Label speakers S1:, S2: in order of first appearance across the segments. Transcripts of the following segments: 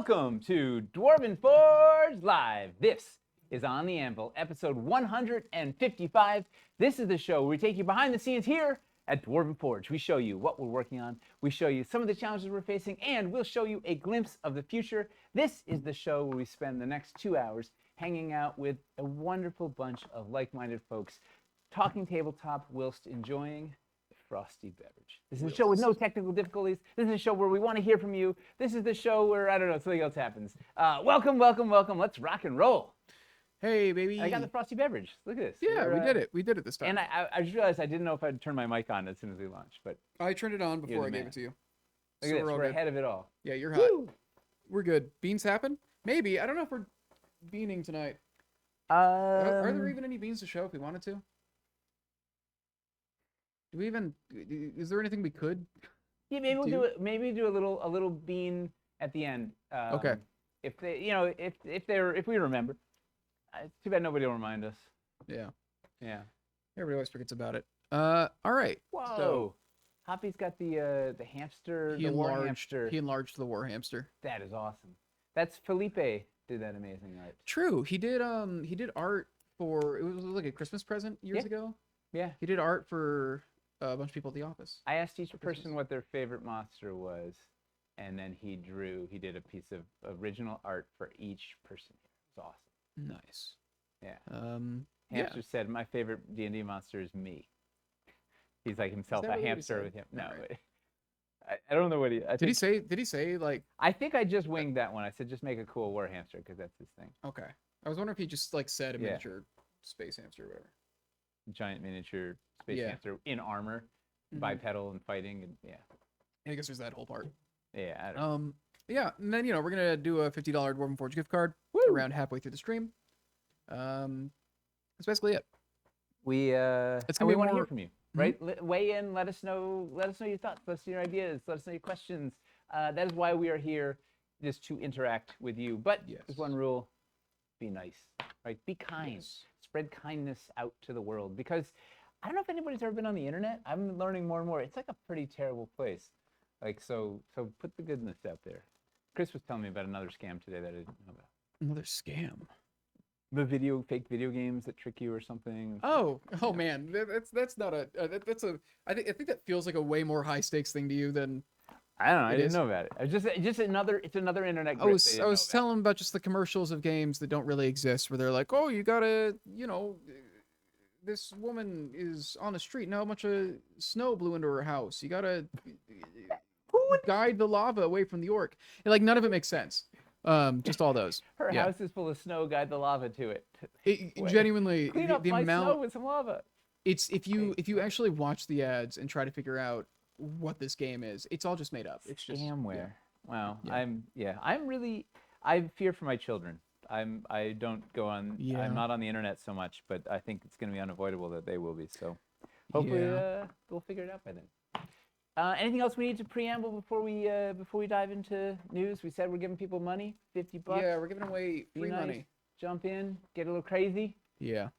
S1: Welcome to Dwarven Forge Live. This is On the Anvil, episode 155. This is the show where we take you behind the scenes here at Dwarven Forge. We show you what we're working on, we show you some of the challenges we're facing, and we'll show you a glimpse of the future. This is the show where we spend the next 2 hours hanging out with a wonderful bunch of like-minded folks, talking tabletop whilst enjoying frosty beverage. This is a show with no technical difficulties. This is a show where we want to hear from you. This is the show where, I don't know, something else happens. Welcome. Let's rock and roll.
S2: Hey, baby.
S1: I got the frosty beverage. Look at this.
S2: Yeah, we did it. We did it this time.
S1: And I just realized I didn't know if I'd turn my mic on as soon as we launched, but
S2: I turned it on before I gave it to you.
S1: Look at this. We're ahead of it all.
S2: Yeah, you're hot. Woo! We're good. Beans happen? Maybe. I don't know if we're beaning tonight. Are there even any beans to show if we wanted to? Do we even? Is there anything we could?
S1: Yeah, maybe we'll do it. Maybe do a little bean at the end.
S2: Okay.
S1: If they, if we remember. It's too bad nobody will remind us.
S2: Yeah.
S1: Yeah.
S2: Everybody always forgets about it. All right.
S1: Whoa.
S2: So,
S1: Hoppy's got the hamster,
S2: he
S1: the war
S2: enlarged,
S1: hamster.
S2: He enlarged the war hamster.
S1: That is awesome. That's Felipe did that amazing art.
S2: True. He did art for, it was like a Christmas present years ago.
S1: Yeah.
S2: He did art for a bunch of people at the office.
S1: I asked each person what their favorite monster was, and then he did a piece of original art for each person. It was awesome.
S2: Nice.
S1: Yeah. Hamster said, "My favorite D&D monster is me." He's like himself a hamster with him. No,
S2: right.
S1: I don't know what he.
S2: Did he say like?
S1: I think I just winged that one. I said, "Just make a cool war hamster," because that's his thing.
S2: Okay. I was wondering if he just like said a miniature space hamster or whatever.
S1: Giant miniature space hamster in armor, bipedal and fighting, and
S2: I guess there's that whole part.
S1: Yeah. I don't know.
S2: Yeah, and then we're gonna do a $50 Dwarven Forge gift card around halfway through the stream. That's basically it.
S1: We
S2: it's
S1: we want to
S2: more...
S1: hear from you, right? Weigh in. Let us know your thoughts. Let us know your ideas. Let us know your questions. That is why we are here, just to interact with you. But there's one rule: be nice, right? Be kind. Yes. Spread kindness out to the world, because I don't know if anybody's ever been on the internet. I'm learning more and more. It's like a pretty terrible place. Like so put the goodness out there. Chris was telling me about another scam today that I didn't know about.
S2: Another scam.
S1: The fake video games that trick you or something.
S2: Oh man, that's not a that's a. I think that feels like a way more high stakes thing to you than.
S1: I don't know. I didn't know about it. It's another internet.
S2: I was telling them about just the commercials of games that don't really exist, where they're like, oh, you gotta, this woman is on the street now. A bunch of snow blew into her house. You gotta guide the lava away from the orc. And, like, none of it makes sense. Just all those.
S1: Her house is full of snow. Guide the lava to it.
S2: Genuinely,
S1: clean up
S2: the
S1: my
S2: amount
S1: snow with some lava.
S2: It's if you actually watch the ads and try to figure out what this game is, it's all just made up. It's just
S1: scamware. Wow. I fear for my children. I don't go on. I'm not on the internet so much, but I think it's going to be unavoidable that they will be. So hopefully we'll figure it out by then. Anything else we need to preamble before we dive into news? We said we're giving people money, $50.
S2: Yeah, we're giving away free money.
S1: Jump in, get a little crazy.
S2: Yeah.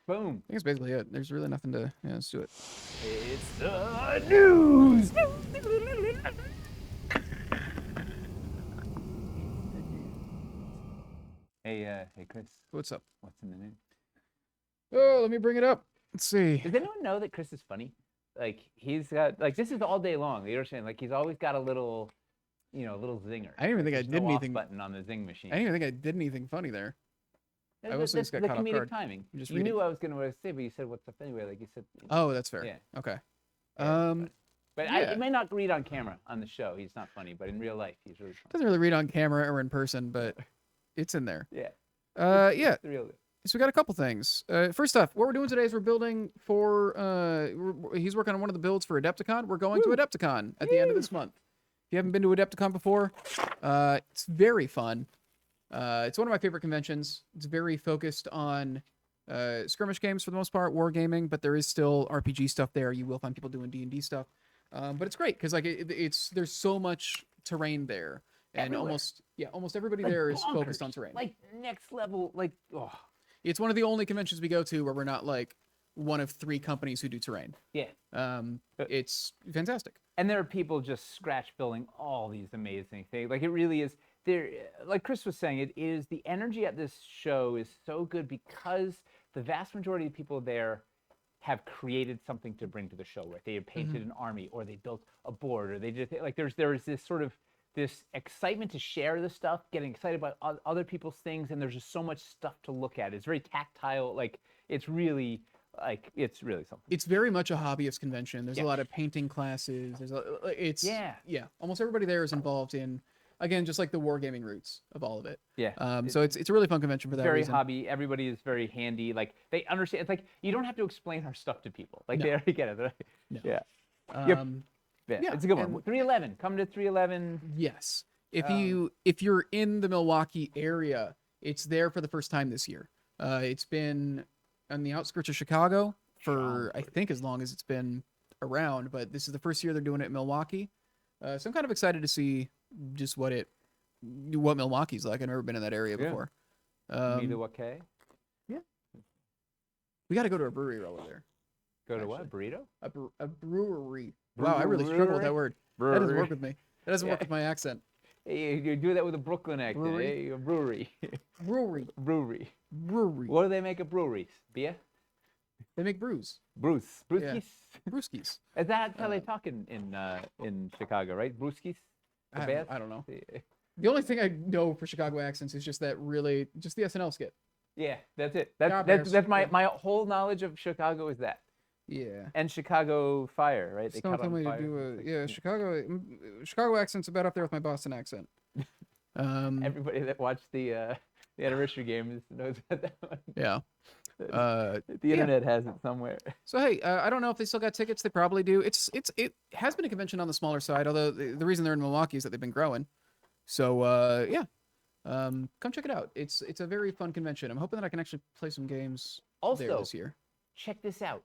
S1: Boom.
S2: I think that's basically it. There's really nothing to. Yeah, let's do it.
S1: It's the news. Hey, Chris.
S2: What's up?
S1: What's in the news?
S2: Oh, let me bring it up. Let's see.
S1: Does anyone know that Chris is funny? Like, he's got, like, this is all day long. You understand? Like, he's always got a little zinger.
S2: I didn't even think I did anything.
S1: Button on the zing machine.
S2: I didn't even think I did anything funny there.
S1: I also just got caught off guard. Timing. You knew I was going to say, but you said what's up anyway. Like you said.
S2: Oh, that's fair.
S1: Yeah.
S2: Okay.
S1: But he may not read on camera on the show. He's not funny, but in real life, he's really funny.
S2: Doesn't really read on camera or in person, but it's in there.
S1: Yeah.
S2: It's the real deal. So we got a couple things. First off, what we're doing today is we're building for. He's working on one of the builds for Adepticon. We're going to Adepticon at the end of this month. If you haven't been to Adepticon before, it's very fun. It's one of my favorite conventions. It's very focused on skirmish games for the most part, wargaming, but there is still RPG stuff there. You will find people doing D&D stuff, but it's great because like there's so much terrain there, and almost everybody there is focused on terrain.
S1: Like next level,
S2: It's one of the only conventions we go to where we're not like one of 3 companies who do terrain.
S1: Yeah.
S2: It's fantastic.
S1: And there are people just scratch building all these amazing things. Like it really is. there, like Chris was saying, it is the energy at this show is so good because the vast majority of people there have created something to bring to the show, right? They have painted an army, or they built a board, or they just like there's this sort of this excitement to share the stuff, getting excited about other people's things, and there's just so much stuff to look at. It's very tactile, it's really something.
S2: It's very much a hobbyist convention. There's
S1: Yeah.
S2: a lot of painting classes. It's
S1: Yeah.
S2: Almost everybody there is involved in, again, just like the wargaming roots of all of it.
S1: Yeah.
S2: So it's a really fun convention for that
S1: Very
S2: reason.
S1: hobby. Everybody is very handy. Like they understand. It's like you don't have to explain our stuff to people. Like
S2: No.
S1: they already get it. They're like,
S2: No.
S1: Yeah.
S2: Yeah,
S1: It's a good one.
S2: and-
S1: 311. Come to 311.
S2: Yes. If
S1: Um,
S2: you're in the Milwaukee area, it's there for the first time this year. It's been on the outskirts of Chicago for I think as long as it's been around, but this is the first year they're doing it in Milwaukee. So I'm kind of excited to see just what Milwaukee's like. I've never been in that area
S1: Yeah.
S2: before.
S1: Neither what K.
S2: We got to go to a brewery over there.
S1: Go to what? Burrito?
S2: A brewery. Wow, I really struggle with that word. That doesn't work with me. That doesn't work with my accent.
S1: Hey, you do that with a Brooklyn accent.
S2: Brewery?
S1: Hey, a brewery.
S2: Brewery.
S1: Brewery.
S2: Brewery.
S1: What do they make at breweries? Beer?
S2: They make brews.
S1: Bruce. Brewskis?
S2: Brewskis.
S1: Is that how they talk in Chicago, right? Brewskis? The bears?
S2: I don't know. The only thing I know for Chicago accents is just the SNL skit.
S1: Yeah, that's it.
S2: Yeah,
S1: That's
S2: bears.
S1: my
S2: Yeah.
S1: my whole knowledge of Chicago is that.
S2: Yeah.
S1: And Chicago Fire, right? They
S2: Don't
S1: caught
S2: tell
S1: on
S2: me to
S1: fire.
S2: do Chicago accent's about up there with my Boston accent.
S1: Everybody that watched the anniversary games knows about that one.
S2: Yeah.
S1: The internet has it somewhere.
S2: So hey, I don't know if they still got tickets. They probably do. It has been a convention on the smaller side, although the reason they're in Milwaukee is that they've been growing. So yeah, come check it out. It's a very fun convention. I'm hoping that I can actually play some games there
S1: Also,
S2: this year.
S1: check this out.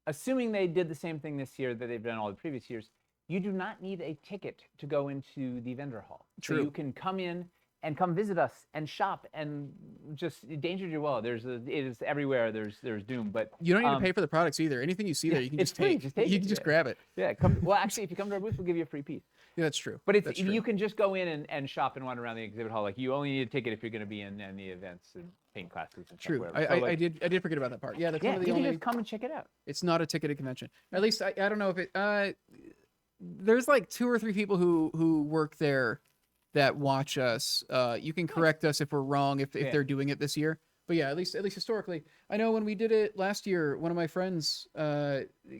S1: Assuming they did the same thing this year that they've done all the previous years, you do not need a ticket to go into the vendor hall.
S2: True.
S1: So you can come in and come visit us and shop and just danger your well. It is everywhere. There's Doom, but
S2: You don't need to pay for the products either. Anything you see there, you can
S1: it's
S2: just
S1: free.
S2: take.
S1: Just take
S2: You
S1: it,
S2: can just
S1: yeah.
S2: grab it.
S1: yeah, come. Well, actually, if you come to our booth, we'll give you a free piece.
S2: Yeah, that's true.
S1: But
S2: That's true.
S1: you can just go in and shop and wander around the exhibit hall. Like you only need a ticket if you're going to be in any events and paint classes and
S2: True.
S1: stuff. whatever. So,
S2: I did forget about that part. Yeah, that's
S1: Yeah,
S2: one of the
S1: you can
S2: only.
S1: just come and check it out.
S2: It's not a ticketed convention. At least I don't know if it. There's like 2 or 3 people who work there that watch us. You can correct us if we're wrong if
S1: Yeah.
S2: they're doing it this year. But yeah, at least historically, I know when we did it last year, one of my friends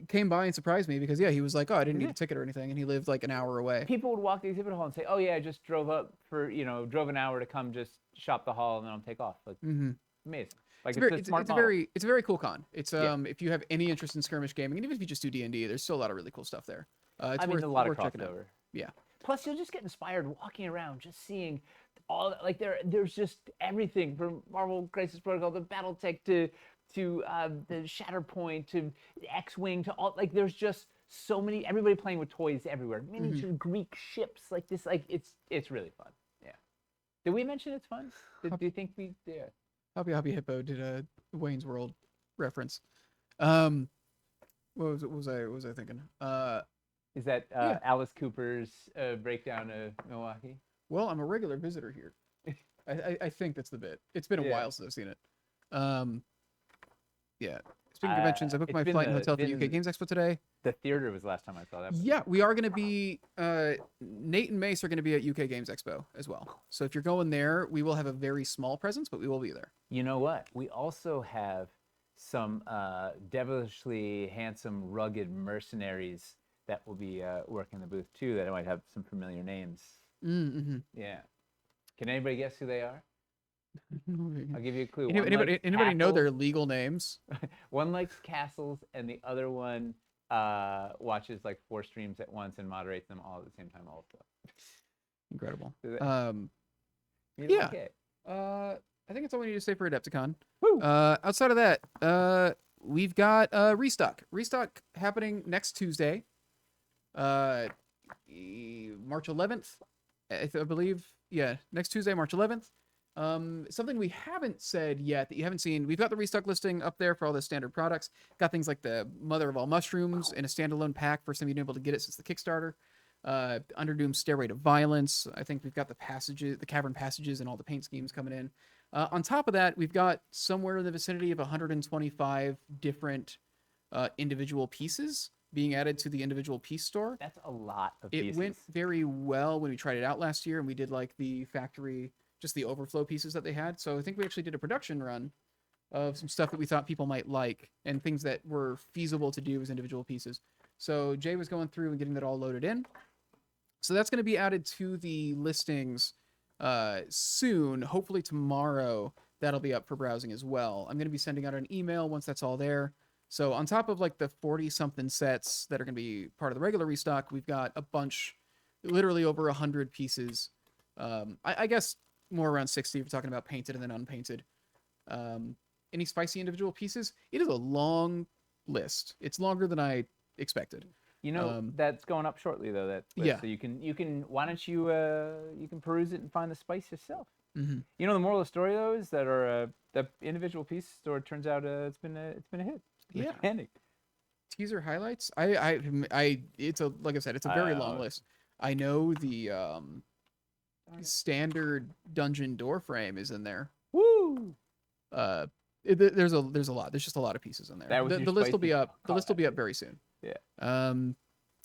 S2: came by and surprised me because he was like, "Oh, I didn't need a ticket or anything," and he lived like an hour away.
S1: People would walk the exhibit hall and say, "Oh yeah, I just drove up for drove an hour to come just shop the hall and then I'll take off." Like amazing. Like it's a smart model.
S2: It's a very cool con. It's if you have any interest in skirmish gaming, and even if you just do D&D, there's still a lot of really cool stuff there. It's
S1: I mean,
S2: worth,
S1: a lot of
S2: worth checking out.
S1: crossover.
S2: Yeah.
S1: Plus, you'll just get inspired walking around, just seeing all like there's just everything from Marvel Crisis Protocol to BattleTech to the Shatterpoint to X-Wing to all like there's just so many everybody playing with toys everywhere. Miniature Greek ships like this like it's really fun. Yeah. Did we mention it's fun? Do you think we yeah.
S2: Hobby Hippo did a Wayne's World reference. What was I thinking?
S1: Is that
S2: Yeah.
S1: Alice Cooper's breakdown of Milwaukee?
S2: Well, I'm a regular visitor here. I think that's the bit. It's been a
S1: Yeah.
S2: while since I've seen it. Yeah. Speaking of conventions, I booked my flight and hotel for UK Games Expo today.
S1: The theater was the last time I saw that.
S2: Yeah, we are going to be. Nate and Mace are going to be at UK Games Expo as well. So if you're going there, we will have a very small presence, but we will be there.
S1: You know what? We also have some devilishly handsome, rugged mercenaries that will be working the booth too. That might have some familiar names.
S2: Mm-hmm.
S1: Yeah. Can anybody guess who they are? I'll give you a clue.
S2: Anybody know their legal names?
S1: One likes castles, and the other one watches like 4 streams at once and moderates them all at the same time. Also,
S2: Incredible.
S1: yeah.
S2: Yeah. I think it's all we need to say for Adepticon.
S1: Woo!
S2: Outside of that, we've got Restock. Restock happening next Tuesday, March 11th, I believe. Yeah, next Tuesday, March 11th. Something we haven't said yet that you haven't seen. We've got the Restock listing up there for all the standard products. Got things like the Mother of All Mushrooms in a standalone pack. First time you've been able to get it since the Kickstarter. Underdoom Stairway to Violence. I think we've got the passages, the cavern passages, and all the paint schemes coming in. On top of that, we've got somewhere in the vicinity of 125 different individual pieces being added to the individual piece store.
S1: That's a lot of
S2: It
S1: pieces.
S2: went very well when we tried it out last year, and we did like the factory, just the overflow pieces that they had. So I think we actually did a production run of some stuff that we thought people might like and things that were feasible to do as individual pieces. So Jay was going through and getting that all loaded in. So that's going to be added to the listings soon. Hopefully tomorrow that'll be up for browsing as well. I'm going to be sending out an email once that's all there. So on top of like the 40 something sets that are going to be part of the regular restock, we've got a bunch, literally over 100 pieces. I guess more around 60 if we're talking about painted and then unpainted. Any spicy individual pieces? It is a long list. It's longer than I expected.
S1: You know, that's going up shortly though. That list.
S2: Yeah.
S1: So you can. Why don't you you can peruse it and find the spice yourself.
S2: Mm-hmm.
S1: You know, the moral of the story though is that our the individual piece store turns out it's been a hit.
S2: Yeah.
S1: Mechanic.
S2: Teaser highlights. It's a, like I said, it's a very long list. I know the standard dungeon door frame is in there.
S1: Woo!
S2: There's a lot. There's just a lot of pieces in there.
S1: That was
S2: The
S1: your
S2: list will be
S1: spicy
S2: up. The list will be up very soon.
S1: Yeah.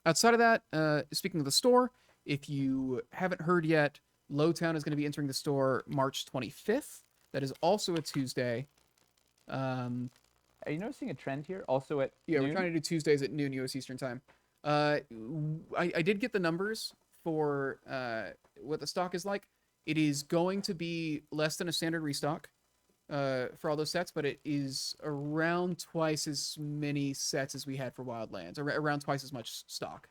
S2: Outside of that, speaking of the store, if you haven't heard yet, Lowtown is going to be entering the store March 25th. That is also a Tuesday.
S1: Are you noticing a trend here? Also at
S2: Yeah,
S1: noon?
S2: we're trying to do Tuesdays at noon U.S. Eastern Time. I did get the numbers for what the stock is like. It is going to be less than a standard restock for all those sets, but it is around twice as many sets as we had for Wildlands, around twice as much stock.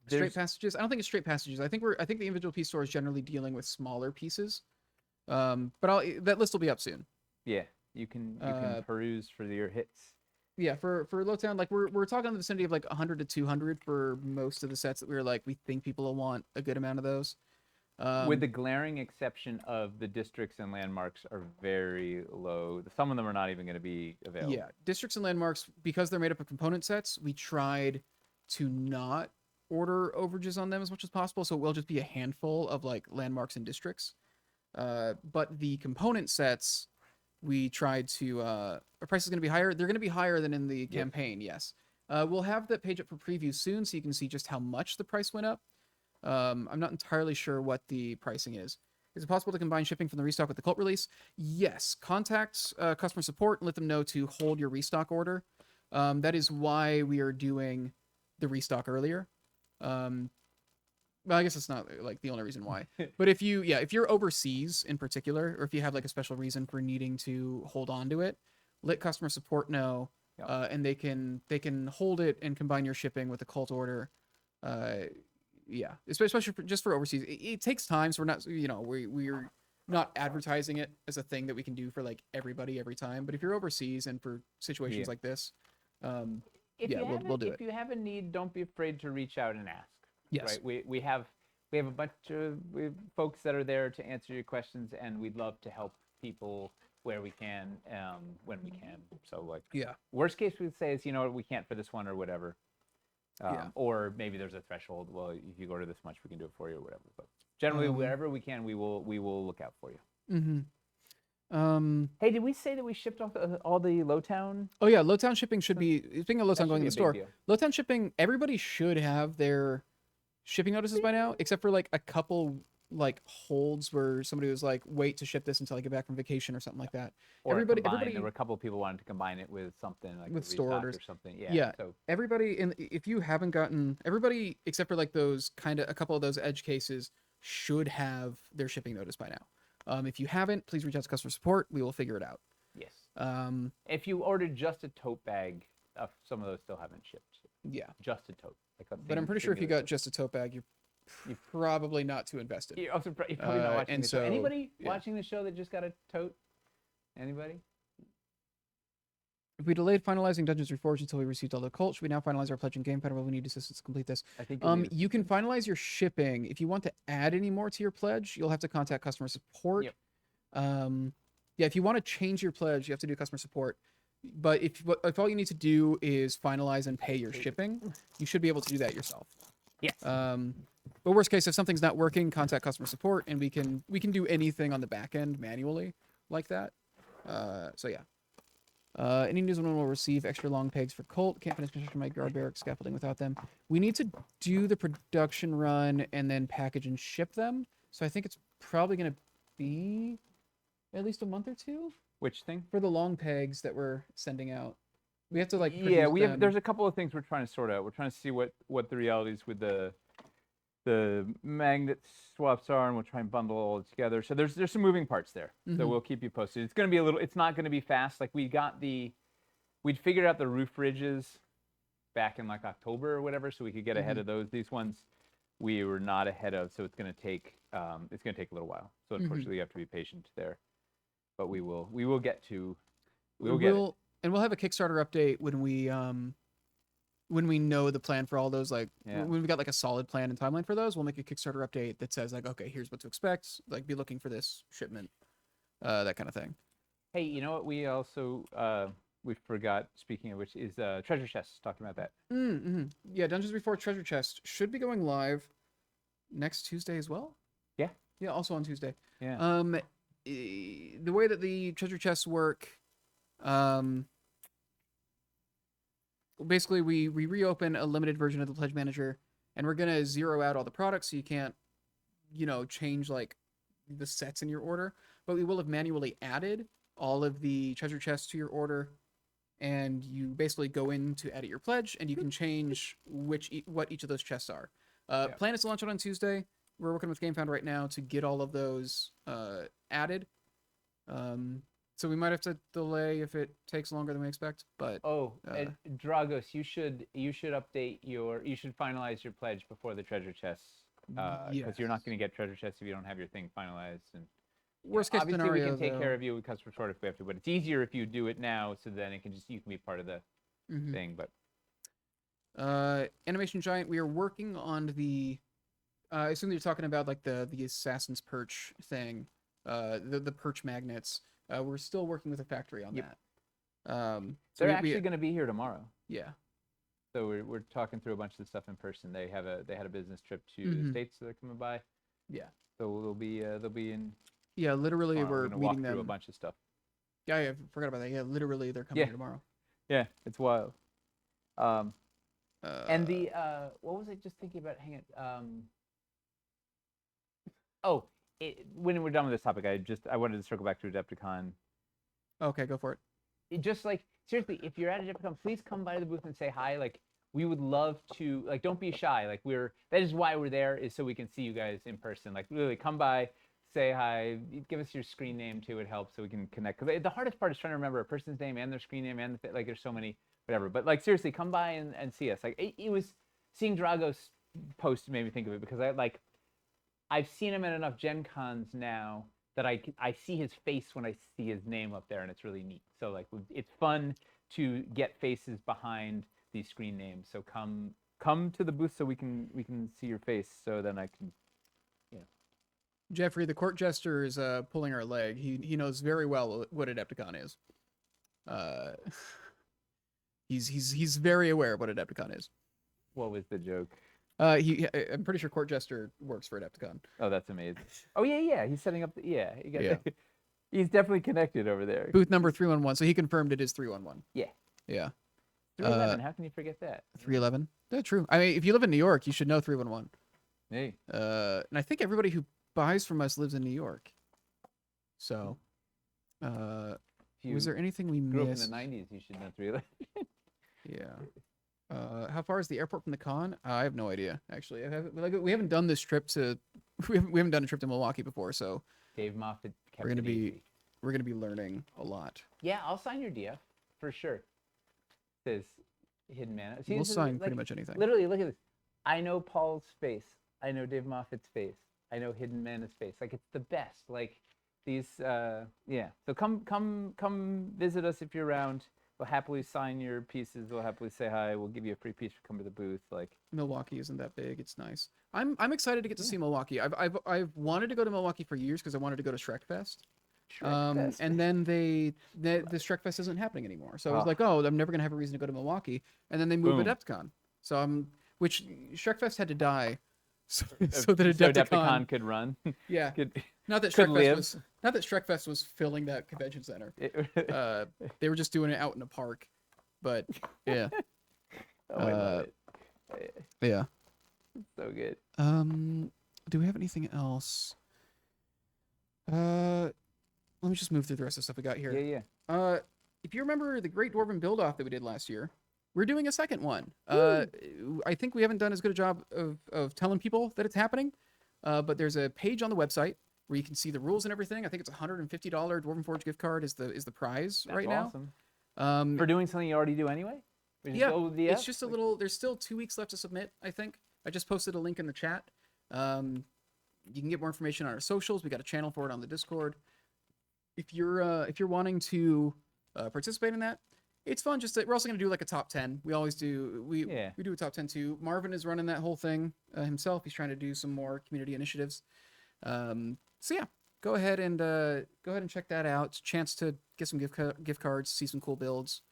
S2: Straight passages. I don't think it's straight passages. I think the individual piece store is generally dealing with smaller pieces. But that list will be up soon.
S1: Yeah, you can peruse for your hits.
S2: Yeah, for Lowtown, like we're talking in the vicinity of like 100 to 200 for most of the sets that we think people will want a good amount of those.
S1: With the glaring exception of the districts and landmarks are very low. Some of them are not even going to be available.
S2: Yeah, districts and landmarks, because they're made up of component sets, we tried to not order overages on them as much as possible, so it will just be a handful of like landmarks and districts. But the component sets, we tried to our price is going to be higher. They're going to be higher than in the campaign. Yes. We'll have that page up for preview soon, so you can see just how much the price went up. I'm not entirely sure what the pricing is. Is it possible to combine shipping from the restock with the cult release? Yes. Contact customer support and let them know to hold your restock order. That is why we are doing the restock earlier. Well, I guess it's not like the only reason why. But if you're overseas in particular, or if you have like a special reason for needing to hold on to it, let customer support know, and they can hold it and combine your shipping with the cult order. Yeah, especially just for overseas. It takes time, so we're not, we're not advertising it as a thing that we can do for like everybody every time. But if you're overseas and for situations like this, we'll do it.
S1: If you have a need, don't be afraid to reach out and ask.
S2: Yes.
S1: Right. We have a bunch of folks that are there to answer your questions, and we'd love to help people where we can, when we can. So like, worst case we'd say is, we can't for this one or whatever. Or maybe there's a threshold. Well, if you order this much, we can do it for you or whatever. But generally, wherever we can, we will look out for you.
S2: Mm-hmm.
S1: Hey, did we say that we shipped off all the Lowtown?
S2: Oh yeah, Lowtown shipping should be. Speaking of Lowtown going in the store,
S1: deal.
S2: Lowtown shipping, everybody should have their shipping notices by now, except for like a couple like holds where somebody was like, wait to ship this until I get back from vacation or something like that.
S1: Or everybody, there were a couple of people wanted to combine it with something like
S2: with store orders
S1: or something.
S2: So everybody, if you haven't gotten, everybody except for like those a couple of those edge cases should have their shipping notice by now. If you haven't, please reach out to customer support. We will figure it out.
S1: Yes. If you ordered just a tote bag, some of those still haven't shipped.
S2: Yeah.
S1: Just a tote.
S2: But I'm pretty sure if you got just a tote bag, you're probably not too invested.
S1: You're probably not watching the show. Anybody watching the show that just got a tote? Anybody?
S2: If we delayed finalizing Dungeons Reforged until we received all the cult, should we now finalize our pledge and game pattern? Will we need assistance to complete this?
S1: I think
S2: you can finalize your shipping. If you want to add any more to your pledge, you'll have to contact customer support.
S1: Yep.
S2: If you want to change your pledge, you have to do customer support. But if all you need to do is finalize and pay your shipping, you should be able to do that yourself.
S1: Yes.
S2: But worst case, if something's not working, contact customer support, and we can do anything on the back end manually like that. So yeah. Any news when we'll receive extra long pegs for Colt? Can't finish construction of my guard barrack scaffolding without them. We need to do the production run and then package and ship them. So I think it's probably going to be at least a month or two
S1: Which thing?
S2: for the long pegs that we're sending out. We have to like
S1: Yeah,
S2: produce
S1: we have.
S2: them.
S1: There's a couple of things we're trying to sort out. We're trying to see what the realities with the magnet swaps are, and we'll try and bundle all together. So there's some moving parts there. So we'll keep you posted. It's going to be a little. It's not going to be fast. Like we'd figured out the roof ridges back in like October or whatever, so we could get ahead of those. These ones we were not ahead of, so it's going to take a little while. So unfortunately, you have to be patient there. But we will get to.
S2: And we'll have a Kickstarter update when we know the plan for all those. Like when we've got like a solid plan and timeline for those, we'll make a Kickstarter update that says like, okay, here's what to expect. Like, be looking for this shipment, that kind of thing.
S1: Hey, you know what? We also we forgot. Speaking of which, is treasure chests. Talking about that.
S2: Yeah, Dungeons Before Treasure Chest should be going live next Tuesday as well.
S1: Yeah.
S2: Yeah, also on Tuesday.
S1: Yeah.
S2: The way that the treasure chests work, basically we reopen a limited version of the Pledge Manager, and we're gonna zero out all the products so you can't, change like the sets in your order. But we will have manually added all of the treasure chests to your order, and you basically go in to edit your pledge, and you can change what each of those chests are. Plan is to launch it on Tuesday. We're working with GameFound right now to get all of those added. So we might have to delay if it takes longer than we expect. But
S1: and Dragos, you should finalize your pledge before the treasure chests, because you're not going to get treasure chests if you don't have your thing finalized. And
S2: worst case
S1: obviously
S2: scenario,
S1: we can take care of you with customer support if we have to, but it's easier if you do it now, so then you can be part of the thing. But
S2: Animation Giant, we are working on the. I assume you're talking about like the Assassin's Perch thing, the perch magnets. We're still working with a factory on that. So
S1: they're actually going to be here tomorrow.
S2: Yeah.
S1: So we're talking through a bunch of the stuff in person. They had a business trip to the States, so they're coming by.
S2: Yeah.
S1: So they'll be in.
S2: Yeah, literally
S1: tomorrow.
S2: we're
S1: gonna
S2: meeting
S1: walk
S2: them.
S1: through a bunch of stuff.
S2: Yeah, I forgot about that. Yeah, literally they're coming here tomorrow.
S1: Yeah, it's wild. And the what was I just thinking about? Hang on. When we're done with this topic, I wanted to circle back to Adepticon.
S2: Okay, go for it.
S1: Just like seriously, if you're at Adepticon, please come by the booth and say hi. Like we would love to. Like don't be shy. Like that is why we're there, is so we can see you guys in person. Like really, come by, say hi, give us your screen name too. It helps so we can connect. Because the hardest part is trying to remember a person's name and their screen name and like there's so many whatever. But like seriously, come by and see us. Like it was seeing Drago's post made me think of it, because I've seen him at enough Gen Cons now that I see his face when I see his name up there, and it's really neat. So like it's fun to get faces behind these screen names. So come to the booth so we can see your face. So then I can,
S2: Jeffrey, the court jester, is pulling our leg. He knows very well what Adepticon is. He's very aware of what Adepticon is.
S1: What was the joke?
S2: I'm pretty sure Court Jester works for Adepticon.
S1: Oh, that's amazing. Oh yeah. He's setting up. He's definitely connected over there.
S2: Booth number 311. So he confirmed it is 311.
S1: Yeah.
S2: Yeah.
S1: 311. How can you forget that?
S2: 311. Yeah, true. I mean, if you live in New York, you should know 311.
S1: Hey.
S2: And I think everybody who buys from us lives in New York. So, was there anything we
S1: grew
S2: missed?
S1: Up in the 90s, you should know 311.
S2: Yeah. How far is the airport from the con? I have no idea. Actually, we haven't done this trip to. We haven't done a trip to Milwaukee before, so.
S1: Dave Moffat kept
S2: we're gonna be learning a lot.
S1: Yeah, I'll sign your DF for sure. Says Hidden Mana. See,
S2: we'll sign pretty much anything.
S1: Literally, look at this. I know Paul's face. I know Dave Moffat's face. I know Hidden Mana's face. Like it's the best. Like these. Yeah. So come visit us if you're around. We'll happily sign your pieces. We'll happily say hi. We'll give you a free piece for coming to the booth. Like
S2: Milwaukee isn't that big. It's nice. I'm excited to get to see Milwaukee. I've wanted to go to Milwaukee for years because I wanted to go to Shrek Fest.
S1: Shrekfest.
S2: And then the Shrekfest isn't happening anymore. So I was
S1: Oh.
S2: like, oh, I'm never gonna have a reason to go to Milwaukee. And then they moved
S1: Boom.
S2: Adepticon. So which Shrekfest had to die, so that
S1: So
S2: Adepticon,
S1: Adepticon could run.
S2: yeah.
S1: Could
S2: Not that
S1: could
S2: Shrekfest
S1: live.
S2: was not that Shrekfest was filling that convention center.
S1: It-
S2: They were just doing it out in a park. But yeah,
S1: oh, I love it.
S2: yeah.
S1: So good.
S2: Do we have anything else? Let me just move through the rest of the stuff we got here.
S1: Yeah.
S2: If you remember the Great Dwarven Build Off that we did last year, we're doing a second one. I think we haven't done as good a job of telling people that it's happening. But there's a page on the website where you can see the rules and everything. I think it's $150 Dwarven Forge gift card is the prize
S1: That's
S2: right
S1: awesome.
S2: now.
S1: For doing something you already do anyway? Or just
S2: Yeah,
S1: go with the
S2: it's
S1: F?
S2: just a little. There's still 2 weeks left to submit. I think I just posted a link in the chat. You can get more information on our socials. We got a channel for it on the Discord. If you're wanting to participate in that, it's fun. We're also gonna do like a top 10. We always do. We do a top 10 too. Marvin is running that whole thing himself. He's trying to do some more community initiatives. So yeah, go ahead and check that out. It's a chance to get some gift cards, see some cool builds.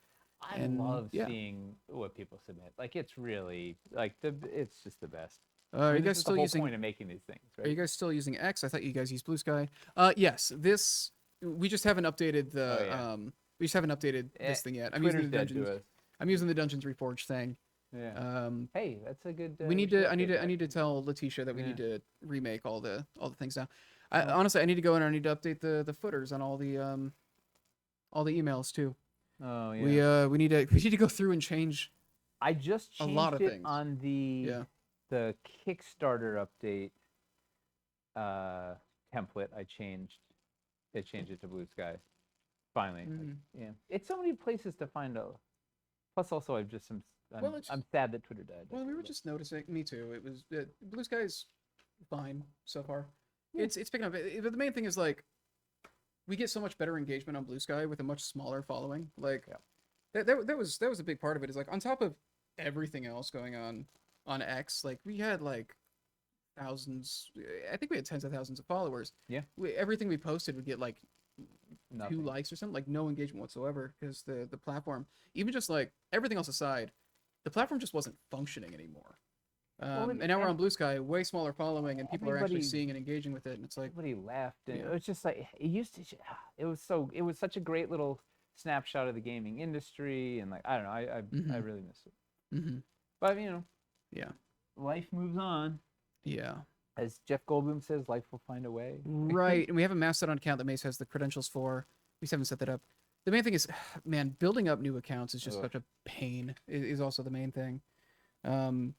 S1: I love seeing what people submit. Like it's really like it's just the best.
S2: Are you guys
S1: this is
S2: still
S1: the whole
S2: using?
S1: point of making these things, right?
S2: Are you guys still using X? I thought you guys used Blue Sky. Yes. This we just haven't updated the we just haven't updated this thing yet. I'm
S1: Twitter's
S2: using the
S1: dead to
S2: Dungeons.
S1: us.
S2: I'm using the Dungeons Reforged thing.
S1: Yeah. Hey, that's a good.
S2: I need to tell Letitia that we need to remake all the things now. Honestly, I need to go in and I need to update the footers on all the emails too.
S1: Oh yeah.
S2: We need to go through and change.
S1: I just changed
S2: a lot of
S1: it
S2: things
S1: on the Kickstarter update template. I changed it to Blue Sky. Finally, yeah. It's so many places to find a. Plus, also, I'm sad that Twitter died.
S2: Well, we were just noticing. Me too. It was Blue Sky's fine so far. Yeah. It's picking up. But the main thing is like, we get so much better engagement on Blue Sky with a much smaller following. Like, that was a big part of it. Is like on top of everything else going on X, like we had like thousands. I think we had tens of thousands of followers.
S1: Yeah.
S2: Everything we posted would get like
S1: Nothing.
S2: 2 likes or something, like no engagement whatsoever, because the platform, even just like everything else aside, the platform just wasn't functioning anymore. And now we're on Blue Sky, way smaller following, and people are actually seeing and engaging with it, and it's like
S1: everybody left, and it was just like it was such a great little snapshot of the gaming industry, and like I don't know, I really miss it. But life moves on.
S2: Yeah.
S1: As Jeff Goldblum says, life will find a way.
S2: Right, and we have a Mastodon account that Mace has the credentials for. We just haven't set that up. The main thing is, man, building up new accounts is just such a pain. Is also the main thing. I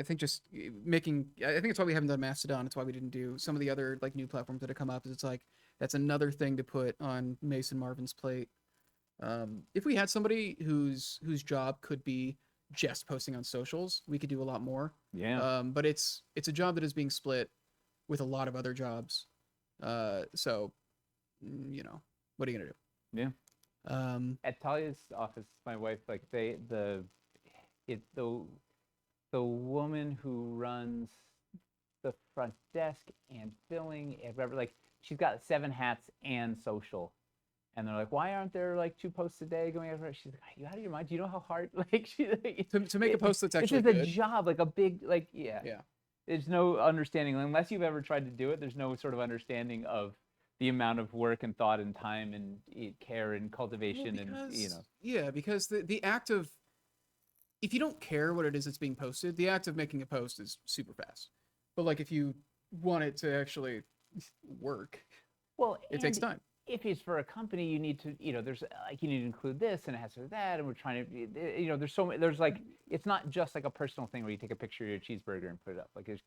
S2: think just making. I think it's why we haven't done Mastodon. It's why we didn't do some of the other like new platforms that have come up. Is it's like that's another thing to put on Mace and Marvin's plate. If we had somebody whose job could be just posting on socials, we could do a lot more.
S1: Yeah.
S2: But it's a job that is being split with a lot of other jobs. So, what are you gonna do?
S1: Yeah. At Talia's office, my wife, like the woman who runs the front desk and billing, like she's got 7 hats and social. And they're like, why aren't there like 2 posts a day going over? She's like, are you out of your mind? Do you know how hard
S2: To make a post that's actually
S1: it's
S2: good?
S1: It's a job, like a big Yeah. There's no understanding unless you've ever tried to do it. There's no sort of understanding of the amount of work and thought and time and care and cultivation
S2: Yeah, because the act of, if you don't care what it is that's being posted, the act of making a post is super fast. But like if you want it to actually work, it takes time.
S1: If it's for a company, you need to, there's like, you need to include this and it has to do that. And we're trying to, there's so many, there's like, it's not just like a personal thing where you take a picture of your cheeseburger and put it up. Like, there's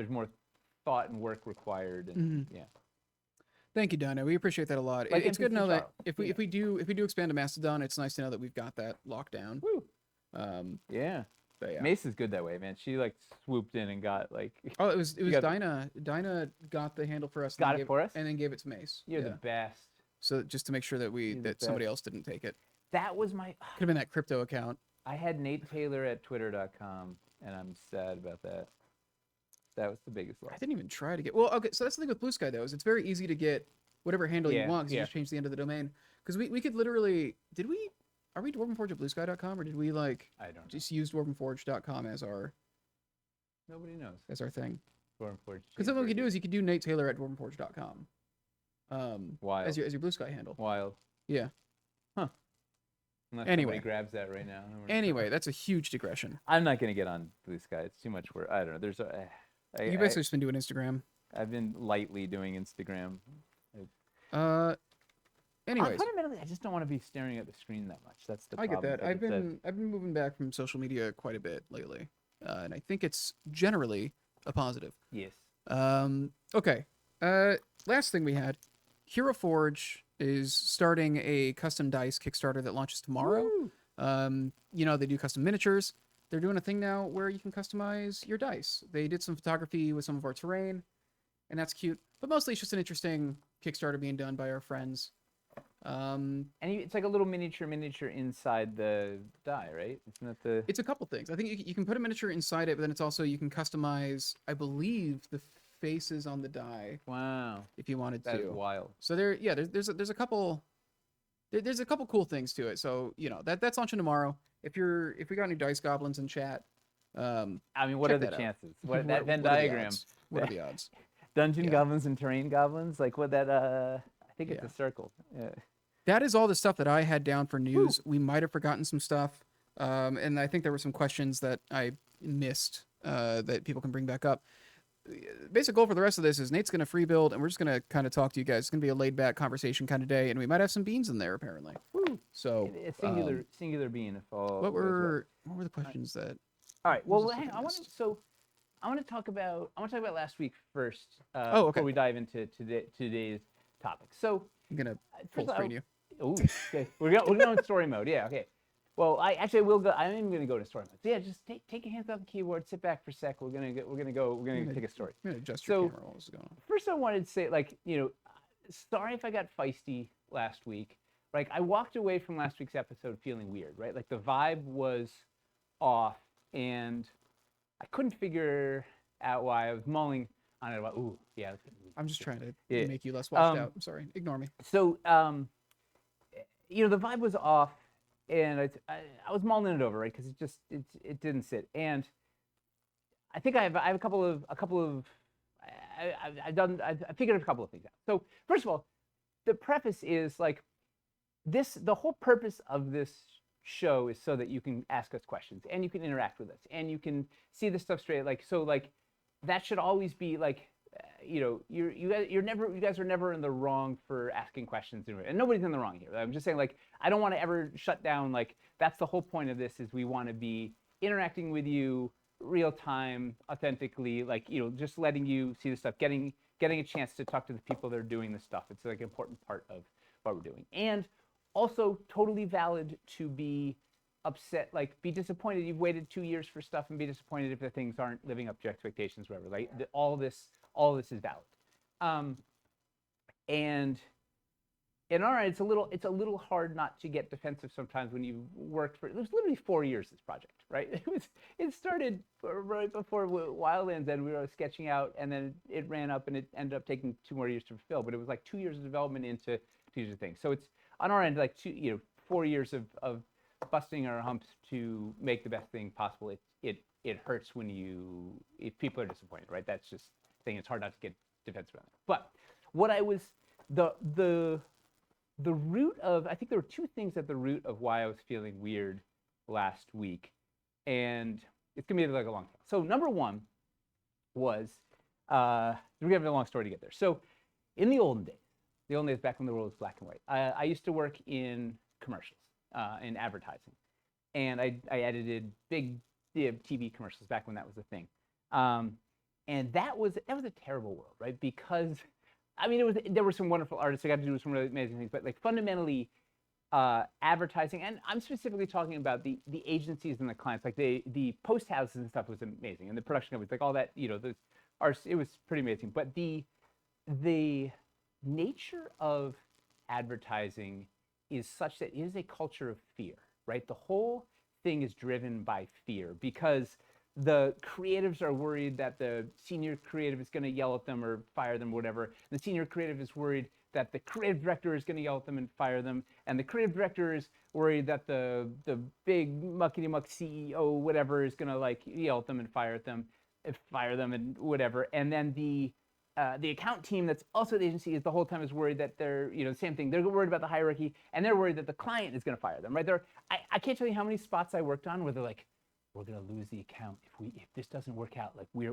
S1: more thought and work required. And
S2: Thank you, Donna. We appreciate that a lot.
S1: Like
S2: it's good to know that if we do expand to Mastodon, it's nice to know that we've got that locked down.
S1: Woo.
S2: But yeah.
S1: Mace is good that way, man. She like swooped in and got like.
S2: Oh, it was Dinah. Dinah got the handle for us.
S1: Got it for us,
S2: and then gave it to Mace.
S1: You're the best.
S2: So just to make sure that somebody else didn't take it.
S1: That was my.
S2: Could have been that crypto account.
S1: I had Nate Taylor at Twitter.com, and I'm sad about that. That was the biggest loss.
S2: I didn't even try to get. Well, okay, so that's the thing with Blue Sky though, is it's very easy to get whatever handle you
S1: Yeah,
S2: want because you
S1: yeah.
S2: just change the end of the domain. Because we could literally, did we? Are we Dwarvenforge at BlueSky.com or did we like
S1: I don't know.
S2: just use Dwarvenforge.com as our
S1: Nobody knows.
S2: thing?
S1: Dwarvenforge.
S2: Because then what we could do is you could do Nate Taylor at Dwarvenforge.com.
S1: Wild.
S2: As your Blue Sky handle.
S1: Wild.
S2: Yeah.
S1: Huh. Unless
S2: Anyway.
S1: somebody grabs that right now. then we're-
S2: Anyway, that's a huge digression.
S1: I'm not gonna get on Blue Sky. It's too much work. I don't know. There's a.
S2: You basically just been doing Instagram.
S1: I've been lightly doing Instagram.
S2: Anyways,
S1: Fundamentally, I just don't want to be staring at the screen that much. That's the
S2: I get
S1: problem.
S2: that.
S1: Like I said.
S2: I've been moving back from social media quite a bit lately, and I think it's generally a positive.
S1: Yes.
S2: Okay. Last thing we had, Hero Forge is starting a custom dice Kickstarter that launches tomorrow.
S1: Woo!
S2: They do custom miniatures. They're doing a thing now where you can customize your dice. They did some photography with some of our terrain, and that's cute. But mostly it's just an interesting Kickstarter being done by our friends.
S1: It's like a little miniature inside the die, right? Isn't that the?
S2: It's a couple things. I think you can put a miniature inside it, but then it's also you can customize, I believe, the faces on the die
S1: Wow.
S2: if you wanted
S1: That
S2: to.
S1: is wild.
S2: So there's a couple there's a couple cool things to it. So that's launching tomorrow. If we got any dice goblins in chat,
S1: I mean, what
S2: check
S1: are the
S2: that out.
S1: chances? What
S2: what
S1: that Venn
S2: are the
S1: diagram?
S2: odds? What are the odds?
S1: Dungeon
S2: Yeah.
S1: goblins and terrain goblins, like what that? I think it's
S2: Yeah.
S1: a circle. Yeah.
S2: That is all the stuff that I had down for news. We might have forgotten some stuff, and I think there were some questions that I missed that people can bring back up. Basic goal for the rest of this is Nate's going to free build, and we're just going to kind of talk to you guys. It's going to be a laid back conversation kind of day, and we might have some beans in there apparently.
S1: Woo.
S2: So
S1: A singular being. If all.
S2: what
S1: goes well.
S2: were the questions that?
S1: All right.
S2: What
S1: Well,
S2: was the
S1: hang on. I
S2: list?
S1: want to talk about last week first.
S2: Okay.
S1: Before we dive into today's topic. So
S2: I'm gonna
S1: first
S2: full
S1: of all,
S2: screen you.
S1: Oh, okay. We're going in story mode. Yeah, okay. Well, I will go. I am going to go to story mode. So yeah, just take your hands off the keyboard, sit back for a sec. We're gonna take a story.
S2: I'm gonna adjust your
S1: So-
S2: camera while this is going on.
S1: First, I wanted to say, sorry if I got feisty last week. Like, I walked away from last week's episode feeling weird, right? Like the vibe was off, and I couldn't figure out why. I was mulling on it. About, ooh, yeah.
S2: I'm just trying to
S1: Yeah.
S2: make you less washed out. I'm sorry. Ignore me.
S1: So, the vibe was off, and I was mulling it over, right? Because it didn't sit. And I think I have a couple of I figured a couple of things out. So first of all, the preface is like this. The whole purpose of this show is so that you can ask us questions and you can interact with us and you can see this stuff straight. That should always be like. You guys are never in the wrong for asking questions, and nobody's in the wrong here. I'm just saying, like, I don't want to ever shut down. Like, that's the whole point of this is we want to be interacting with you real time, authentically, like, just letting you see the stuff, getting a chance to talk to the people that are doing the stuff. It's like an important part of what we're doing, and also totally valid to be upset, like be disappointed. You've waited 2 years for stuff and be disappointed if the things aren't living up to your expectations, whatever. Like all this is valid. And all right, it's a little hard not to get defensive sometimes when you've worked for. It was literally 4 years this project, right? It started right before Wildlands ended. We were sketching out, and then it ran up, and it ended up taking 2 more years to fulfill. But it was like 2 years of development into 2 years of things. So it's on our end like 4 years of busting our humps to make the best thing possible. It hurts if people are disappointed, right? That's just the thing. It's hard not to get defensive on it. But what I was the root of, I think there were 2 things at the root of why I was feeling weird last week, and it's gonna be like a long time. So number one was we're gonna have a long story to get there. So in the olden days back when the world was black and white, I used to work in commercials, in advertising, and I edited big TV commercials back when that was a thing, and that was a terrible world, right? Because I mean, there were some wonderful artists. I got to do some really amazing things, but like fundamentally, advertising, and I'm specifically talking about the agencies and the clients, like the post houses and stuff was amazing, and the production companies, like all that, it was pretty amazing. But the nature of advertising is such that it is a culture of fear, right? The whole thing is driven by fear because the creatives are worried that the senior creative is going to yell at them or fire them, whatever. The senior creative is worried that the creative director is going to yell at them and fire them, and the creative director is worried that the big muckety muck CEO whatever is going to like yell at them and fire them and whatever. And then the account team that's also the agency is the whole time is worried that they're, the same thing. They're worried about the hierarchy, and they're worried that the client is going to fire them, right? I can't tell you how many spots I worked on where they're like, we're gonna lose the account if this doesn't work out. Like we're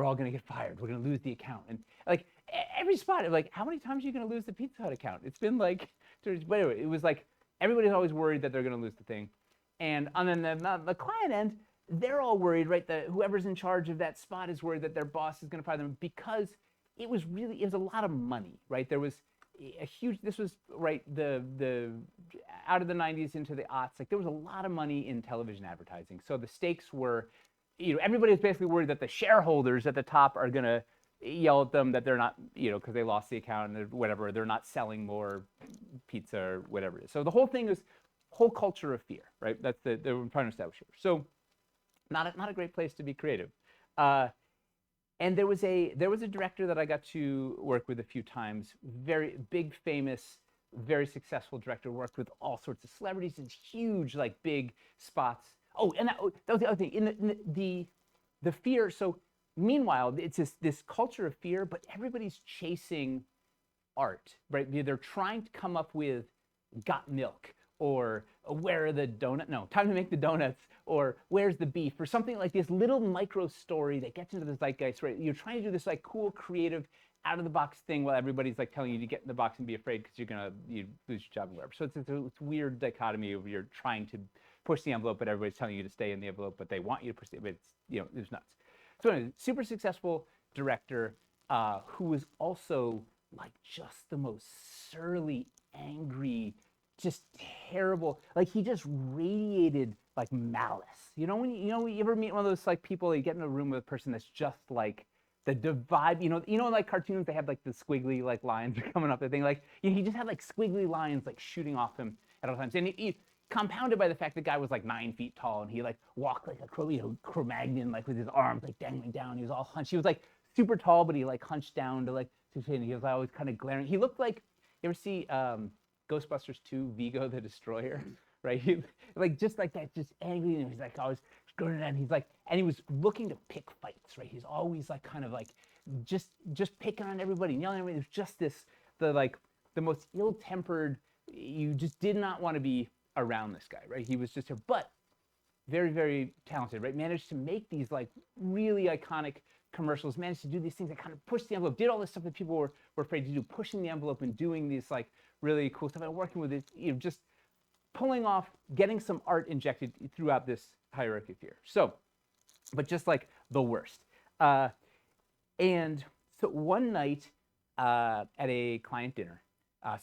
S1: all gonna get fired. We're gonna lose the account. And like every spot, like how many times are you gonna lose the Pizza Hut account? It's been like, but anyway, it was like everybody's always worried that they're gonna lose the thing. And on the client end, they're all worried, right? That whoever's in charge of that spot is worried that their boss is gonna fire them because it was a lot of money, right? There was a huge, this was right, the out of the 90s into the aughts, like there was a lot of money in television advertising. So the stakes were, everybody was basically worried that the shareholders at the top are gonna yell at them that they're not, because they lost the account or whatever, they're not selling more pizza or whatever it is. So the whole thing is whole culture of fear, right? That's the we're trying to establish here. So not a great place to be creative. And there was a director that I got to work with a few times, very big, famous, very successful director, worked with all sorts of celebrities in huge, like big spots. Oh, and that was the other thing. In the fear, so meanwhile, it's this culture of fear, but everybody's chasing art, right? They're trying to come up with got milk, or where are the donut? No, time to make the donuts, or where's the beef, or something like this little micro story that gets into the zeitgeist, right? You're trying to do this like cool, creative, out of the box thing while everybody's like telling you to get in the box and be afraid because you lose your job and whatever. So it's a weird dichotomy of you're trying to push the envelope, but everybody's telling you to stay in the envelope, but they want you to push it, but it's, it's nuts. So anyway, super successful director who was also like just the most surly, angry, just terrible. Like he just radiated like malice. When you ever meet one of those like people, you get in a room with a person that's just like the vibe. In like cartoons they have like the squiggly like lines coming up the thing. Like he just had like squiggly lines like shooting off him at all times. And he compounded by the fact the guy was like 9 feet tall and he like walked like a Cro-Magnon, like with his arms like dangling down. He was all hunched. He was like super tall, but he like hunched down to like, and he was always kind of glaring. He looked like, you ever see Ghostbusters 2, Vigo the Destroyer, right? He, like just like that, just angry, and he's like always going at, and he's like, and he was looking to pick fights, right? He's always like kind of like just picking on everybody, yelling at everybody. It was just the most ill-tempered. You just did not want to be around this guy, right? He was just but very, very talented, right? Managed to make these like really iconic commercials, managed to do these things that kind of pushed the envelope, did all this stuff that people were afraid to do, pushing the envelope and doing these like really cool stuff and working with it, just pulling off, getting some art injected throughout this hierarchy of fear. So, but just like the worst. And so one night at a client dinner,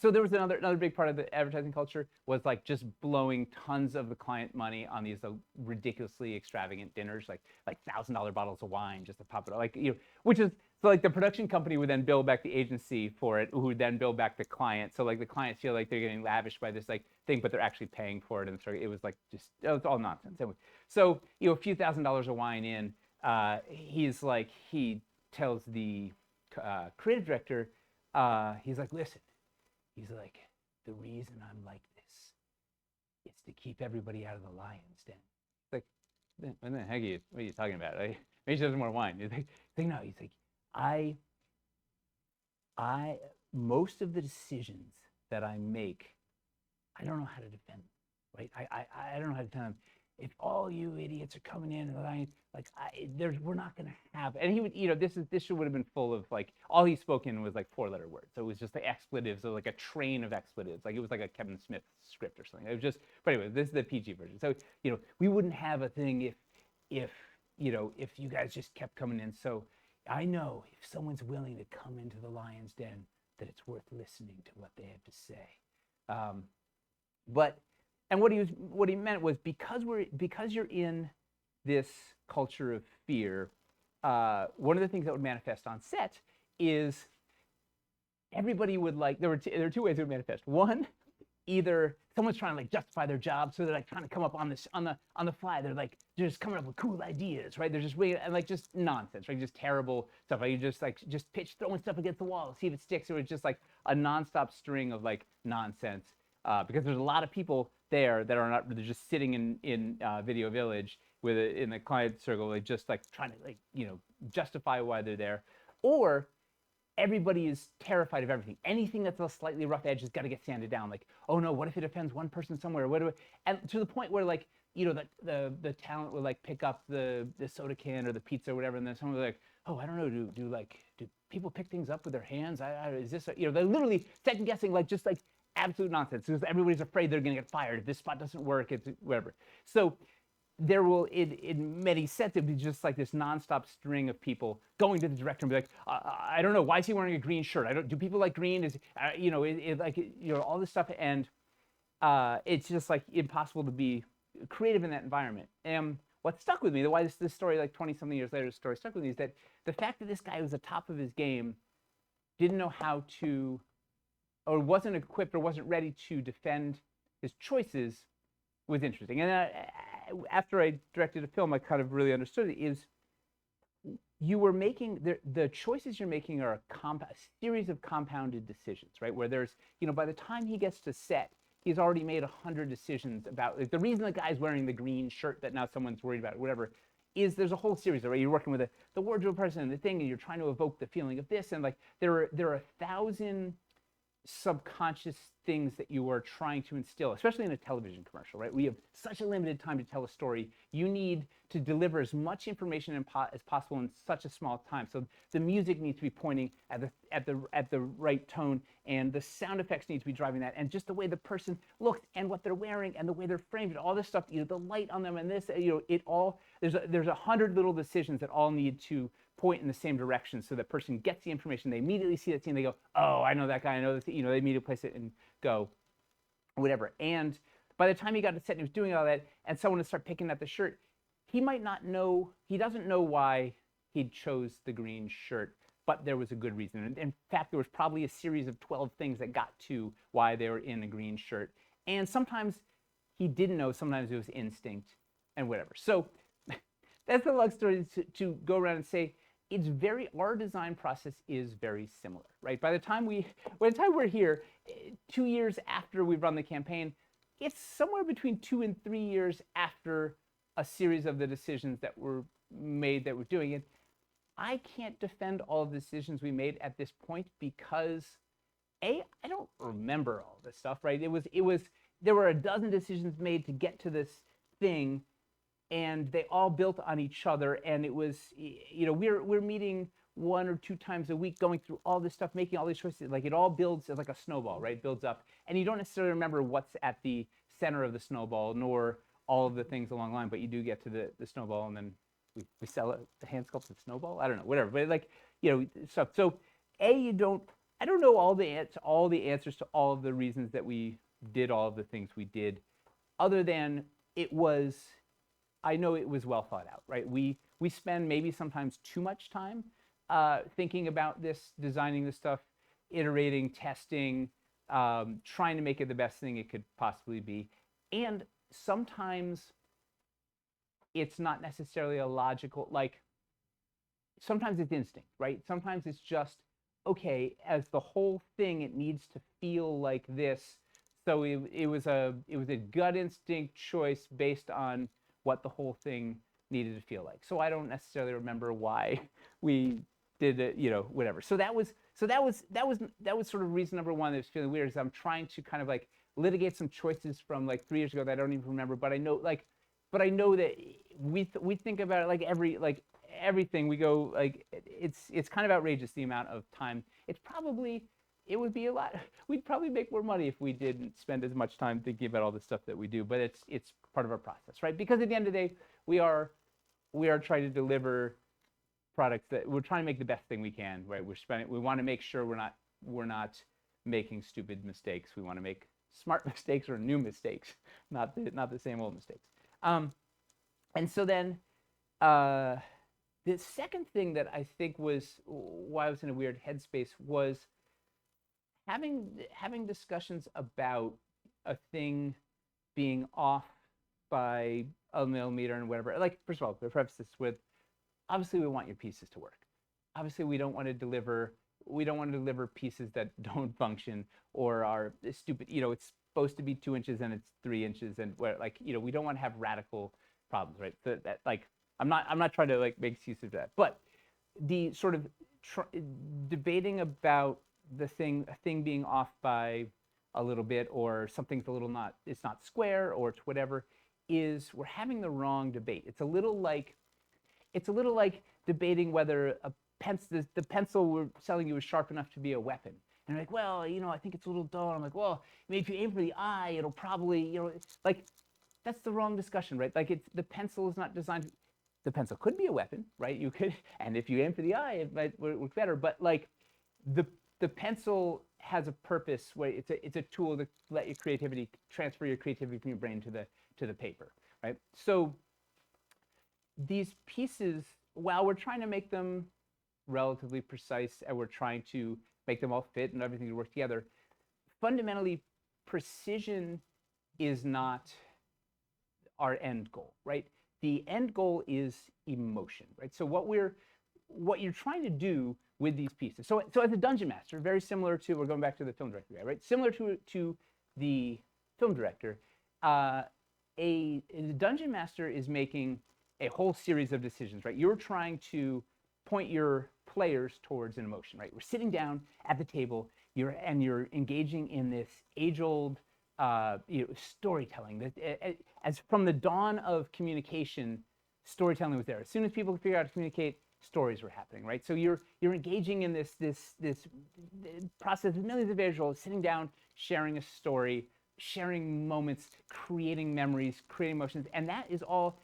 S1: so there was another big part of the advertising culture was like just blowing tons of the client money on these ridiculously extravagant dinners, like $1,000 bottles of wine just to pop it up, like which is so like the production company would then bill back the agency for it, who would then bill back the client. So like the clients feel like they're getting lavished by this like thing, but they're actually paying for it, and so it was like just it was all nonsense. Anyway, so a few $1,000s of wine in, he tells the creative director, he's like, listen. He's like, the reason I'm like this is to keep everybody out of the lion's den. Like, what the heck what are you talking about? Like, maybe she does more wine. He's like, no. He's like, I most of the decisions that I make, I don't know how to defend them, right? I don't know how to defend them. If all you idiots are coming in and lying, like we're not gonna have. And he would, this would have been full of like all he spoke in was like 4-letter words. So it was just the expletives, so like a train of expletives. Like it was like a Kevin Smith script or something. It was just. But anyway, this is the PG version. So we wouldn't have a thing if you guys just kept coming in. So I know if someone's willing to come into the lion's den, that it's worth listening to what they have to say. And what he meant was because you're in this culture of fear, one of the things that would manifest on set is everybody would like there were 2 ways it would manifest. One either someone's trying to like justify their job, so they're like trying to come up on this on the fly. They're just coming up with cool ideas, right? They're just waiting and like just nonsense, right? Just terrible stuff. Like you just pitch throwing stuff against the wall, see if it sticks, or it's just like a nonstop string of like nonsense. Because there's a lot of people there that are not, they're just sitting in Video Village in the client circle, like just like trying to like justify why they're there, or everybody is terrified of everything. Anything that's a slightly rough edge has got to get sanded down. Like, oh no, what if it offends one person somewhere? And to the point where like, the talent will like pick up the soda can or the pizza or whatever, and then someone will be like, oh, I don't know, do people pick things up with their hands? Is this they're literally second guessing, like just like absolute nonsense, because everybody's afraid they're gonna get fired if this spot doesn't work. It's whatever. So there will, in many sets, it'd be just like this nonstop string of people going to the director and be like, I don't know, why is he wearing a green shirt? Do people like green? Is all this stuff, and it's just like impossible to be creative in that environment. And what stuck with me, why this story, like 20-something years later, this story stuck with me, is that the fact that this guy was the top of his game didn't know how to, or wasn't equipped or wasn't ready to defend his choices was interesting. And after I directed a film, I kind of really understood it. Is you were making the choices you're making are a series of compounded decisions, right? Where there's, by the time he gets to set, he's already made 100 decisions about, like, the reason the guy's wearing the green shirt that now someone's worried about, whatever, is there's a whole series, right? You're working with the wardrobe person and the thing, and you're trying to evoke the feeling of this, and like there are 1,000 subconscious things that you are trying to instill, especially in a television commercial, right? We have such a limited time to tell a story. You need to deliver as much information as possible in such a small time. So the music needs to be pointing at the right tone, and the sound effects need to be driving that, and just the way the person looks and what they're wearing and the way they're framed, and all this stuff, the light on them and this, it all, there's 100 little decisions that all need to point in the same direction, so that person gets the information. They immediately see that scene. They go, oh, I know that guy. I know this. They immediately place it and go, whatever. And by the time he got to set and he was doing all that, and someone would start picking at the shirt, he might not know. He doesn't know why he chose the green shirt, but there was a good reason. And in fact, there was probably a series of 12 things that got to why they were in a green shirt. And sometimes he didn't know. Sometimes it was instinct, and whatever. So that's the long story to go around and say, our design process is very similar, right? By the time we're here, 2 years after we've run the campaign, it's somewhere between 2 and 3 years after a series of the decisions that were made that we're doing it. I can't defend all of the decisions we made at this point because I don't remember all this stuff, right? There were a dozen decisions made to get to this thing, and they all built on each other, and it was, we're meeting 1 or 2 times a week, going through all this stuff, making all these choices. Like, it all builds as like a snowball, right? It builds up, and you don't necessarily remember what's at the center of the snowball, nor all of the things along the line, but you do get to the snowball, and then we sell the hand sculpted snowball. I don't know, whatever, but like, stuff. So I don't know all the answers to all of the reasons that we did all of the things we did, other than I know it was well thought out, right? We spend maybe sometimes too much time thinking about this, designing this stuff, iterating, testing, trying to make it the best thing it could possibly be. And sometimes it's not necessarily a logical, like, sometimes it's instinct, right? Sometimes it's just, okay, as the whole thing, it needs to feel like this. So it was a gut instinct choice based on what the whole thing needed to feel like. So I don't necessarily remember why we did it, whatever. So that was sort of reason number one that was feeling weird, is I'm trying to kind of like litigate some choices from like 3 years ago that I don't even remember, but I know that we think about it like everything we go, like, it's kind of outrageous the amount of time. It would be a lot. We'd probably make more money if we didn't spend as much time thinking about all the stuff that we do, but it's part of our process, right? Because at the end of the day, we are trying to deliver products that we're trying to make the best thing we can, right? We want to make sure we're not making stupid mistakes. We want to make smart mistakes or new mistakes, not the same old mistakes. And so then the second thing that I think was why I was in a weird headspace was having discussions about a thing being off by a millimeter and whatever. Like, first of all, to preface this with, obviously we want your pieces to work. Obviously we don't want to deliver pieces that don't function or are stupid. It's supposed to be 2 inches and it's 3 inches, and where, like, we don't want to have radical problems, right? So that, like, I'm not trying to, like, make excuses for that, but the sort of debating about a thing being off by a little bit, or something's a little it's not square, or it's whatever, is we're having the wrong debate. It's a little like debating whether the pencil we're selling you is sharp enough to be a weapon. And you're like, well, I think it's a little dull. And I'm like, well, maybe if you aim for the eye, it'll probably, like, that's the wrong discussion, right? Like, the pencil is not designed. The pencil could be a weapon, right? You could, and if you aim for the eye, it might work better. But, like, the pencil has a purpose where it's a tool to let your creativity transfer your creativity from your brain to the paper, right? So these pieces, while we're trying to make them relatively precise and we're trying to make them all fit and everything to work together, fundamentally, precision is not our end goal, right? The end goal is emotion, right? So what you're trying to do with these pieces. So as a dungeon master, very similar to, we're going back to the film director guy, right? Similar to the film director, a dungeon master is making a whole series of decisions, right? You're trying to point your players towards an emotion, right? We're sitting down at the table, you're engaging in this age-old storytelling. That, as from the dawn of communication, storytelling was there. As soon as people could figure out how to communicate, stories were happening, right? So you're engaging in this process of millions of visuals, sitting down, sharing a story, sharing moments, creating memories, creating emotions, and that's all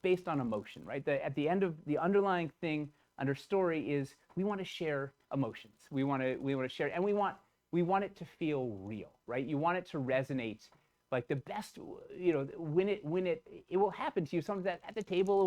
S1: based on emotion, right? At the end of the underlying thing under story is we want to share emotions. We want to share, and we want it to feel real, right? You want it to resonate. Like, the best, when it will happen to you, sometimes at the table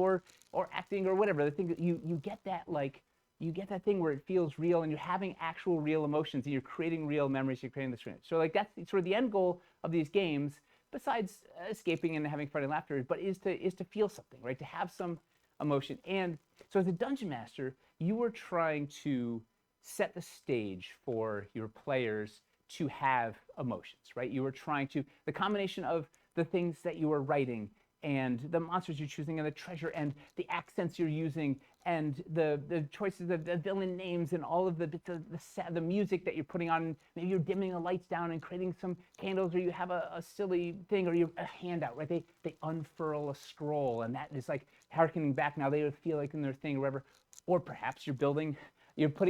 S1: or acting or whatever. The thing that you get that, like, you get that thing where it feels real and you're having actual real emotions and you're creating real memories, you're creating the screen. So, like, that's sort of the end goal of these games, besides escaping and having fun and laughter, but is to feel something, right? To have some emotion. And so as a dungeon master, you were trying to set the stage for your players to have emotions, right? You were trying to, the combination of the things that you were writing and the monsters you're choosing and the treasure and the accents you're using and the choices of the villain names and all of the music that you're putting on. Maybe you're dimming the lights down and creating some candles, or you have a silly thing, or you a handout, right? They unfurl a scroll, and that is like harkening back. Now they would feel like in their thing or whatever. Or perhaps you're putting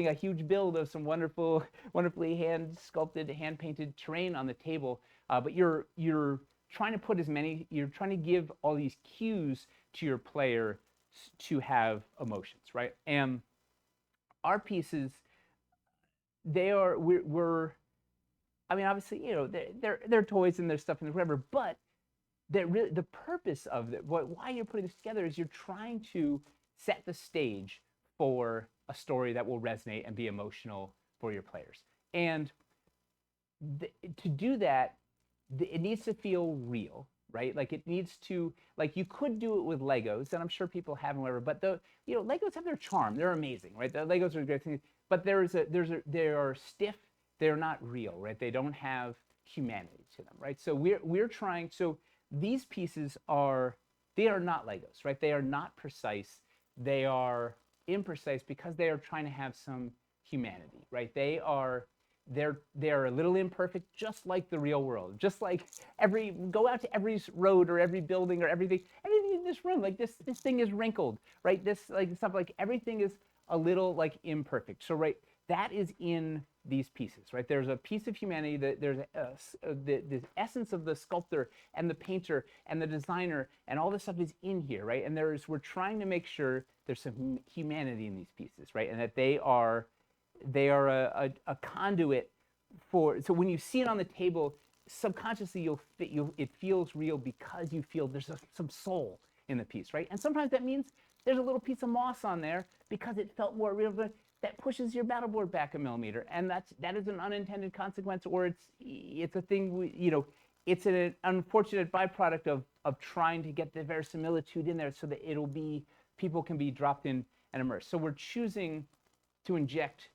S1: a huge build of some wonderfully hand-sculpted, hand-painted terrain on the table, but you're trying to you're trying to give all these cues to your player to have emotions, right? And our pieces, I mean, obviously, they're toys and there's stuff and whatever, but the purpose of it, why you're putting this together, is you're trying to set the stage for a story that will resonate and be emotional for your players. And to do that, it needs to feel real, right? Like, it needs to, like, you could do it with Legos, and I'm sure people have them, whatever, but Legos have their charm. They're amazing, right? The Legos are great things, but they are stiff, they're not real, right? They don't have humanity to them, right? So we're trying, so these pieces they are not Legos, right? They are not precise. They are imprecise because they are trying to have some humanity, right? They're a little imperfect, just like the real world. Just like go out to every road or every building or everything in this room, like this thing is wrinkled, right? This, like, stuff, like, everything is a little, like, imperfect. So, right, that is in these pieces, right? There's a piece of humanity, that there's the essence of the sculptor and the painter and the designer, and all this stuff is in here, right? And we're trying to make sure there's some humanity in these pieces, right? And that they are a conduit for, so when you see it on the table, subconsciously it feels real because you feel there's some soul in the piece, right? And sometimes that means there's a little piece of moss on there because it felt more real, but that pushes your battle board back a millimeter, and that is an unintended consequence, or it's a thing it's an unfortunate byproduct of trying to get the verisimilitude in there so that people can be dropped in and immersed. So we're choosing to inject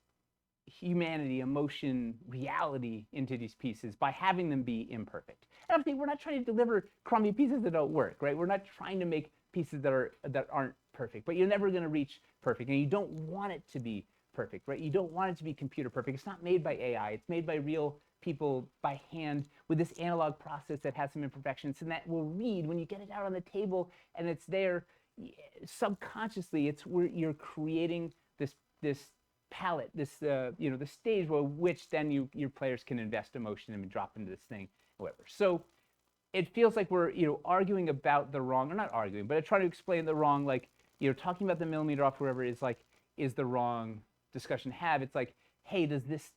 S1: humanity, emotion, reality into these pieces by having them be imperfect. And obviously, we're not trying to deliver crummy pieces that don't work, right? We're not trying to make pieces that aren't perfect, but you're never going to reach perfect, and you don't want it to be perfect, right? You don't want it to be computer perfect. It's not made by AI. It's made by real people by hand with this analog process that has some imperfections, and that will read when you get it out on the table and it's there subconsciously. You're creating this palette, this the stage where which then your players can invest emotion and drop into this thing, whatever. So it feels like we're arguing about the wrong, or not arguing, but trying to explain the wrong, like talking about the millimeter off wherever is the wrong discussion to have. It's like, hey, does this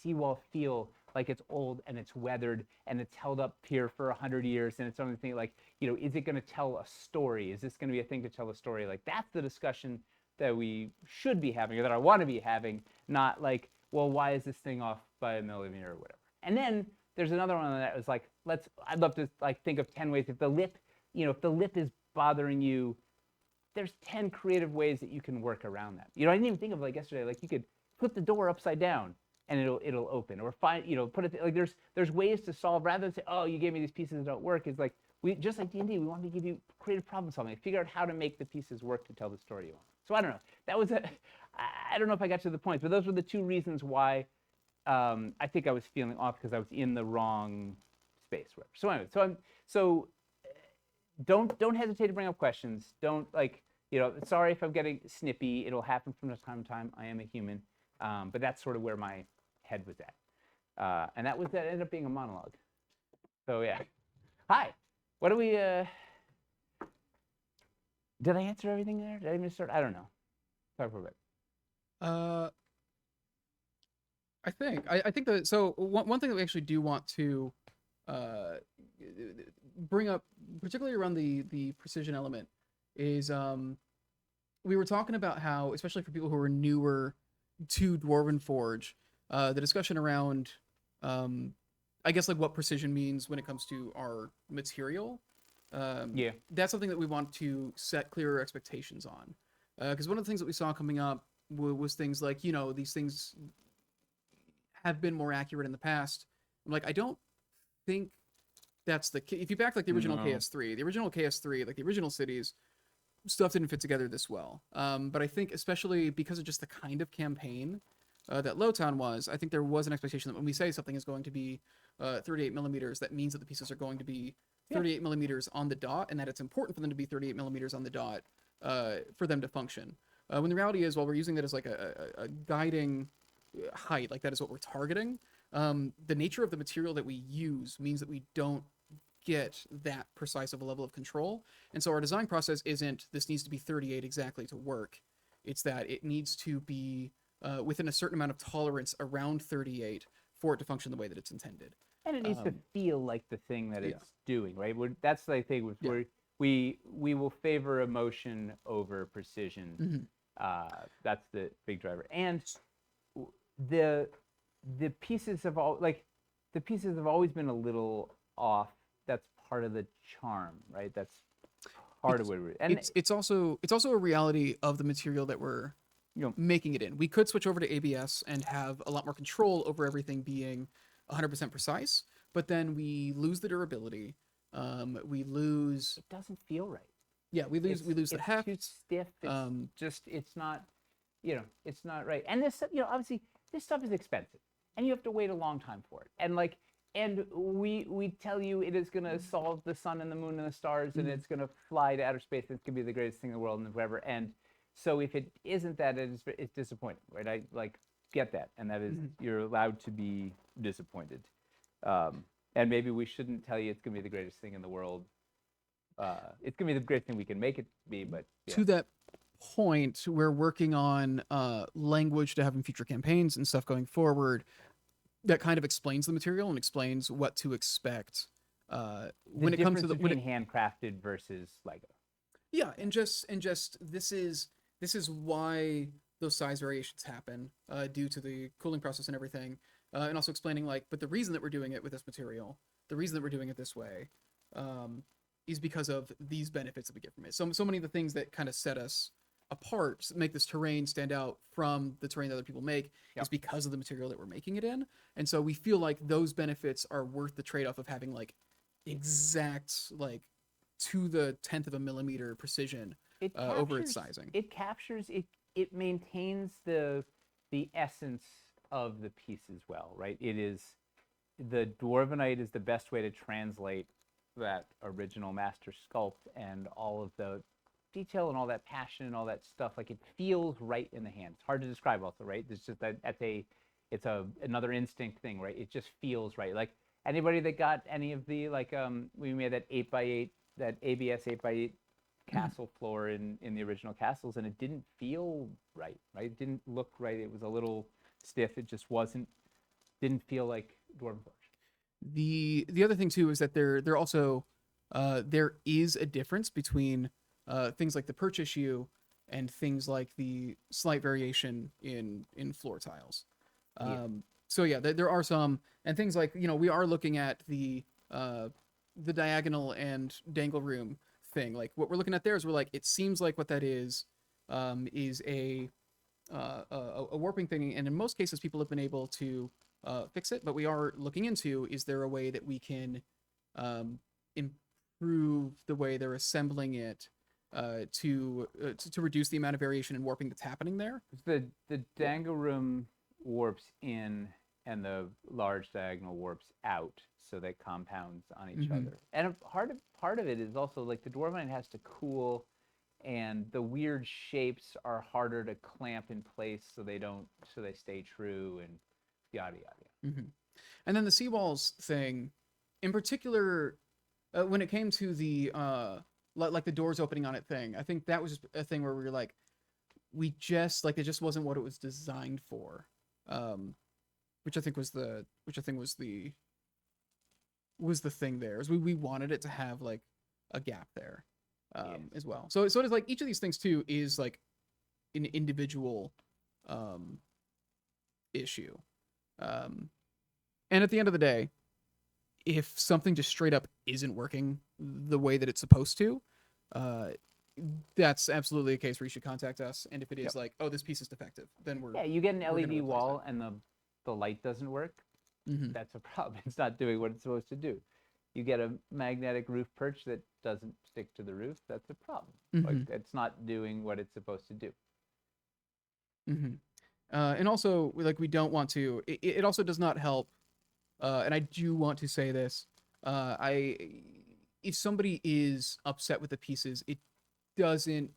S1: seawall feel like it's old and it's weathered and it's held up here for 100 years and it's only thing like, is it going to tell a story? Is this going to be a thing to tell a story? Like, that's the discussion that we should be having, or that I want to be having, not like, well, why is this thing off by a millimeter or whatever? And then there's another one that was like, I'd love to think of 10 ways if the lip is bothering you, there's 10 creative ways that you can work around that. I didn't even think of yesterday, you could flip the door upside down and it'll open, or put it there's ways to solve, rather than say, oh, you gave me these pieces that don't work. It's like, just like D&D, we wanted to give you creative problem solving, figure out how to make the pieces work to tell the story you want. So I don't know. I don't know if I got to the point, but those were the two reasons why I think I was feeling off, because I was in the wrong space. So anyway, so don't hesitate to bring up questions. Don't sorry if I'm getting snippy. It'll happen from time to time. I am a human, but that's sort of where my head was at, and that ended up being a monologue. So yeah, hi. What do we? Did I answer everything there? Did I even start? I don't know. Talk for a bit.
S2: I think that, so one thing that we actually do want to bring up, particularly around the precision element, is we were talking about how, especially for people who are newer to Dwarven Forge, the discussion around I guess what precision means when it comes to our material.
S1: Yeah,
S2: that's something that we want to set clearer expectations on, because one of the things that we saw coming up was things like, these things have been more accurate in the past. I don't think that's if you back the original KS3, the original cities, stuff didn't fit together this well. But I think, especially because of just the kind of campaign that Lowtown was, I think there was an expectation that when we say something is going to be 38 millimeters, that means that the pieces are going to be 38 millimeters on the dot, and that it's important for them to be 38 millimeters on the dot for them to function. When the reality is, while we're using that as a guiding height, that is what we're targeting, the nature of the material that we use means that we don't get that precise of a level of control. And so our design process isn't, this needs to be 38 exactly to work. It's that it needs to be within a certain amount of tolerance around 38 for it to function the way that it's intended.
S1: And it needs to feel like the thing that it's doing, right? That's the thing. We will favor emotion over precision.
S2: Mm-hmm.
S1: That's the big driver. And the pieces have always been a little off. That's part of the charm, right? That's part of what we're. And
S2: it's also a reality of the material that we're making it in. We could switch over to ABS and have a lot more control over everything being 100% precise, but then we lose the durability. We lose.
S1: It doesn't feel right.
S2: Yeah, we lose the heft.
S1: It's too stiff. It's not, it's not right. And this, obviously, this stuff is expensive, and you have to wait a long time for it. And we tell you it is going to solve the sun and the moon and the stars, and it's going to fly to outer space, and it's going to be the greatest thing in the world, and whatever. And so if it isn't that, it's disappointing, right? I get that, and that is, you're allowed to be disappointed. And maybe we shouldn't tell you it's going to be the greatest thing in the world. It's going to be the greatest thing we can make it be, but yeah.
S2: To that point, we're working on language to have in future campaigns and stuff going forward that kind of explains the material and explains what to expect when it comes to
S1: between handcrafted versus Lego.
S2: Yeah, and just this is why those size variations happen due to the cooling process and everything, and also explaining like, but the reason that we're doing it with this material, the reason that we're doing it this way, um, is because of these benefits that we get from it. So many of the things that kind of set us apart, make this terrain stand out from the terrain that other people make,
S1: Yep.
S2: is because of the material that we're making it in. And so we feel like those benefits are worth the trade-off of having like exact, like to the tenth of a millimeter precision
S1: It
S2: over its
S1: captures
S2: sizing.
S1: it captures it it maintains the essence of the piece as well, right? It is the dwarvenite is the best way to translate that original master sculpt and all of the detail and all that passion and all that stuff. Like it feels right in the hand. It's hard to describe also, right? It's just that it's a another instinct thing, right? It just feels right. Like anybody that got any of the like we made that 8x8, that ABS 8x8 castle floor in the original castles, and it didn't feel right, right? It didn't look right. It was a little stiff. It just didn't feel like Dwarven Forge.
S2: The other thing too is that there also there is a difference between things like the perch issue and things like the slight variation in floor tiles.
S1: Yeah.
S2: So yeah, there are some, and things like, you know, we are looking at the diagonal and dangle room thing. Like what we're looking at there is we're like, it seems like what that is a warping thing, and in most cases people have been able to fix it. But we are looking into, is there a way that we can improve the way they're assembling it to reduce the amount of variation and warping that's happening there.
S1: The dangle room warps in and the large diagonal warps out, so that compounds on each other. And part of it is also like the dwarvenite has to cool, and the weird shapes are harder to clamp in place so they stay true, and yada yada.
S2: And then the seawalls thing, in particular, when it came to the like the doors opening on it thing, I think that was just a thing where we were like, we just like, it just wasn't what it was designed for, which I think was the thing there, is we wanted it to have like a gap there, as well. So it is like each of these things too is like an individual issue, and at the end of the day, if something just straight up isn't working the way that it's supposed to, that's absolutely a case where you should contact us. And if it is like, oh, this piece is defective, then we're
S1: You get an
S2: gonna
S1: LED
S2: replace
S1: wall and the light doesn't work. That's a problem. It's not doing what it's supposed to do. You get a magnetic roof perch that doesn't stick to the roof. That's a problem. Like it's not doing what it's supposed to do.
S2: And also, like, we don't want to. It also does not help. And I do want to say this. If somebody is upset with the pieces, it doesn't.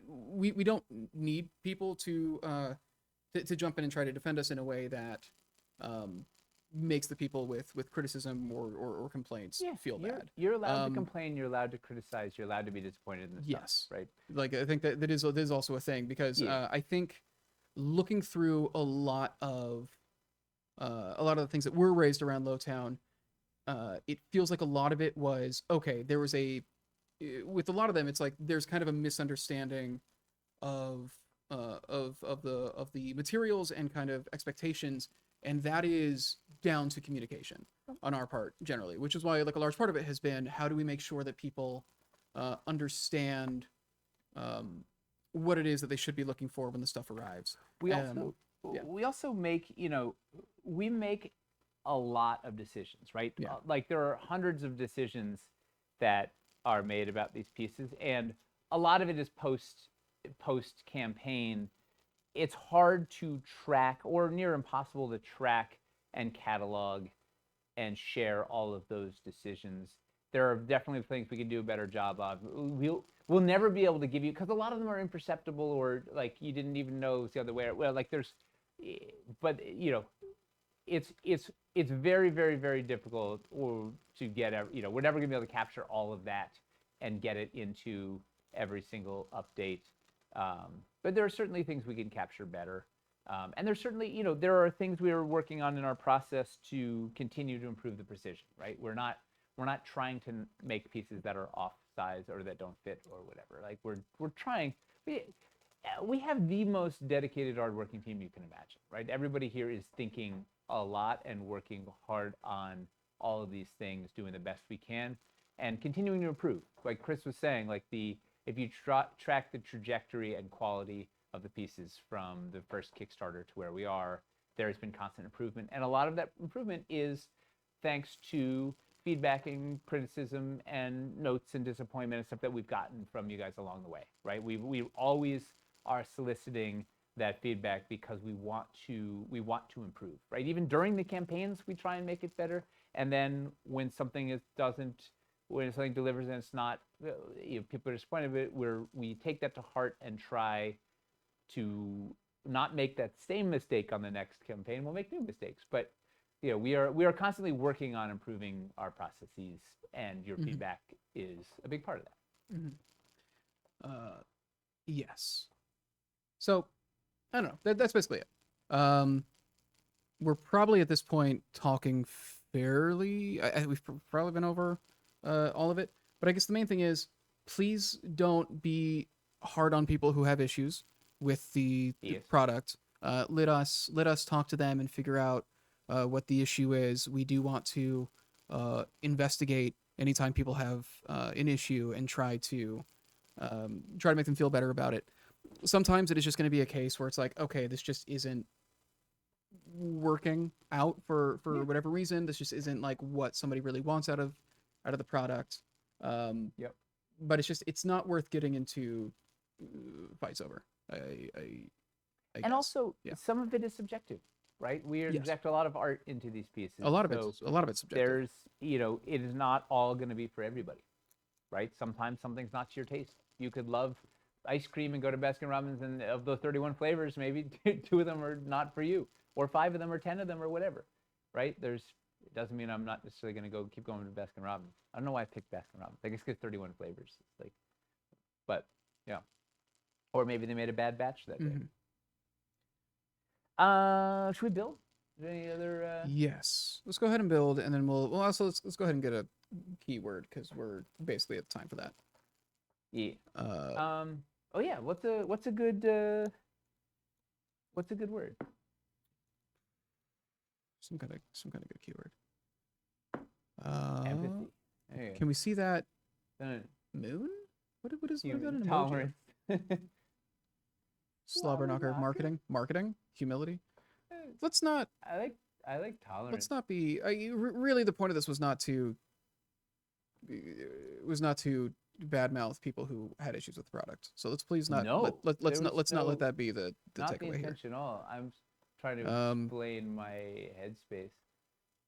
S2: We don't need people to jump in and try to defend us in a way that makes the people with criticism or complaints feel bad.
S1: You're allowed to complain. You're allowed to criticize. You're allowed to be disappointed in the stuff, right?
S2: Like, I think that is also a thing, because I think looking through a lot of the things that were raised around Lowtown, it feels like a lot of it was okay. There was with a lot of them, it's like there's kind of a misunderstanding of the materials and kind of expectations, and that is down to communication on our part generally, which is why like a large part of it has been, how do we make sure that people understand what it is that they should be looking for when the stuff arrives.
S1: We also make, we make a lot of decisions, right?
S2: Yeah.
S1: Like there are hundreds of decisions that are made about these pieces, and a lot of it is post campaign. It's hard to track, or near impossible to track and catalog and share all of those decisions. There are definitely things we can do a better job of. We'll never be able to give you, because a lot of them are imperceptible, or like you didn't even know it was the other way. Well, like but it's very, very, very difficult to get, we're never gonna be able to capture all of that and get it into every single update. But there are certainly things we can capture better. And there's certainly, there are things we are working on in our process to continue to improve the precision, right? We're not trying to make pieces that are off size or that don't fit or whatever. Like we're trying. we have the most dedicated, hardworking team you can imagine, right? Everybody here is thinking a lot and working hard on all of these things, doing the best we can, and continuing to improve. Like Chris was saying, like if you track the trajectory and quality of the pieces from the first Kickstarter to where we are, there has been constant improvement, and a lot of that improvement is thanks to feedback and criticism and notes and disappointment and stuff that we've gotten from you guys along the way, right? We always are soliciting that feedback because we want to improve, right? Even during the campaigns, we try and make it better. And then when something when something delivers and it's not, people are disappointed with it, we take that to heart and try to not make that same mistake on the next campaign. We'll make new mistakes, but we are constantly working on improving our processes, and your feedback is a big part of that.
S2: Yes. So, I don't know. That's basically it. We're probably at this point talking fairly. We've probably been over all of it, but I guess the main thing is, please don't be hard on people who have issues with the product. Let us talk to them and figure out what the issue is. We do want to investigate anytime people have an issue and try to make them feel better about it. Sometimes it is just going to be a case where it's like, okay, this just isn't working out for whatever reason. This just isn't like what somebody really wants out of the product. But it's not worth getting into fights over. I
S1: And
S2: guess.
S1: also, some of it is subjective, right? We inject a lot of art into these pieces.
S2: A lot of it's subjective.
S1: There's, it is not all going to be for everybody, right? Sometimes something's not to your taste. You could love ice cream and go to Baskin-Robbins, and of those 31 flavors, maybe 2 of them are not for you, or 5 of them, or 10 of them, or whatever, right? It doesn't mean I'm not necessarily going to keep going to Baskin-Robbins. I don't know why I picked Baskin-Robbins. I guess it's 31 flavors. It's like, but yeah, or maybe they made a bad batch that day. Should we build? Is there any other?
S2: Yes. Let's go ahead and build, and then we'll also let's go ahead and get a keyword because we're basically at the time for that.
S1: Yeah. Oh yeah. What's a good word?
S2: Some kind of good keyword.
S1: Empathy.
S2: Can we see that
S1: moon?
S2: What is that an emoji?
S1: Tolerance.
S2: Slobber knocker. Marketing. Humility. Let's not.
S1: I like tolerance.
S2: Let's not be. Really, the point of this was not to badmouth people who had issues with the product. So let's please not.
S1: No,
S2: let's not let that be the
S1: not
S2: takeaway
S1: the
S2: here.
S1: intention at all. I'm trying to explain my headspace.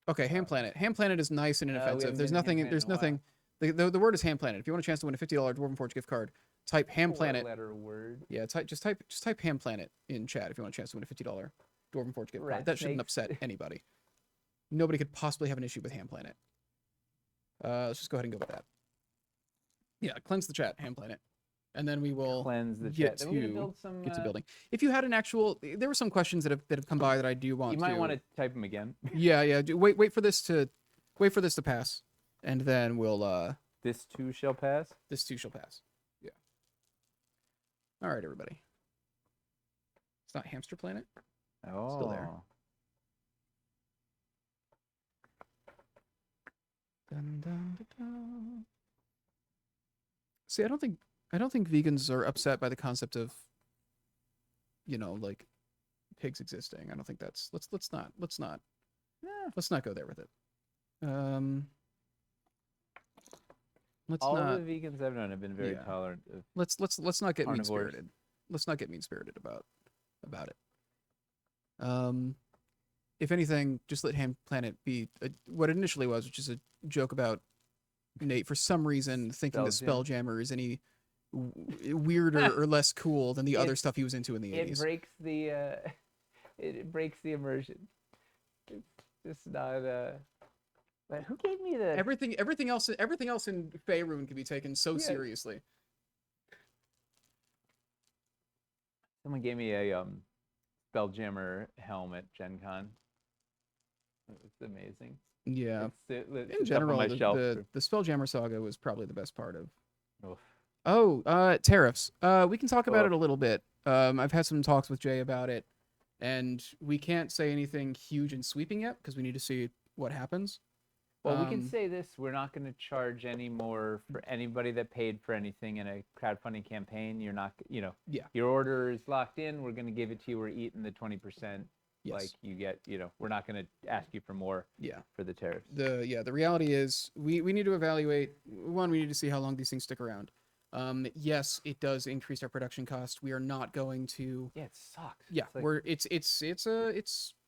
S2: Okay, Ham Planet. Ham Planet is nice and inoffensive. There's nothing. The word is Ham Planet. If you want a chance to win a $50 Dwarven Forge gift card, type Ham Planet.
S1: Letter word.
S2: Yeah, just type Ham Planet in chat if you want a chance to win a $50 Dwarven Forge gift card. That shouldn't upset anybody. Nobody could possibly have an issue with Ham Planet. Let's just go ahead and go with that. Yeah, cleanse the chat, Ham Planet, and then we will
S1: cleanse the
S2: get
S1: chat.
S2: Get to building. If you had an actual, there were some questions that have come by that I do want.
S1: You might want to type them again.
S2: Yeah. Wait for this to pass, and then we'll.
S1: This too shall pass.
S2: This too shall pass. Yeah. All right, everybody. It's not Hamster Planet.
S1: Oh.
S2: Still there. Dun, dun, dun, dun. See, I don't think vegans are upset by the concept of, like pigs existing. I don't think that's let's not go there with it.
S1: All the vegans I've known have been very tolerant of
S2: let's not get
S1: carnivores.
S2: mean-spirited. Let's not get mean-spirited about it. If anything, just let Ham Planet be what it initially was, which is a joke about Nate for some reason thinking that Spelljammer is any weirder or less cool than the other stuff he was into in the 80s.
S1: It breaks the it breaks the immersion. It's just not but who gave me the
S2: everything else in Faerun can be taken so seriously.
S1: Someone gave me a Spelljammer helm at Gen Con. It's amazing.
S2: Yeah.
S1: It's
S2: in general, the Spelljammer saga was probably the best part of. Oof. Oh, tariffs. We can talk about it a little bit. I've had some talks with Jay about it, and we can't say anything huge and sweeping yet because we need to see what happens.
S1: Well, we can say this: we're not going to charge any more for anybody that paid for anything in a crowdfunding campaign. You're not,
S2: Yeah.
S1: your order is locked in. We're going to give it to you. We're eating the 20%.
S2: Yes.
S1: Like you get, we're not going to ask you for more.
S2: Yeah.
S1: For the tariffs.
S2: The reality is we need to evaluate. One, we need to see how long these things stick around. Yes, it does increase our production cost. We are not going to.
S1: Yeah, it sucks.
S2: Yeah,
S1: it's like...
S2: it's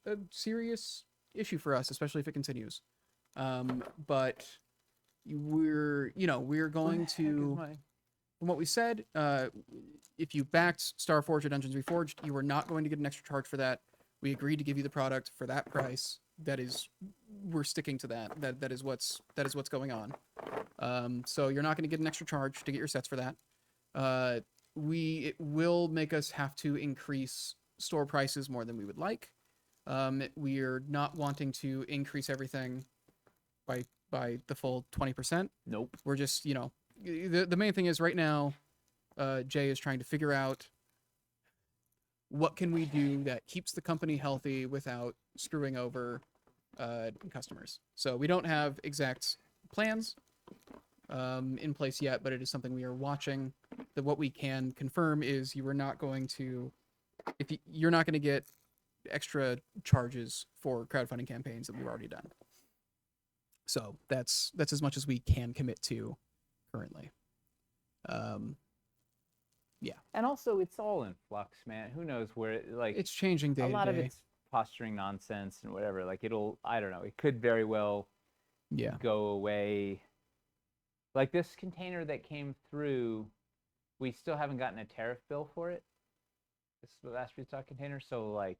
S2: a serious issue for us, especially if it continues. But we're going to. From what we said, if you backed Starforge or Dungeons Reforged, you were not going to get an extra charge for that. We agreed to give you the product for that price. We're sticking to that. That is what's going on. So you're not going to get an extra charge to get your sets for that. It will make us have to increase store prices more than we would like. We're not wanting to increase everything by the full 20%.
S1: Nope.
S2: We're just, the main thing is right now, Jay is trying to figure out what can we do that keeps the company healthy without screwing over customers. So we don't have exact plans in place yet, but it is something we are watching. What we can confirm is you're not going to get extra charges for crowdfunding campaigns that we've already done. So that's as much as we can commit to currently. Yeah.
S1: And also, it's all in flux, man. Who knows where?
S2: It's changing day to day.
S1: A lot of it's posturing nonsense and whatever. Like I don't know. It could very well go away. Like this container that came through, we still haven't gotten a tariff bill for it. This is the last restock container. So like,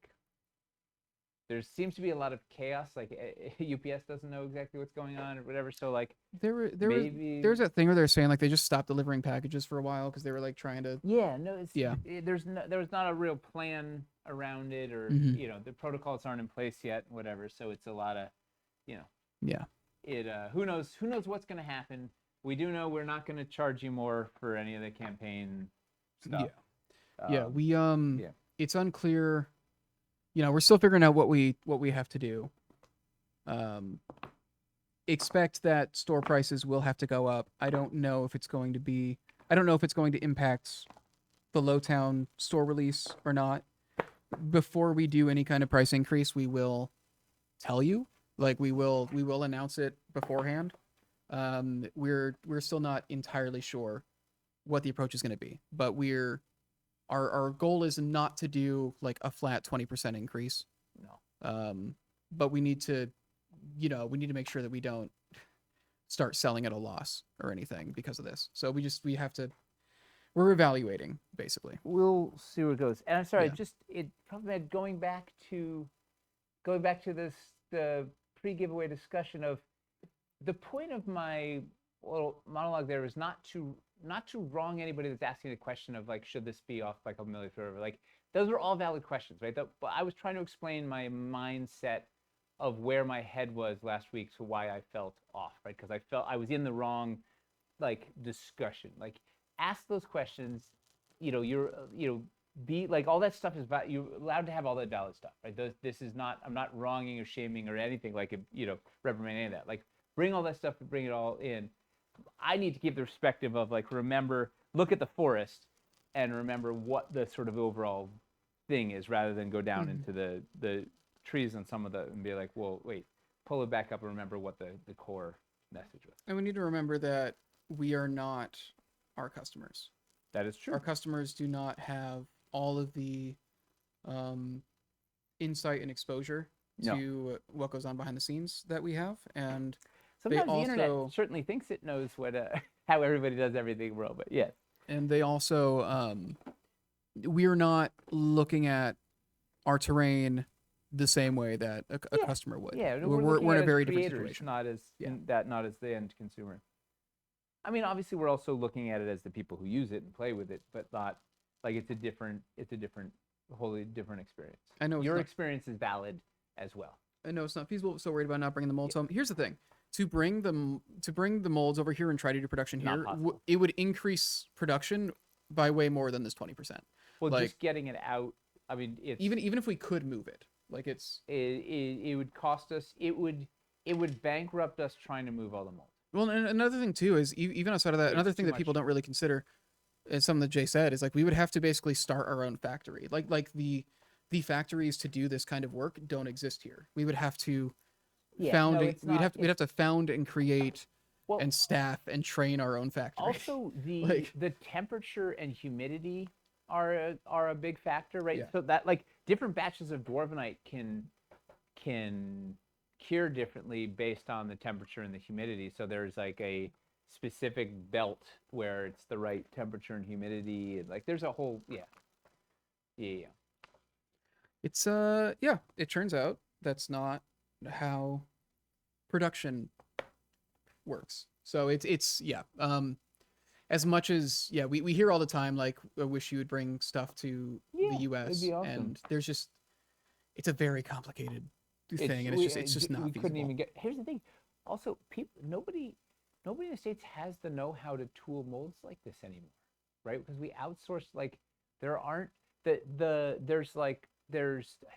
S1: there seems to be a lot of chaos. Like UPS doesn't know exactly what's going on or whatever. So like,
S2: there's that thing where they're saying like they just stopped delivering packages for a while because they were like trying to.
S1: Yeah, no, there was not a real plan around it, or the protocols aren't in place yet, whatever. So it's a lot of,
S2: Yeah.
S1: It who knows what's gonna happen. We do know we're not gonna charge you more for any of the campaign stuff.
S2: It's unclear. We're still figuring out what we have to do. Expect that store prices will have to go up. I don't know if it's going to impact the Lowtown store release or not. Before we do any kind of price increase, we will tell you. Like we will announce it beforehand. We're still not entirely sure what the approach is going to be, but our goal is not to do like a flat 20% increase.
S1: No.
S2: But we need to make sure that we don't start selling at a loss or anything because of this. So we're evaluating basically.
S1: We'll see where it goes. And I'm sorry, probably going back to this, the pre-giveaway discussion of the point of my little monologue there is not to wrong anybody that's asking the question of like, should this be off like a millionth or whatever. Like those are all valid questions, right? But I was trying to explain my mindset of where my head was last week to why I felt off, right? Because I felt I was in the wrong like discussion. Like ask those questions, be like all that stuff is about, you're allowed to have all that valid stuff, right? This is not, I'm not wronging or shaming or anything like reprimanding any of that. Like bring all that stuff and bring it all in. I need to keep the perspective of like, look at the forest and remember what the sort of overall thing is rather than go down into the trees on some of the, and be like, well, wait, pull it back up and remember what the core message was.
S2: And we need to remember that we are not our customers.
S1: That is true.
S2: Our customers do not have all of the insight and exposure to what goes on behind the scenes that we have. And
S1: sometimes the internet certainly thinks it knows what how everybody does everything wrong, but yes.
S2: And they also, we're not looking at our terrain the same way that a customer would.
S1: Yeah,
S2: we're in a very different situation.
S1: Not as the end consumer. I mean, obviously, we're also looking at it as the people who use it and play with it, but not like it's a wholly different experience.
S2: I know
S1: your experience is valid as well.
S2: I know it's not feasible. So worried about not bringing the molds home. Here's the thing: to bring the molds over here and try to do production here, it would increase production by way more than this 20%.
S1: Well,
S2: like
S1: just getting it out. I mean, it's
S2: even if we could move it, like
S1: it would cost us. It would bankrupt us trying to move all the molds.
S2: well, and another thing too is even outside of that, another
S1: It's
S2: thing
S1: too
S2: that people
S1: much.
S2: don't really consider is something that Jay said is like we would have to basically start our own factory. Like the factories to do this kind of work don't exist here. We would have to
S1: Yeah, no,
S2: founding
S1: it's not.
S2: we'd have to found and create
S1: Well,
S2: and staff and train our own factory.
S1: also
S2: Like
S1: the temperature and humidity are a big factor, right?
S2: yeah.
S1: So that like different batches of dwarvenite can cure differently based on the temperature and the humidity. So there's like a specific belt where it's the right temperature and humidity, and like there's a whole yeah.
S2: It's yeah, it turns out that's not how production works. So it's yeah. As much as yeah, we hear all the time like I wish you would bring stuff to
S1: Yeah,
S2: the
S1: it'd
S2: US
S1: be awesome.
S2: and there's just it's a very complicated thing and it's just not
S1: we
S2: feasible.
S1: couldn't even get. Here's the thing. Also, people nobody in the States has the know-how to tool molds like this anymore, right? Because we outsource. Like there aren't there's I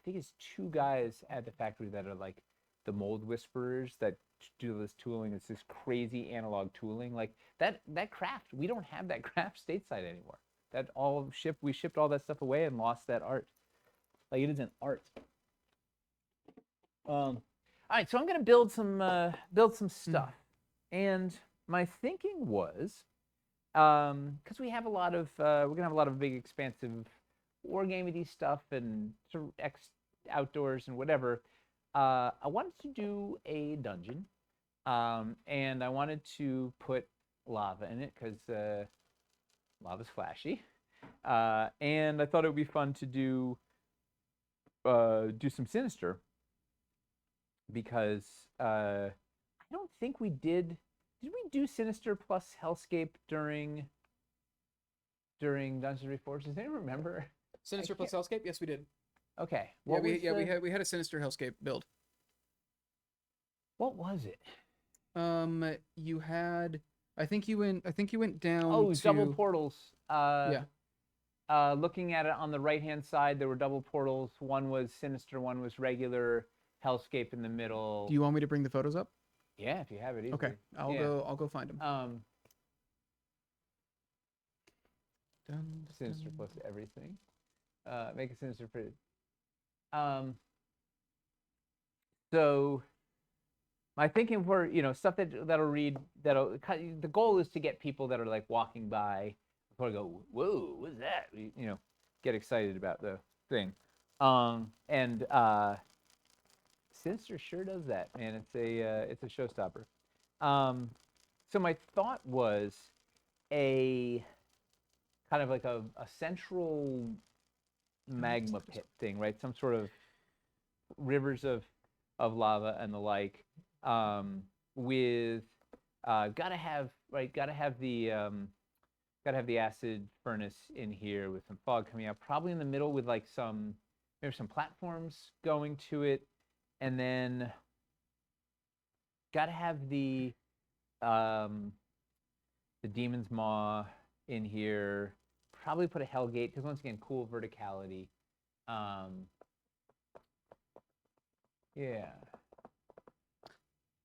S1: think it's two guys at the factory that are like the mold whisperers that do this tooling. It's this crazy analog tooling. Like that craft, we don't have that craft stateside anymore. That all shipped we shipped all that stuff away and lost that art. Like it isn't art. All right, so I'm gonna build some stuff, and my thinking was, because we have a lot of we're gonna have a lot of big expansive wargamey stuff and sort of outdoors and whatever. I wanted to do a dungeon, and I wanted to put lava in it because lava's flashy, and I thought it would be fun to do some sinister because I don't think we did. Did we do Sinister plus Hellscape during Dungeons Reforged? Does anyone remember?
S2: Sinister plus Hellscape? Yes, we did.
S1: Okay.
S2: Yeah, we had a Sinister Hellscape build.
S1: What was it?
S2: You had I think you went down
S1: Oh,
S2: to
S1: double portals.
S2: yeah.
S1: Looking at it on the right-hand side, there were double portals. One was Sinister, one was regular. Hellscape in the middle.
S2: Do you want me to bring the photos up?
S1: Yeah, if you have it easily.
S2: Okay, I'll go find them.
S1: Sinister plus everything. Make a Sinister pretty. So my thinking for stuff that'll read the goal is to get people that are like walking by before go, whoa, what's that? Get excited about the thing. And Sinister sure does that, man. It's a showstopper. So my thought was a kind of like a central magma pit thing, right? Some sort of rivers of lava and the like. With gotta have the acid furnace in here with some fog coming out, probably in the middle with like maybe some platforms going to it, and then gotta have the Demon's Maw in here. Probably put a Hellgate because once again, cool verticality. Yeah.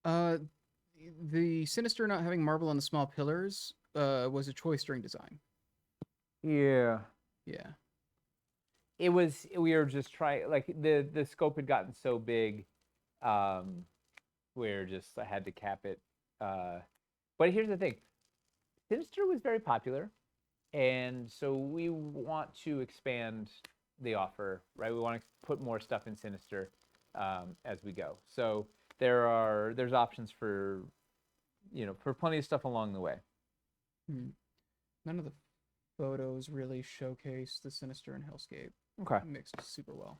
S2: The Sinister not having marble on the small pillars was a choice during design.
S1: Yeah.
S2: Yeah.
S1: It was. We were just trying. Like the scope had gotten so big, I had to cap it. But here's the thing: Sinister was very popular, and so we want to expand the offer, right? We want to put more stuff in Sinister as we go. So there's options for plenty of stuff along the way.
S2: None of the photos really showcase the Sinister and Hellscape.
S1: Okay.
S2: Mixed super well.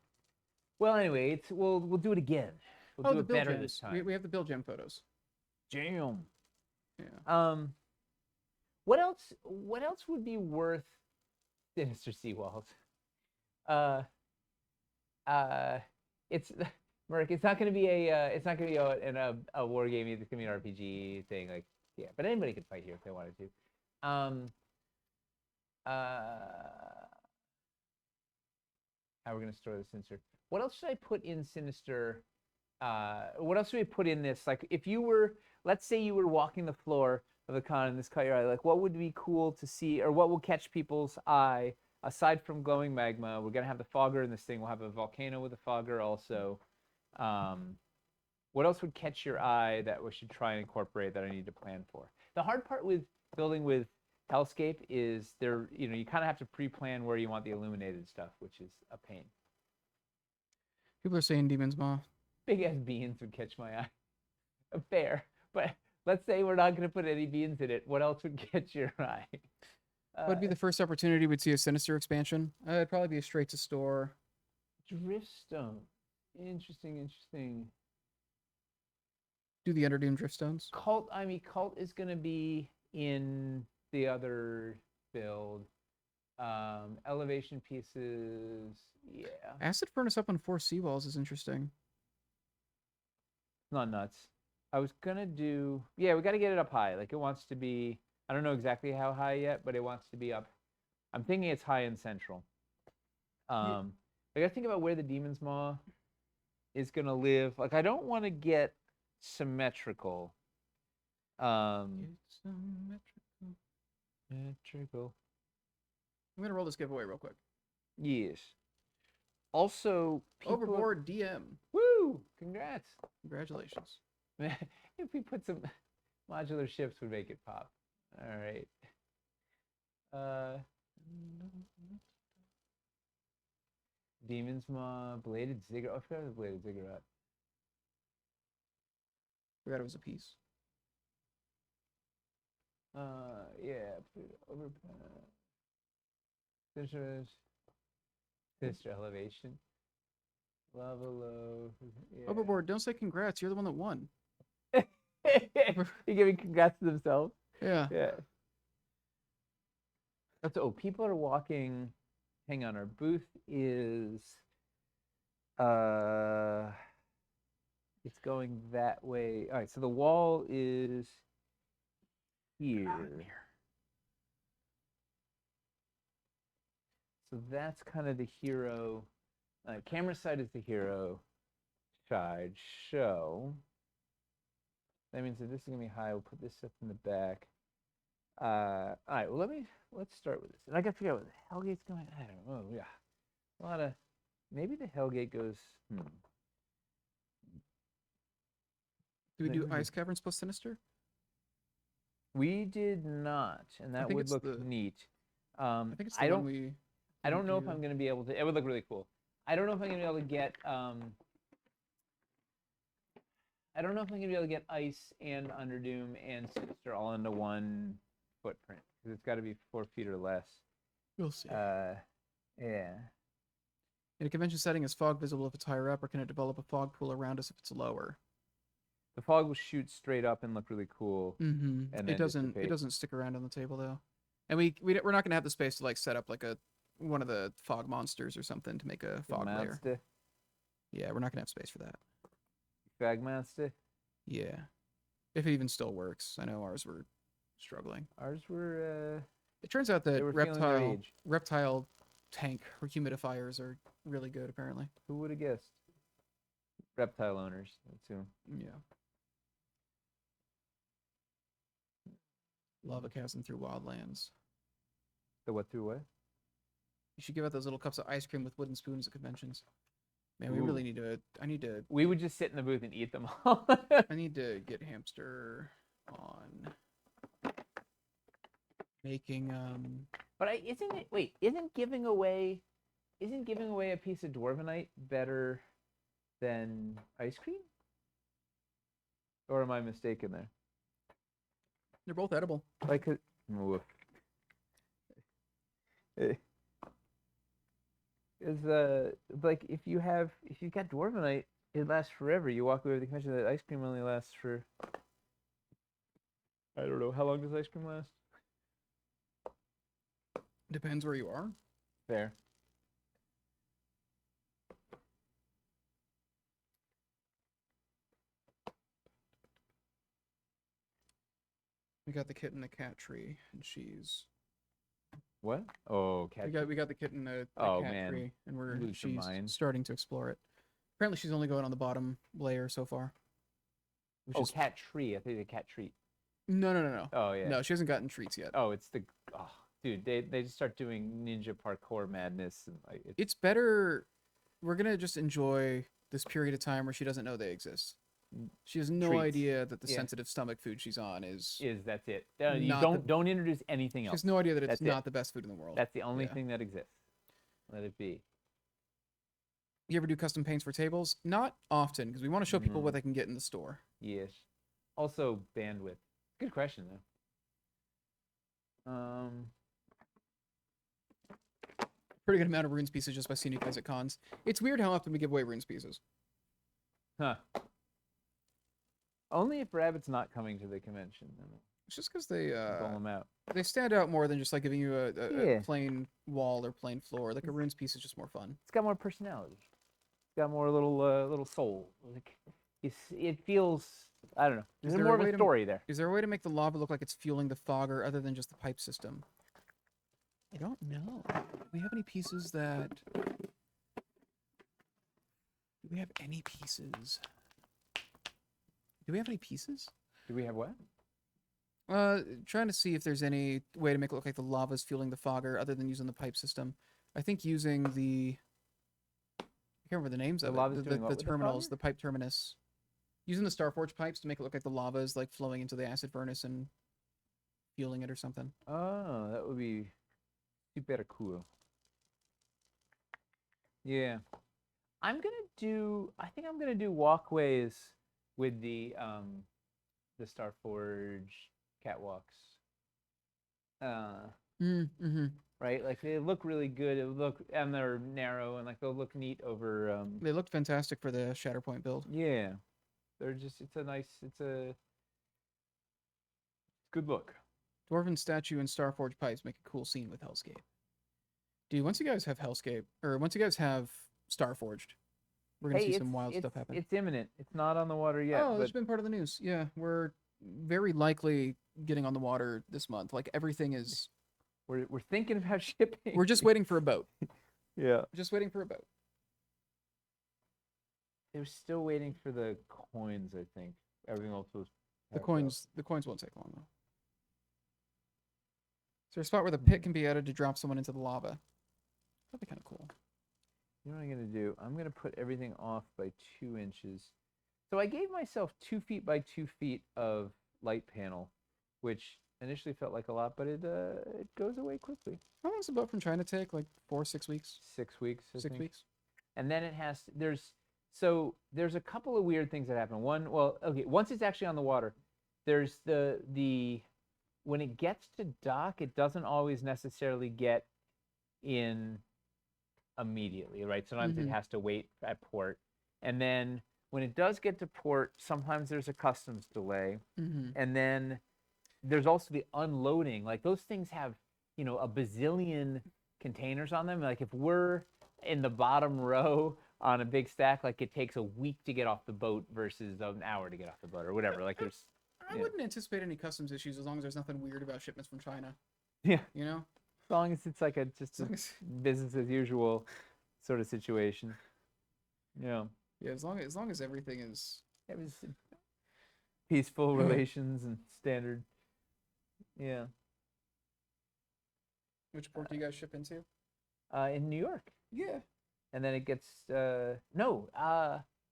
S1: Well, anyway, we'll do it again. We'll do it better
S2: gems.
S1: this time.
S2: We have the build gem photos.
S1: Jam.
S2: Yeah.
S1: What else would be worth Sinister Seawalls? It's Merc. It's not going to be a war game. It's going to be an RPG thing. Like, yeah, but anybody could fight here if they wanted to. how we're gonna store the Sinister. What else should I put in Sinister? What else should we put in this? Like, if you were, let's say you were walking the floor of the con and this caught your eye, like, what would be cool to see, or what will catch people's eye aside from glowing magma? We're gonna have the fogger in this thing. We'll have a volcano with a fogger also. What else would catch your eye that we should try and incorporate that I need to plan for? The hard part with building with Hellscape is there, you kind of have to pre-plan where you want the illuminated stuff, which is a pain.
S2: People are saying Demon's Maw.
S1: Big ass beans would catch my eye. Fair, but let's say we're not going to put any beans in it. What else would catch your eye?
S2: Would be the first opportunity we'd see a Sinister expansion. It'd probably be a straight to store.
S1: Driftstone. Interesting.
S2: Do the Underdoom Driftstones.
S1: Cult is going to be in the other build. Elevation pieces, yeah.
S2: Acid Furnace up on 4 seawalls is interesting.
S1: Not nuts. I was going to do, yeah, we got to get it up high. Like, it wants to be, I don't know exactly how high yet, but it wants to be up. I'm thinking it's high and central. I got to think about where the Demon's Maw is going to live. Like, I don't want to get symmetrical. Symmetrical.
S2: I'm going to roll this giveaway real quick.
S1: Yes. Also,
S2: Overboard DM.
S1: Woo! Congrats.
S2: Congratulations.
S1: If we put some modular ships, would make it pop. All right. Demon's Maw, Bladed Ziggurat. Oh, I forgot the Bladed Ziggurat.
S2: Forgot it was a piece.
S1: Yeah. Over. Sister elevation. Lava low. Yeah.
S2: Overboard, don't say congrats. You're the one that won.
S1: You're giving congrats to themselves?
S2: Yeah.
S1: Yeah. Oh, people are walking. Hang on, our booth is it's going that way. All right, so the wall is here. So that's kind of the hero. Camera side is the hero side. So that means that this is gonna be high. We'll put this up in the back. All right. Well, let's start with this. And I gotta figure out where the Hellgate's going. I don't know. Yeah, a lot of maybe the Hellgate goes.
S2: Do we do Ice Caverns plus Sinister?
S1: We did not, and that would look neat.
S2: I think it's the one we.
S1: I don't know if I'm going to be able to. It would look really cool. I don't know if I'm going to be able to get. I don't know if I'm going to be able to get Ice and Underdoom and Sinister all into one footprint because it's got to be 4 feet or less.
S2: We'll see.
S1: Yeah.
S2: In a convention setting, is fog visible if it's higher up, or can it develop a fog pool around us if it's lower?
S1: The fog will shoot straight up and look really cool.
S2: Mm-hmm.
S1: And
S2: it doesn't stick around on the table though, and we're not going to have the space to like set up like one of the fog monsters or something to make a fog layer. Yeah, we're not gonna have space for that.
S1: Fog monster?
S2: Yeah. If it even still works. I know ours were struggling.
S1: Ours were
S2: it turns out that reptile tank or humidifiers are really good apparently.
S1: Who would have guessed? Reptile owners, I assume.
S2: Yeah. Lava chasm through wildlands.
S1: The what through what?
S2: You should give out those little cups of ice cream with wooden spoons at conventions. Man, we really need to. I need to.
S1: We would just sit in the booth and eat them all.
S2: I need to get Hamster on making.
S1: But isn't giving away a piece of Dwarvenite better than ice cream? Or am I mistaken there?
S2: They're both edible.
S1: Like, is like if you've got Dwarvenite, it lasts forever. You walk away with the convention that ice cream only lasts for, I don't know, how long does ice cream last?
S2: Depends where you are.
S1: Fair.
S2: We got the kit in the cat tree, and she's
S1: What? Oh, cat.
S2: We got the kitten a
S1: Oh,
S2: cat
S1: man.
S2: tree, and
S1: Lose your
S2: she's
S1: mind.
S2: starting to explore it. Apparently, she's only going on the bottom layer so far. Which
S1: Oh,
S2: is
S1: cat tree. I think the cat treat.
S2: no.
S1: Oh yeah.
S2: No, she hasn't gotten treats yet.
S1: Oh, it's the. Oh, dude, they just start doing ninja parkour madness and like
S2: It's better. We're gonna just enjoy this period of time where she doesn't know they exist. She has no
S1: treats.
S2: idea that the
S1: Yeah.
S2: sensitive stomach food she's on is.
S1: That's it. You
S2: Not the-
S1: don't introduce anything
S2: She
S1: else.
S2: has no idea that it's
S1: That's
S2: not
S1: it.
S2: the best food in the world.
S1: That's the only
S2: Yeah.
S1: thing that exists. Let it be.
S2: You ever do custom paints for tables? Not often, because we want to show people what they can get in the store.
S1: Yes. Also bandwidth. Good question though.
S2: Pretty good amount of runes pieces just by seeing you guys at cons. It's weird how often we give away runes pieces.
S1: Huh. Only if Rabbit's not coming to the convention. Then
S2: It's just because they
S1: dole them out.
S2: they stand out more than just like giving you
S1: Yeah.
S2: a plain wall or plain floor. Like a runes piece is just more fun.
S1: It's got more personality. It's got more little soul. Like it feels. I don't know. There's
S2: there
S1: more
S2: a
S1: of
S2: way
S1: a
S2: to-
S1: story there.
S2: Is there a way to make the lava look like it's fueling the fogger other than just the pipe system? I don't know. Do we have any pieces that... Do we have any pieces? Do we have any pieces?
S1: Do we have what?
S2: Trying to see if there's any way to make it look like the lava's fueling the fogger other than using the pipe system. I think using the... I can't remember the names
S1: The
S2: of
S1: lava's
S2: it.
S1: doing what with the
S2: Terminals,
S1: fogger?
S2: the pipe terminus. Using the Starforge pipes to make it look like the lava is like flowing into the acid furnace and fueling it or something.
S1: Oh, that would be super cool. Yeah. I think I'm gonna do walkways with the Starforge catwalks.
S2: Mm-hmm.
S1: Right? Like they look really good. And they're narrow and like they'll look neat over
S2: They looked fantastic for the Shatterpoint build.
S1: yeah. It's a good look.
S2: Dwarven statue and Starforge pipes make a cool scene with Hellscape. Dude, once you guys have Hellscape, or once you guys have Starforged, we're gonna see some wild stuff happen.
S1: It's imminent. It's not on the water yet.
S2: Oh,
S1: but
S2: that's been part of the news. Yeah, we're very likely getting on the water this month. Like everything is.
S1: we're thinking about shipping.
S2: We're just waiting for a boat.
S1: yeah.
S2: Just waiting for a boat.
S1: They're still waiting for the coins, I think. Everything else was
S2: The
S1: packed up.
S2: coins won't take long though. Is there a spot where the pit can be added to drop someone into the lava? That'd be kind of cool.
S1: You know what I'm gonna do? I'm gonna put everything off by 2 inches. So I gave myself 2 feet by 2 feet of light panel, which initially felt like a lot, but it goes away quickly.
S2: How long is the boat from China take? Like 4 6 weeks?
S1: 6 weeks. I
S2: 6
S1: think.
S2: weeks?
S1: And then it has there's a couple of weird things that happen. One, well, okay, once it's actually on the water, there's the when it gets to dock, it doesn't always necessarily get in immediately, right? Sometimes it has to wait at port. And then when it does get to port, sometimes there's a customs delay.
S2: Mm-hmm.
S1: And then there's also the unloading. Like those things have, a bazillion containers on them. Like if we're in the bottom row on a big stack, like it takes a week to get off the boat versus an hour to get off the boat or whatever. Like there's
S2: I wouldn't anticipate any customs issues as long as there's nothing weird about shipments from China.
S1: yeah,
S2: You know?
S1: as long as it's like just
S2: As
S1: a
S2: long as,
S1: business as usual sort of situation. Yeah.
S2: yeah, as long as everything is
S1: It was peaceful relations and standard. Yeah.
S2: which port do you guys ship into?
S1: In New York.
S2: Yeah.
S1: And then it gets no,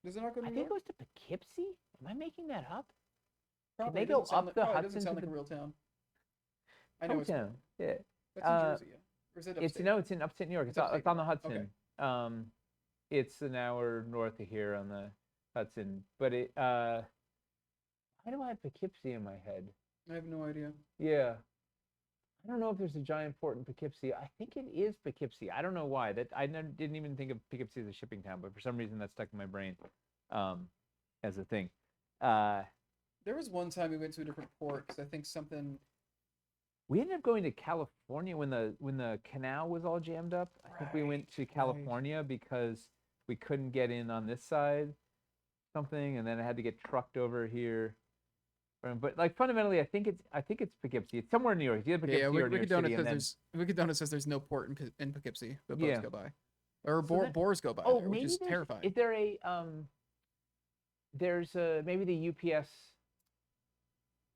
S2: Does it not go to
S1: I
S2: New
S1: think it
S2: York?
S1: goes to Poughkeepsie. Am I making that up?
S2: Probably.
S1: they
S2: It
S1: go
S2: doesn't sound
S1: up the
S2: it
S1: Hudson
S2: doesn't sound
S1: to
S2: like a
S1: the-
S2: real town. I know it's
S1: Hometown. Yeah.
S2: that's in
S1: uh,
S2: Jersey, yeah. Or is it
S1: It's
S2: upstate?
S1: no, it's in upstate New York.
S2: It's
S1: It's
S2: upstate
S1: on the
S2: New York.
S1: Hudson. It's an hour north of here on the Hudson. But why do I have Poughkeepsie in my head?
S2: I have no idea.
S1: Yeah. I don't know if there's a giant port in Poughkeepsie. I think it is Poughkeepsie. I don't know why. Didn't even think of Poughkeepsie as a shipping town, but for some reason that stuck in my brain as a thing.
S2: There was one time we went to a different port because I think something.
S1: We ended up going to California when the canal was all jammed up. I think we went to
S2: Right.
S1: California because we couldn't get in on this side, something, and then it had to get trucked over here. But like fundamentally, I think it's Poughkeepsie. It's somewhere in New York. It's either Poughkeepsie
S2: Yeah,
S1: or New York City, and then
S2: Wicked Donut says there's no port in Poughkeepsie, but boats
S1: yeah.
S2: go by, or
S1: So then,
S2: boars go by
S1: oh,
S2: there, which
S1: maybe
S2: is
S1: there's
S2: terrifying.
S1: is there a there's a maybe the UPS.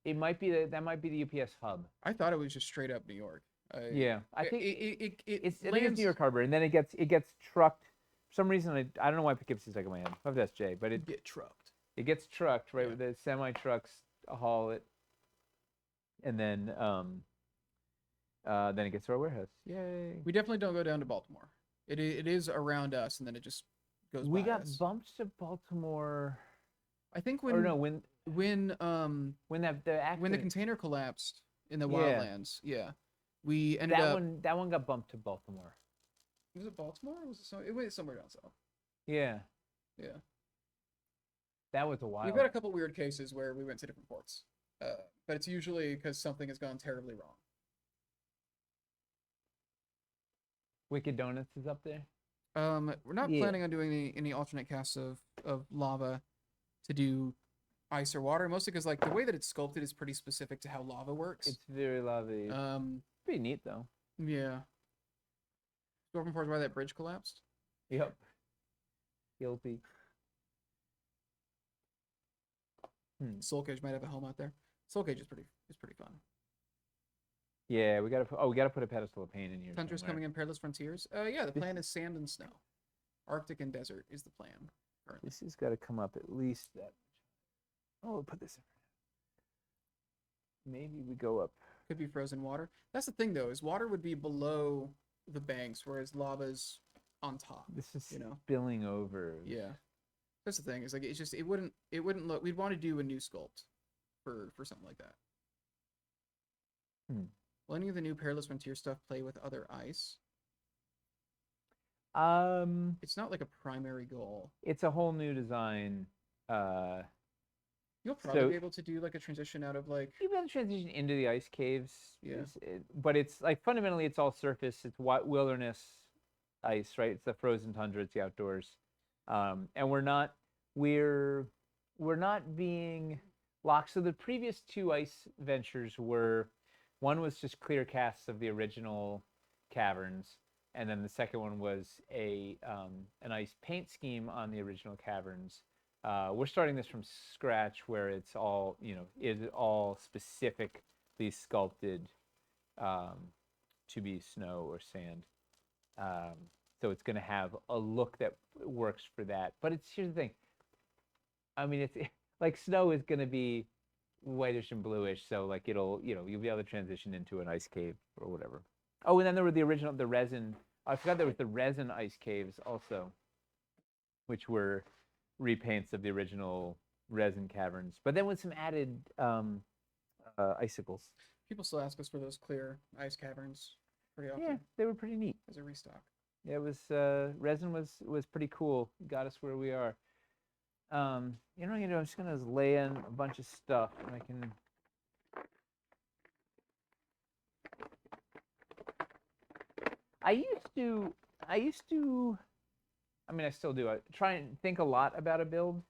S1: It might be that might be the UPS hub.
S2: I thought it was just straight up New York.
S1: Yeah, I think
S2: it
S1: I think it's New York Harbor, and then it gets trucked. For some reason, I don't know why Poughkeepsie's like in my head. I have to ask Jay, but
S2: get trucked.
S1: it gets trucked right
S2: Yeah.
S1: with the semi trucks haul it, and then it gets to our warehouse. Yay!
S2: We definitely don't go down to Baltimore. It is around us, and then it just goes
S1: We
S2: by
S1: got
S2: us.
S1: bumped to Baltimore.
S2: I think
S1: Or no,
S2: when
S1: when the accident,
S2: when the container collapsed in the
S1: Yeah.
S2: wildlands, yeah, we ended up.
S1: that one got bumped to Baltimore.
S2: Was it Baltimore? Or was it went somewhere down south?
S1: Yeah,
S2: Yeah,
S1: that was a while.
S2: we've got a couple weird cases where we went to different ports, but it's usually because something has gone terribly wrong.
S1: Wicked Donuts is up there.
S2: We're not
S1: Yeah.
S2: planning on doing any alternate casts of lava to do ice or water, mostly because like the way that it's sculpted is pretty specific to how lava works.
S1: It's very lovely. Pretty neat though.
S2: Yeah. Dwarven Forge, why that bridge collapsed?
S1: Yep. Guilty.
S2: Soul Cage might have a home out there. Soul Cage is pretty fun.
S1: Yeah, we gotta put a pedestal of pain in here.
S2: Hunter's
S1: somewhere.
S2: coming in Perilous Frontiers. Yeah, the plan is sand and snow. Arctic and desert is the plan currently.
S1: This has got to come up at least that. Oh, we'll put this in. Maybe we go up.
S2: Could be frozen water. That's the thing though, is water would be below the banks, whereas lava's on top.
S1: This is
S2: you know?
S1: spilling over.
S2: Yeah. That's the thing, is like it's just it wouldn't look, we'd want to do a new sculpt for something like that. Will any of the new Perilous Frontier stuff play with other ice? It's not like a primary goal.
S1: It's a whole new design.
S2: You'll probably be able to do like a transition out of like.
S1: You'll be able to transition into the ice caves.
S2: Yeah.
S1: But it's like fundamentally it's all surface. It's wilderness ice, right? It's the frozen tundra. It's the outdoors. And we're not being locked. So the previous two ice ventures were, one was just clear casts of the original caverns, and then the second one was an ice paint scheme on the original caverns. We're starting this from scratch, where it's all is all specifically sculpted to be snow or sand. So it's going to have a look that works for that. But here's the thing. I mean, it's like snow is going to be whitish and bluish, so like you'll be able to transition into an ice cave or whatever. Oh, and then there were the resin. I forgot there was the resin ice caves also, which were repaints of the original resin caverns, but then with some added icicles.
S2: People still ask us for those clear ice caverns pretty often.
S1: Yeah, they were pretty neat.
S2: As a restock.
S1: Yeah, it was resin was pretty cool. Got us where we are. I'm just gonna lay in a bunch of stuff, and I can. I used to. I mean, I still do. I try and think a lot about a build,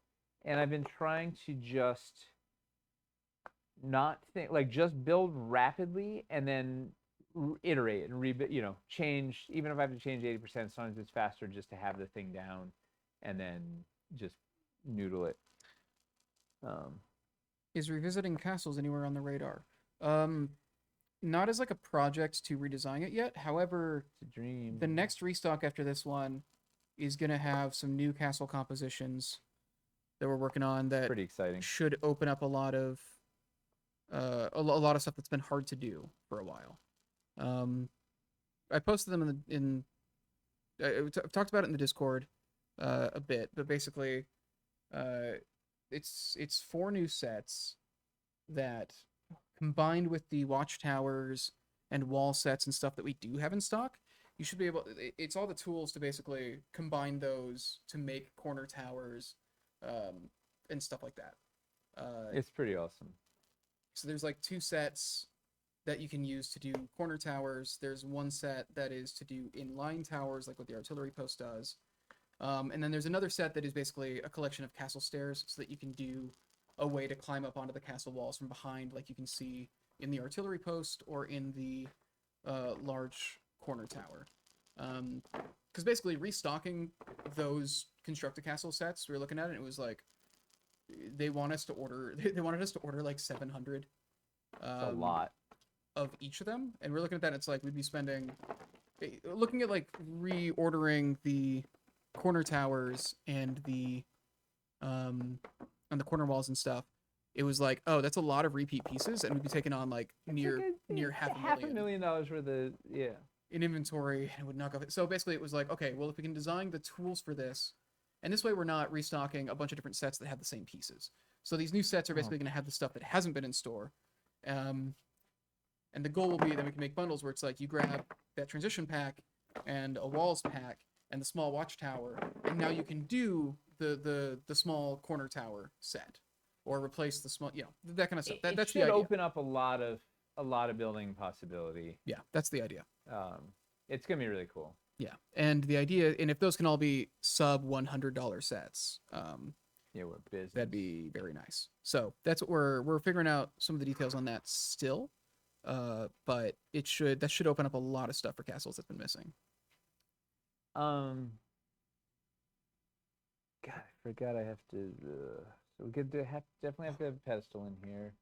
S1: and I've been trying to just not think, like just build rapidly and then iterate and change. Even if I have to change 80%, sometimes it's faster just to have the thing down, and then just noodle it.
S2: Is revisiting castles anywhere on the radar? Not as like a project to redesign it yet. However,
S1: it's a dream.
S2: The next restock after this one is gonna have some new castle compositions that we're working on that
S1: pretty exciting.
S2: Should open up a lot of stuff that's been hard to do for a while. I posted them I've talked about it in the Discord a bit, but basically it's 4 new sets that, combined with the watchtowers and wall sets and stuff that we do have in stock, you should be able. It's all the tools to basically combine those to make corner towers, and stuff like that.
S1: It's pretty awesome.
S2: So there's like 2 sets that you can use to do corner towers. There's 1 set that is to do inline towers, like what the artillery post does. And then there's another set that is basically a collection of castle stairs, so that you can do a way to climb up onto the castle walls from behind, like you can see in the artillery post or in the large corner tower. Because basically restocking those constructed castle sets, we were looking at it, and it was like they wanted us to order like 700
S1: That's a lot.
S2: of each of them, and we're looking at that, and it's like we'd be spending, looking at like reordering the corner towers and the corner walls and stuff. It was like, oh, that's a lot of repeat pieces, and we'd be taking on like near half
S1: $500,000 worth of
S2: in inventory, and it would knock off it. So basically it was like, okay, well, if we can design the tools for this, and this way we're not restocking a bunch of different sets that have the same pieces. So these new sets are basically going to have the stuff that hasn't been in store. And the goal will be that we can make bundles where it's like you grab that transition pack and a walls pack and the small watchtower, and now you can do the small corner tower set, or replace the small, that kind of stuff. That's the idea.
S1: It should open up a lot of building possibility.
S2: Yeah, that's the idea.
S1: It's gonna be really cool.
S2: Yeah, and the idea, and if those can all be sub $100 sets,
S1: we're busy.
S2: That'd be very nice. So that's what we're figuring out some of the details on that still. But that should open up a lot of stuff for castles that's been missing.
S1: God, I forgot I have to. So we could definitely have to have a pedestal in here.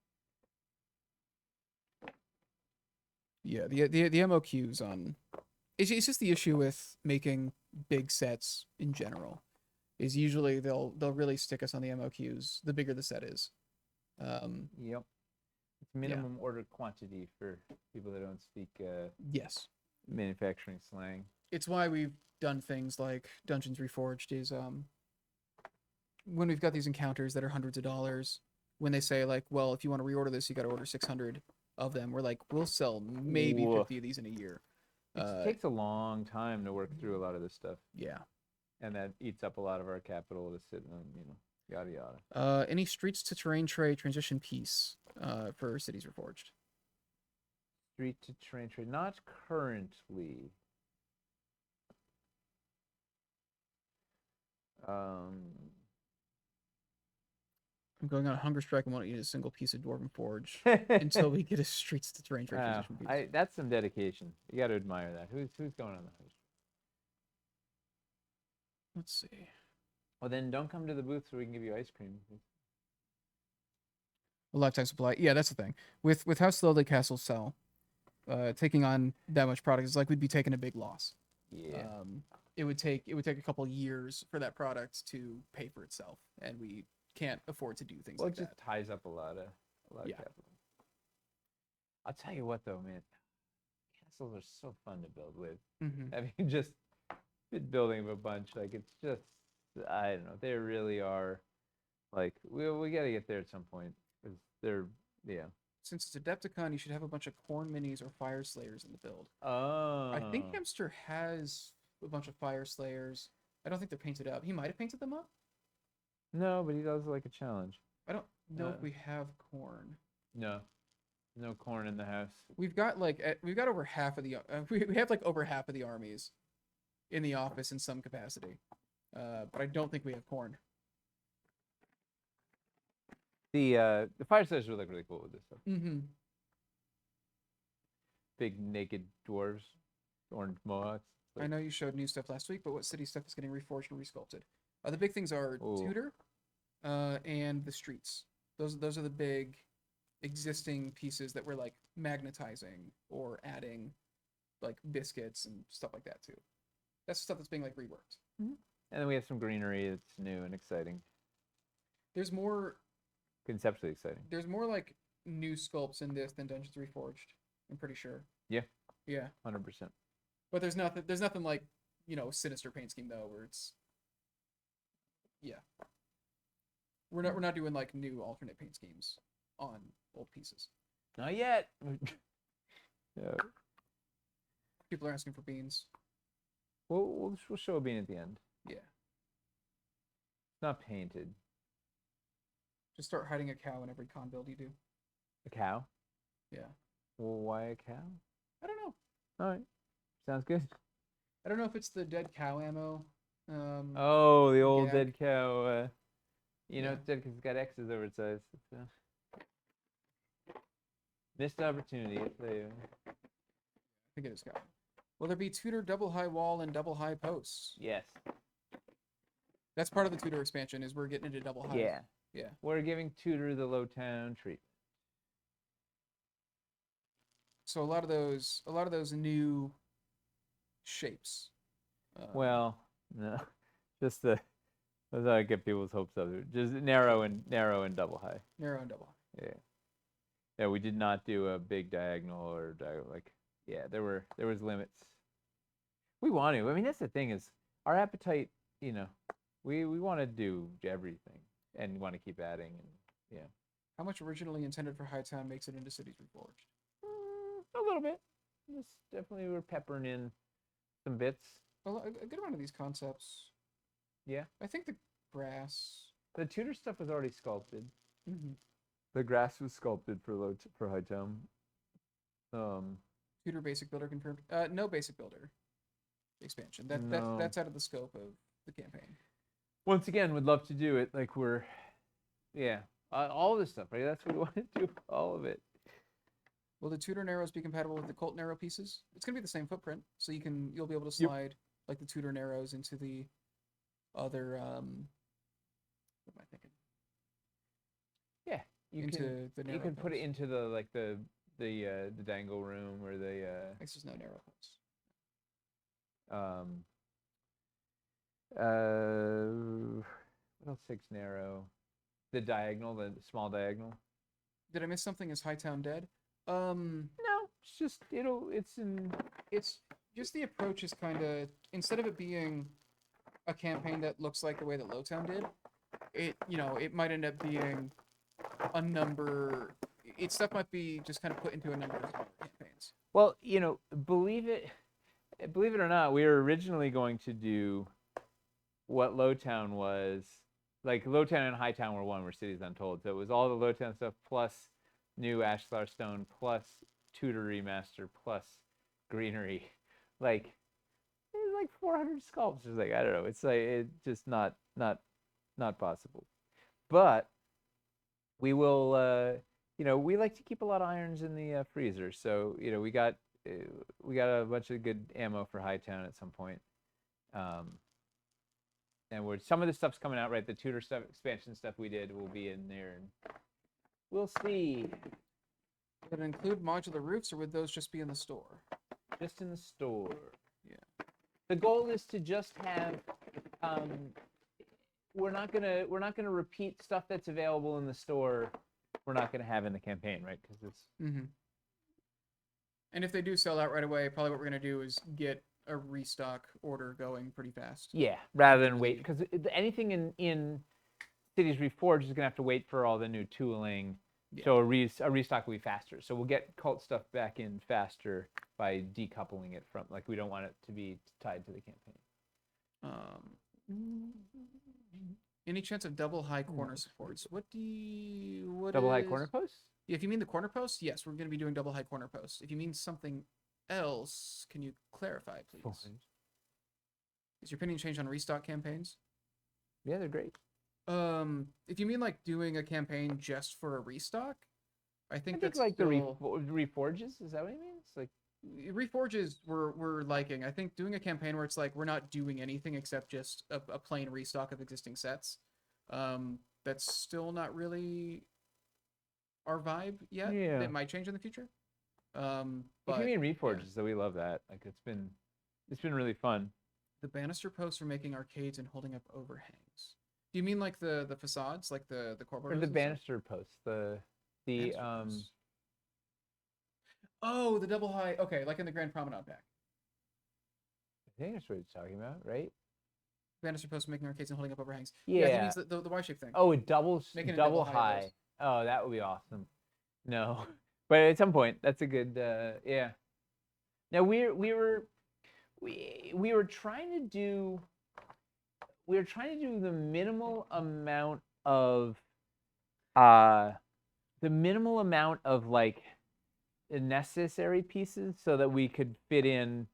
S2: Yeah, the MOQs on. It's just the issue with making big sets in general. Is usually they'll really stick us on the MOQs the bigger the set is.
S1: Yep. It's minimum order quantity for people that don't speak
S2: yes,
S1: manufacturing slang.
S2: It's why we've done things like Dungeons Reforged is when we've got these encounters that are hundreds of dollars, when they say like, well, if you want to reorder this, you got to order 600 of them. We're like, we'll sell maybe 50 of these in a year.
S1: It takes a long time to work through a lot of this stuff.
S2: Yeah.
S1: And that eats up a lot of our capital to sit on, yada yada.
S2: Any streets to terrain tray transition piece for Cities Reforged?
S1: Street to terrain tray, not currently.
S2: I'm going on a hunger strike and won't eat a single piece of Dwarven Forge until we get a streets to terrain tray transition piece.
S1: That's some dedication. You got to admire that. Who's going on the host?
S2: Let's see.
S1: Well, then don't come to the booth so we can give you ice cream.
S2: A lifetime supply. Yeah, that's the thing. With how slowly castles sell, taking on that much product is like we'd be taking a big loss.
S1: Yeah.
S2: It would take a couple years for that product to pay for itself, and we can't afford to do things like that.
S1: It just ties up a lot of capital. I'll tell you what though, man. Castles are so fun to build with.
S2: Mm-hmm.
S1: I mean, just building a bunch, like it's just, I don't know. They really are, like we got to get there at some point because they're
S2: Since it's Adepticon, you should have a bunch of corn minis or fire slayers in the build.
S1: Oh.
S2: I think Hamster has a bunch of fire slayers. I don't think they're painted up. He might have painted them up.
S1: No, but he does like a challenge.
S2: I don't know if we have corn.
S1: No corn in the house.
S2: We've got over half of the we have like over half of the armies in the office in some capacity, but I don't think we have corn.
S1: The fire slayers would look really cool with this stuff.
S2: Mm-hmm.
S1: Big naked dwarves, orange mohawks.
S2: I know you showed new stuff last week, but what city stuff is getting reforged and resculpted? The big things are Tudor, and the streets. Those are the big existing pieces that we're like magnetizing or adding, like biscuits and stuff like that too. That's stuff that's being like reworked.
S1: Mm-hmm. And then we have some greenery that's new and exciting.
S2: There's more
S1: conceptually exciting.
S2: There's more like new sculpts in this than Dungeons Reforged. I'm pretty sure.
S1: Yeah.
S2: 100%. But there's nothing like, Sinister paint scheme though, where it's We're not doing like new alternate paint schemes on old pieces.
S1: Not yet.
S2: Yeah. People are asking for beans.
S1: We'll show a bean at the end.
S2: Yeah.
S1: It's not painted.
S2: Just start hiding a cow in every con build you do.
S1: A cow?
S2: Yeah.
S1: Well, why a cow?
S2: I don't know.
S1: All right. Sounds good.
S2: I don't know if it's the dead cow ammo.
S1: The old dead cow. You know,
S2: Yeah.
S1: instead because it's got X's over its eyes. It's a missed opportunity. I tell you.
S2: I think it is got. Will there be Tudor double high wall and double high posts?
S1: Yes.
S2: That's part of the Tudor expansion. Is we're getting into double high.
S1: Yeah.
S2: Yeah.
S1: We're giving Tudor the low town treatment.
S2: So a lot of those new shapes.
S1: Well, no, just the. That's how I get people's hopes up. Just narrow and double high.
S2: Narrow and double high.
S1: Yeah. Yeah, we did not do a big diagonal or like. Yeah, there was limits. We want to. I mean, that's the thing is our appetite. You know, we want to do everything and want to keep adding and yeah.
S2: How much originally intended for Hightown makes it into Cities Reforged?
S1: A little bit. Just definitely we're peppering in some bits.
S2: Well, a good amount of these concepts.
S1: Yeah.
S2: I think the grass.
S1: The Tudor stuff was already sculpted.
S2: Mm-hmm.
S1: The grass was sculpted for Hightown.
S2: Tudor basic builder confirmed. No basic builder expansion.
S1: No.
S2: That's out of the scope of the campaign.
S1: Once again, would love to do it. Like all this stuff, right? That's what we want to do. All of it.
S2: Will the Tudor narrows be compatible with the Colt narrow pieces? It's gonna be the same footprint, so you'll be able to slide like the Tudor narrows into the other. What am I thinking?
S1: Yeah, you can put it into the dangle room or the.
S2: This is no narrow posts.
S1: What else takes narrow? The diagonal, the small diagonal.
S2: Did I miss something? Is Hightown dead?
S1: No, it's just
S2: it's just the approach is kind of, instead of it being a campaign that looks like the way that Lowtown did, it might end up being a number. Its stuff might be just kind of put into a number of smaller campaigns.
S1: Well, believe it or not, we were originally going to do what Lowtown was. Like Lowtown and Hightown were Cities Untold. So it was all the Lowtown stuff plus new Ashlar Stone plus Tudor remaster plus greenery. Like there's like 400 sculptures. Like I don't know. It's like it's just not possible. But we will. We like to keep a lot of irons in the freezer. So we got a bunch of good ammo for Hightown at some point. And some of the stuff's coming out, right? The Tudor stuff, expansion stuff we did will be in there, and we'll see.
S2: Would it include modular roofs, or would those just be in the store?
S1: Just in the store.
S2: Yeah.
S1: The goal is to just have. We're not gonna repeat stuff that's available in the store. We're not gonna have in the campaign, right? Because it's.
S2: Mm-hmm. And if they do sell out right away, probably what we're gonna do is get a restock order going pretty fast.
S1: Yeah, rather than wait, because anything in Cities Reforged is gonna have to wait for all the new tooling. Yeah. So a restock will be faster. So we'll get cult stuff back in faster by decoupling it from, like, we don't want it to be tied to the campaign.
S2: Any chance of double high corner supports?
S1: Double high corner posts?
S2: Yeah, if you mean the corner posts, yes, we're going to be doing double high corner posts. If you mean something else, can you clarify, please? Is your opinion changed on restock campaigns?
S1: Yeah, they're great.
S2: If you mean like doing a campaign just for a restock, I think that's
S1: like still... the reforges. Is that what it means? Like
S2: reforges we're liking. I think doing a campaign where it's like we're not doing anything except just a plain restock of existing sets. That's still not really our vibe yet.
S1: Yeah.
S2: It might change in the future.
S1: But if you mean reforges, so we love that. Like it's been really fun.
S2: The banister posts for making arcades and holding up overhangs. Do you mean like the facades, like the corridors?
S1: Or the banister posts, the
S2: posts. Oh, the double high. Okay, like in the Grand Promenade pack.
S1: I think that's what you're talking about, right?
S2: Banister posts making arcades and holding up overhangs.
S1: Yeah,
S2: he means the Y-shaped thing.
S1: Oh, double high. Oh, that would be awesome. No, but at some point, that's a good. Yeah. Now we were trying to do. We were trying to do the minimal amount of like necessary pieces so that we could fit in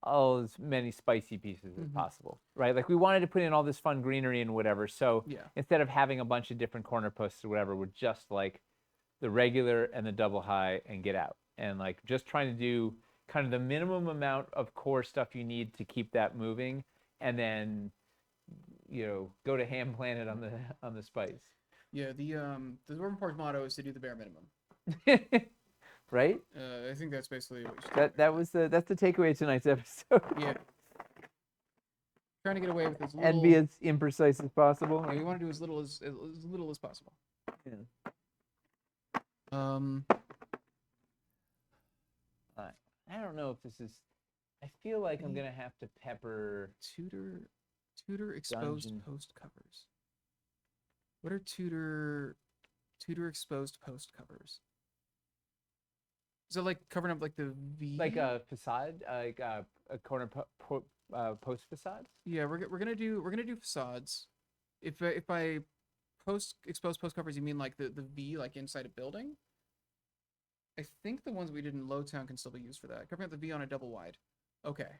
S1: as many spicy pieces as possible, right? Like we wanted to put in all this fun greenery and whatever. So
S2: Yeah.
S1: instead of having a bunch of different corner posts or whatever, we're just like the regular and the double high and get out. And like just trying to do kind of the minimum amount of core stuff you need to keep that moving, and then go to Ham Planet on the spice.
S2: Yeah, the Dwarven Forge motto is to do the bare minimum.
S1: Right?
S2: I think that's basically what you should
S1: That's the takeaway of tonight's episode.
S2: Yeah. Trying to get away with as little.
S1: And be as imprecise as possible.
S2: Yeah, we want to do as little as possible.
S1: Yeah. I don't know if this is. I feel like I'm gonna have to pepper
S2: Tudor exposed
S1: Dungeon.
S2: post covers. What are Tudor exposed post covers? Is it like covering up like the V?
S1: like a facade, like a corner post facade.
S2: Yeah, we're gonna do facades. If by exposed post covers you mean like the V like inside a building, I think the ones we did in Lowtown can still be used for that. Covering up the V on a double wide. Okay.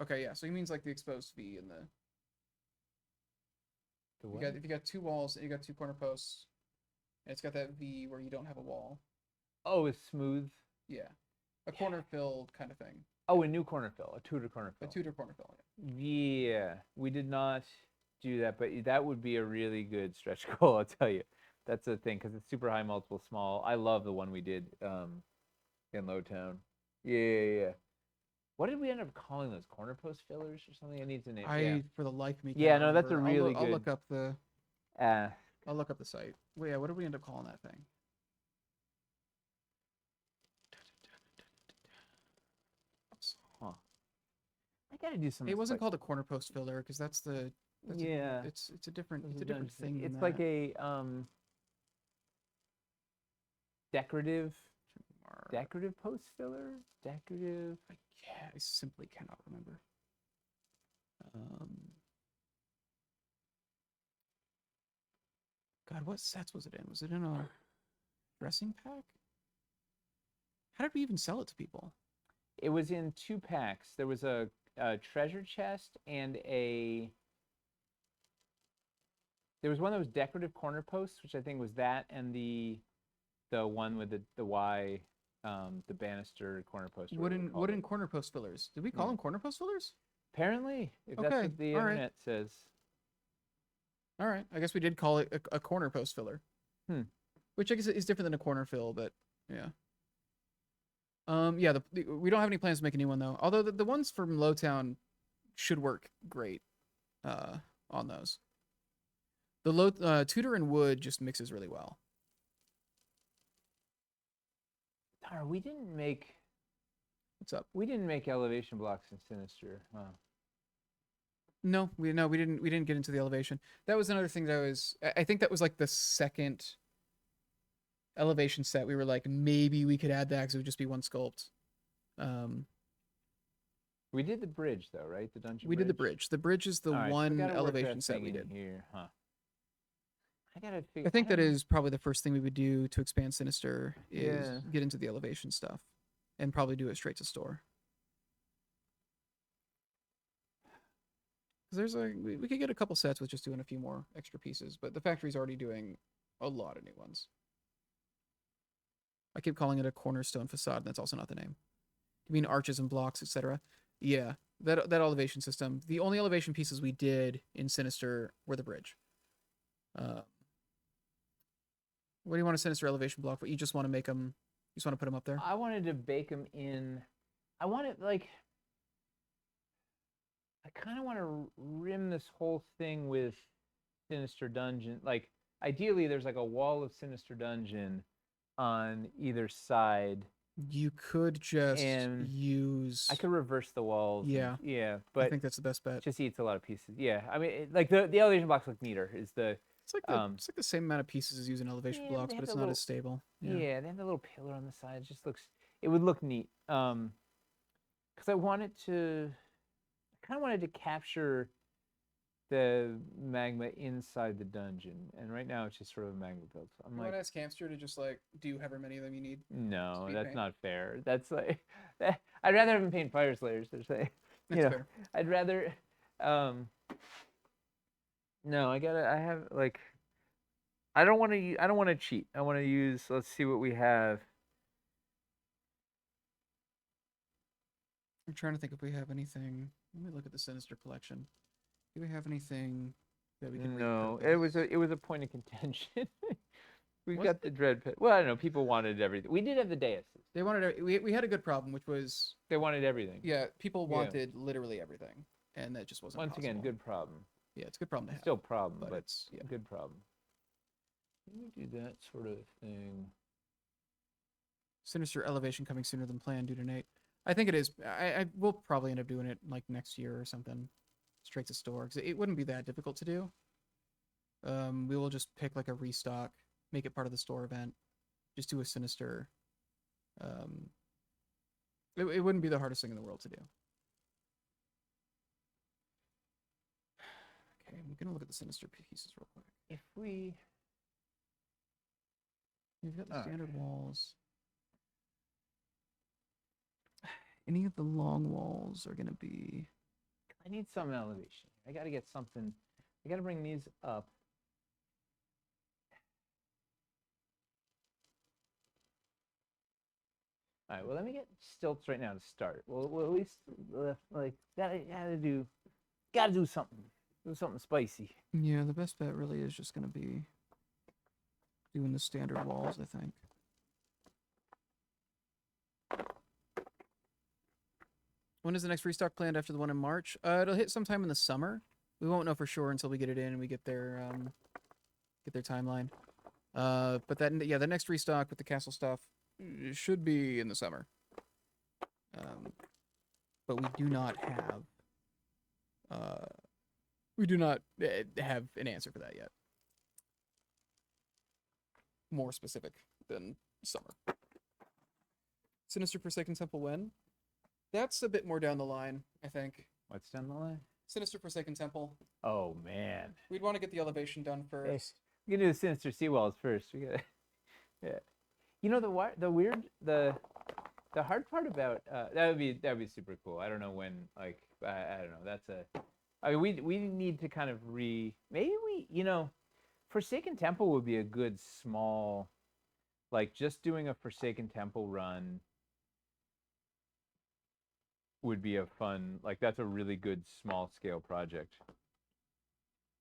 S2: Okay, yeah. So he means like the exposed V and the. If you got two walls and you got two corner posts, and it's got that V where you don't have a wall.
S1: Oh, it's smooth.
S2: Yeah, a corner fill kind of thing.
S1: Oh, a new corner fill, a Tudor corner fill.
S2: A Tudor corner fill.
S1: Yeah, we did not do that, but that would be a really good stretch goal. I'll tell you, that's the thing because it's super high, multiple, small. I love the one we did in Lowtown. Yeah. What did we end up calling those? Corner post fillers or something? I need to name.
S2: For the life of me.
S1: Yeah, no, that's a
S2: remember.
S1: really good.
S2: I'll look up the.
S1: Uh,
S2: I'll look up the site. Well, yeah, what did we end up calling that thing?
S1: huh. I gotta do some.
S2: It wasn't called a corner post filler because that's the.
S1: Yeah.
S2: It's a different thing.
S1: It's like a decorative post filler. Decorative.
S2: I simply cannot remember. God, what sets was it in? Was it in a dressing pack? How did we even sell it to people?
S1: It was in 2 packs. There was a treasure chest and there was one that was decorative corner posts, which I think was that, and the one with the Y, the banister corner post.
S2: Wooden corner post fillers. Did we call them corner post fillers?
S1: Apparently, if that's what the internet says.
S2: All right, I guess we did call it a corner post filler. Which I guess is different than a corner fill, but yeah. Yeah, we don't have any plans to make a new one though. Although the ones from Lowtown should work great on those. The Tudor and wood just mixes really well.
S1: We didn't make.
S2: What's up?
S1: We didn't make elevation blocks in Sinister. Huh.
S2: No, we didn't get into the elevation. That was another thing that I think that was like the second elevation set. We were like, maybe we could add that because it would just be one sculpt.
S1: We did the bridge though, right? The dungeon.
S2: We did the bridge. The bridge is the one elevation set we did.
S1: Here, huh? I
S2: think that is probably the first thing we would do to expand Sinister is get into the elevation stuff, and probably do it straight to store. Because we could get a couple sets with just doing a few more extra pieces, but the factory's already doing a lot of new ones. I keep calling it a cornerstone facade, and that's also not the name. You mean arches and blocks, etc.? Yeah, that elevation system. The only elevation pieces we did in Sinister were the bridge. What do you want a Sinister elevation block? What you just want to make them? You just want to put them up there?
S1: I wanted to bake them in. I wanted like. I kind of want to rim this whole thing with Sinister Dungeon. Like, ideally, there's like a wall of Sinister Dungeon on either side.
S2: You could just use.
S1: I could reverse the walls.
S2: Yeah.
S1: Yeah, but
S2: I think that's the best bet.
S1: It just eats a lot of pieces. Yeah, I mean, like the elevation blocks look neater.
S2: It's like the same amount of pieces as using elevation blocks, but it's not as stable.
S1: Yeah, they have the little pillar on the side. It just looks. It would look neat. Because I kind of wanted to capture the magma inside the dungeon, and right now it's just sort of a magma build. So I'm
S2: You
S1: like,
S2: want to ask Hamster to just like do however many of them you need?
S1: no,
S2: Speed
S1: that's
S2: paint?
S1: not fair. That's like, I'd rather have him paint fire slayers. They're saying,
S2: That's fair.
S1: I'd rather, um, no, I have like, I don't want to, I don't want to cheat. I want to use. Let's see what we have.
S2: I'm trying to think if we have anything. Let me look at the Sinister collection. Do we have anything that we can
S1: No,
S2: repurpose?
S1: it was a point of contention. We
S2: Was
S1: got the dread pit. Well, I don't know. People wanted everything. We did have the deises.
S2: They wanted. We had a good problem, which was
S1: They wanted everything.
S2: yeah, people
S1: Yeah.
S2: wanted literally everything, and that just wasn't
S1: Once
S2: possible.
S1: again, good problem.
S2: Yeah, it's a good problem to have.
S1: Still problem,
S2: but
S1: but
S2: it's yeah.
S1: good problem. Let me do that sort of thing.
S2: Sinister elevation coming sooner than planned due to Nate. I think it is. I will probably end up doing it like next year or something, straight to store because it wouldn't be that difficult to do. We will just pick like a restock, make it part of the store event, just do a Sinister. It wouldn't be the hardest thing in the world to do. Okay, I'm gonna look at the Sinister pieces real quick.
S1: If we,
S2: You've got the
S1: Alright.
S2: standard walls. Any of the long walls are gonna be.
S1: I need some elevation. I got to get something. I got to bring these up. All right. Well, let me get stilts right now to start. Well at least like that. I got to do something. Do something spicy.
S2: Yeah, the best bet really is just gonna be doing the standard walls, I think. When is the next restock planned after the one in March? It'll hit sometime in the summer. We won't know for sure until we get it in and we get their timeline. But the next restock with the castle stuff should be in the summer. But we do not have have an answer for that yet. More specific than summer. Sinister Forsaken Temple when? That's a bit more down the line, I think.
S1: What's down the line?
S2: Sinister Forsaken Temple.
S1: Oh man.
S2: We'd want to get the elevation done first.
S1: We can do the sinister seawalls first. We got. Yeah. You know the hard part about that would be super cool. I don't know when I don't know. That's a. I mean we need to kind of maybe we Forsaken Temple would be a good small, like just doing a Forsaken Temple run would be a fun, like that's a really good small scale project.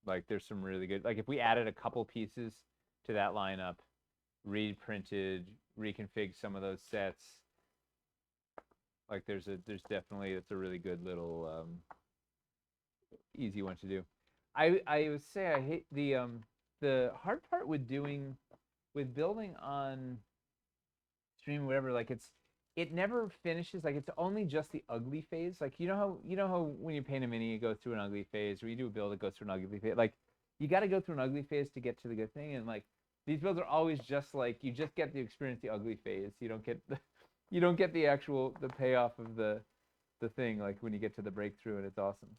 S1: Like there's some really good, like if we added a couple pieces to that lineup, reprinted, reconfigured some of those sets, like there's definitely, it's a really good little easy one to do. I would say I hate the hard part with building on stream, whatever, like it never finishes. Like it's only just the ugly phase. Like you know how when you paint a mini, it goes through an ugly phase, or you do a build, it goes through an ugly phase. Like you got to go through an ugly phase to get to the good thing. And like these builds are always just like you just get to experience the ugly phase. You don't get the actual payoff of the thing. Like when you get to the breakthrough, and it's awesome.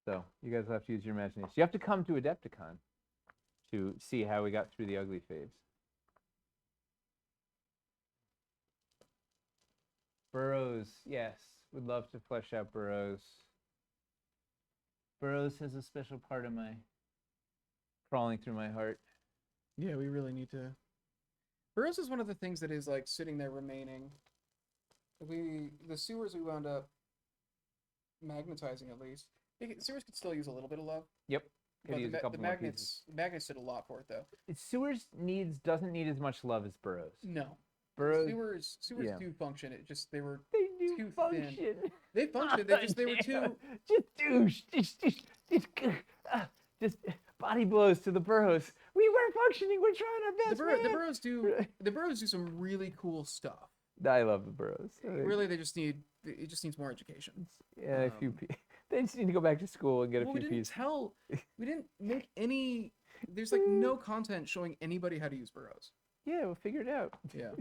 S1: So you guys will have to use your imagination. You have to come to Adepticon to see how we got through the ugly phase. Burrows, yes. Would love to flesh out Burrows. Burrows has a special part of my crawling through my heart.
S2: Yeah, we really need to. Burrows is one of the things that is like sitting there remaining. The sewers we wound up magnetizing at least. Sewers could still use a little bit of love.
S1: Yep.
S2: But the magnets did a lot for it though.
S1: Sewers doesn't need as much love as Burrows.
S2: No.
S1: Burrows
S2: Sewers do function. It just they
S1: do
S2: too
S1: function.
S2: Thin. They functioned. They were too
S1: just body blows to the Burrows. We weren't functioning. We're trying our best.
S2: The Burrows do some really cool stuff.
S1: I love the Burrows.
S2: Really, it just needs more education.
S1: Yeah, a few. They just need to go back to school and get a few pieces.
S2: We didn't make any. There's like no content showing anybody how to use Burrows.
S1: Yeah, we'll figure it out.
S2: Yeah.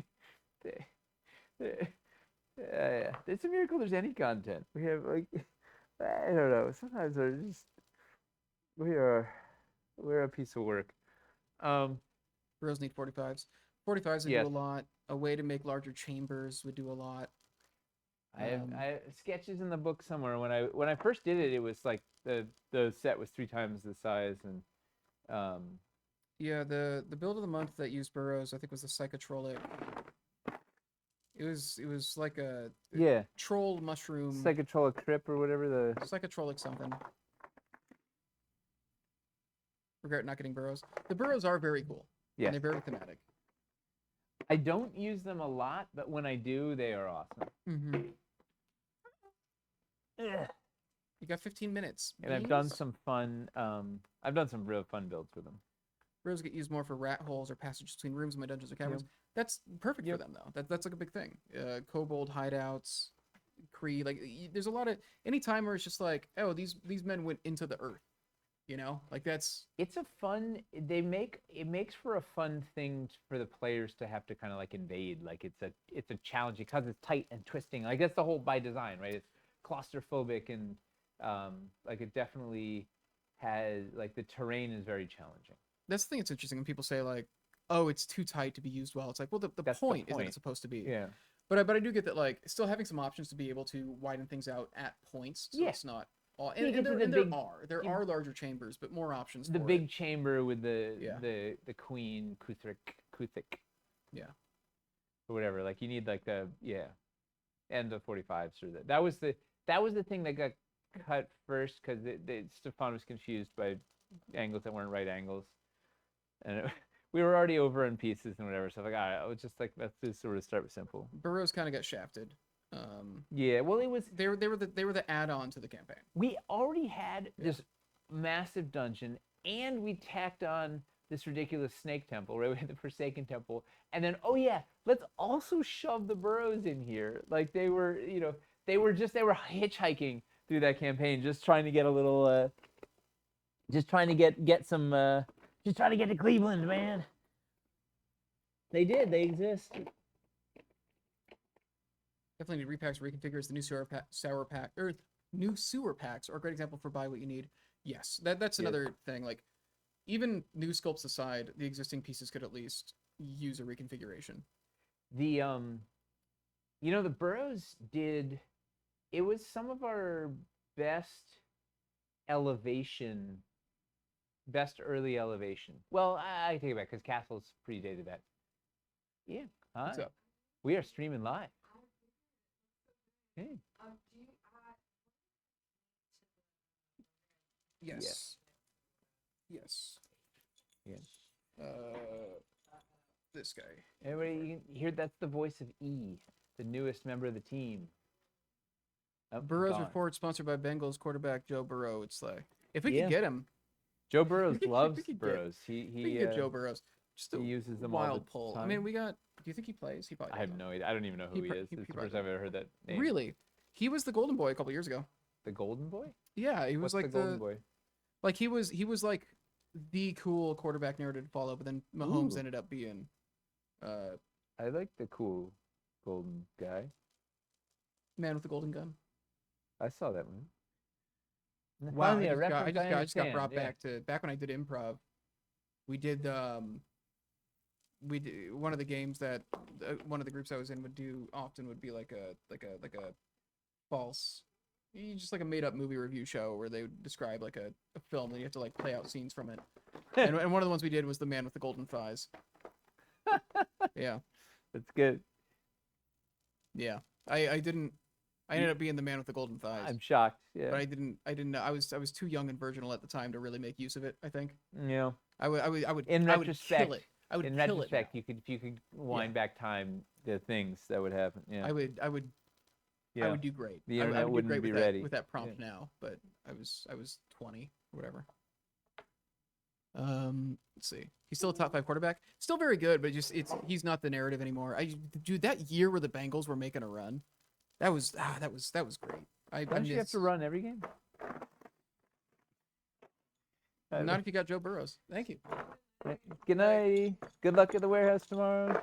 S1: Yeah. It's a miracle there's any content. We have like I don't know. Sometimes they're just we are we're a piece of work. Um,
S2: Burrows need 45s. 45s would do
S1: yes,
S2: a lot. A way to make larger chambers would do a lot.
S1: I have sketches in the book somewhere. When I first did it, it was like the set was 3 times the size, and um,
S2: Yeah, the build of the month that used Burrows, I think, was the Psychotrolic. It was like a
S1: yeah,
S2: troll mushroom.
S1: Psychotrolla Crip or whatever the.
S2: Psychotrolic something. Regret not getting Burrows. The Burrows are very cool.
S1: Yes.
S2: And they're very thematic.
S1: I don't use them a lot, but when I do, they are awesome.
S2: Mm-hmm.
S1: Ugh.
S2: You got 15 minutes.
S1: And I've done some fun. I've done some real fun builds with them.
S2: Burrows get used more for rat holes or passages between rooms in my dungeons or caverns.
S1: Yep.
S2: That's perfect
S1: Yep.
S2: for them, though. That's like a big thing. Kobold hideouts, Kree. Like, there's a lot of any time where it's just like, oh, these men went into the earth. You know, like that's.
S1: It's a fun. It makes for a fun thing for the players to have to kind of like invade. Like it's a challenge because it's tight and twisting. Like that's the whole by design, right? It's claustrophobic and like it definitely has like the terrain is very challenging.
S2: That's the thing that's interesting when people say like, oh, it's too tight to be used well. It's like, well, the
S1: That's
S2: point isn't it supposed to be?
S1: Yeah.
S2: But I do get that like still having some options to be able to widen things out at points, so
S1: Yeah.
S2: it's not all.
S1: You
S2: And,
S1: get to
S2: there,
S1: the
S2: and
S1: big-
S2: there are larger chambers, but more options.
S1: The
S2: for
S1: big
S2: it.
S1: chamber with
S2: Yeah.
S1: the queen Kuthik.
S2: Yeah.
S1: Or whatever. Like you need like the and the 45s or that was the thing that got cut first because Stefan was confused by angles that weren't right angles, and we were already over in pieces and whatever. So like, all right, I was just like, let's just sort of start with simple.
S2: Burrows kind of got shafted.
S1: Yeah, well, it was
S2: They were the add-on to the campaign.
S1: we already had this massive dungeon, and we tacked on this ridiculous snake temple, right? We had the Forsaken Temple, and then let's also shove the burrows in here. Like they were hitchhiking through that campaign, just trying to get a little, just trying to get some, just trying to get to Cleveland, man. They exist.
S2: Definitely need repacks, reconfigures the new sewer packs are a great example for buy what you need. Yes, that's another thing. Like, even new sculpts aside, the existing pieces could at least use a reconfiguration.
S1: The the burrows did. It was some of our best early elevation. Well, I take it back because Castle's predated that. Yeah. Hi.
S2: What's up?
S1: We are streaming live. Hey.
S2: Yes. Yes. This guy.
S1: Everybody, you can hear that's the voice of E, the newest member of the team. Oh,
S2: Burrow's
S1: gone.
S2: report sponsored by Bengals quarterback Joe Burrow. It's like if we
S1: Yeah.
S2: could get him,
S1: Joe Burrows loves
S2: we could get-
S1: burrows.
S2: we could get Joe Burrows. Just a
S1: he uses them all
S2: wild
S1: the
S2: pull.
S1: time.
S2: I mean, we got. Do you think he plays? He probably.
S1: I have
S2: doesn't.
S1: no idea. I don't even know who he is.
S2: he
S1: It's the
S2: probably
S1: first time I've ever heard that name.
S2: Really, he was the Golden Boy a couple years ago.
S1: The Golden Boy?
S2: Yeah, he was
S1: What's
S2: like
S1: the Golden Boy?
S2: like he was like the cool quarterback narrative to follow, but then Mahomes
S1: Ooh.
S2: ended up being
S1: I like the cool golden guy.
S2: man with the golden gun.
S1: I saw that one.
S2: Wow,
S1: Finally, a
S2: I
S1: reference
S2: just got
S1: understand,
S2: brought
S1: yeah.
S2: back when I did improv. We did one of the games that one of the groups I was in would do often would be like a false, just like a made up movie review show where they would describe like a film and you have to like play out scenes from it. and one of the ones we did was the man with the golden thighs. Yeah.
S1: That's good.
S2: Yeah. I ended up being the man with the golden thighs.
S1: I'm shocked. Yeah.
S2: But I didn't know. I was too young and virginal at the time to really make use of it, I think.
S1: Yeah.
S2: I would
S1: In
S2: I
S1: retrospect,
S2: would kill it. I would
S1: in
S2: kill
S1: retrospect,
S2: it.
S1: if you could wind back time, the things that would happen. Yeah.
S2: I would do great.
S1: The
S2: I
S1: internet
S2: would
S1: wouldn't
S2: do great
S1: be
S2: with
S1: ready.
S2: that, with that prompt now, but I was 20 or whatever. Let's see. He's still a top 5 quarterback. Still very good, but he's not the narrative anymore. Dude, that year where the Bengals were making a run, that was great.
S1: Don't you have to run every game?
S2: Not if you got Joe Burrows. Thank you.
S1: Good night. Good luck at the warehouse tomorrow.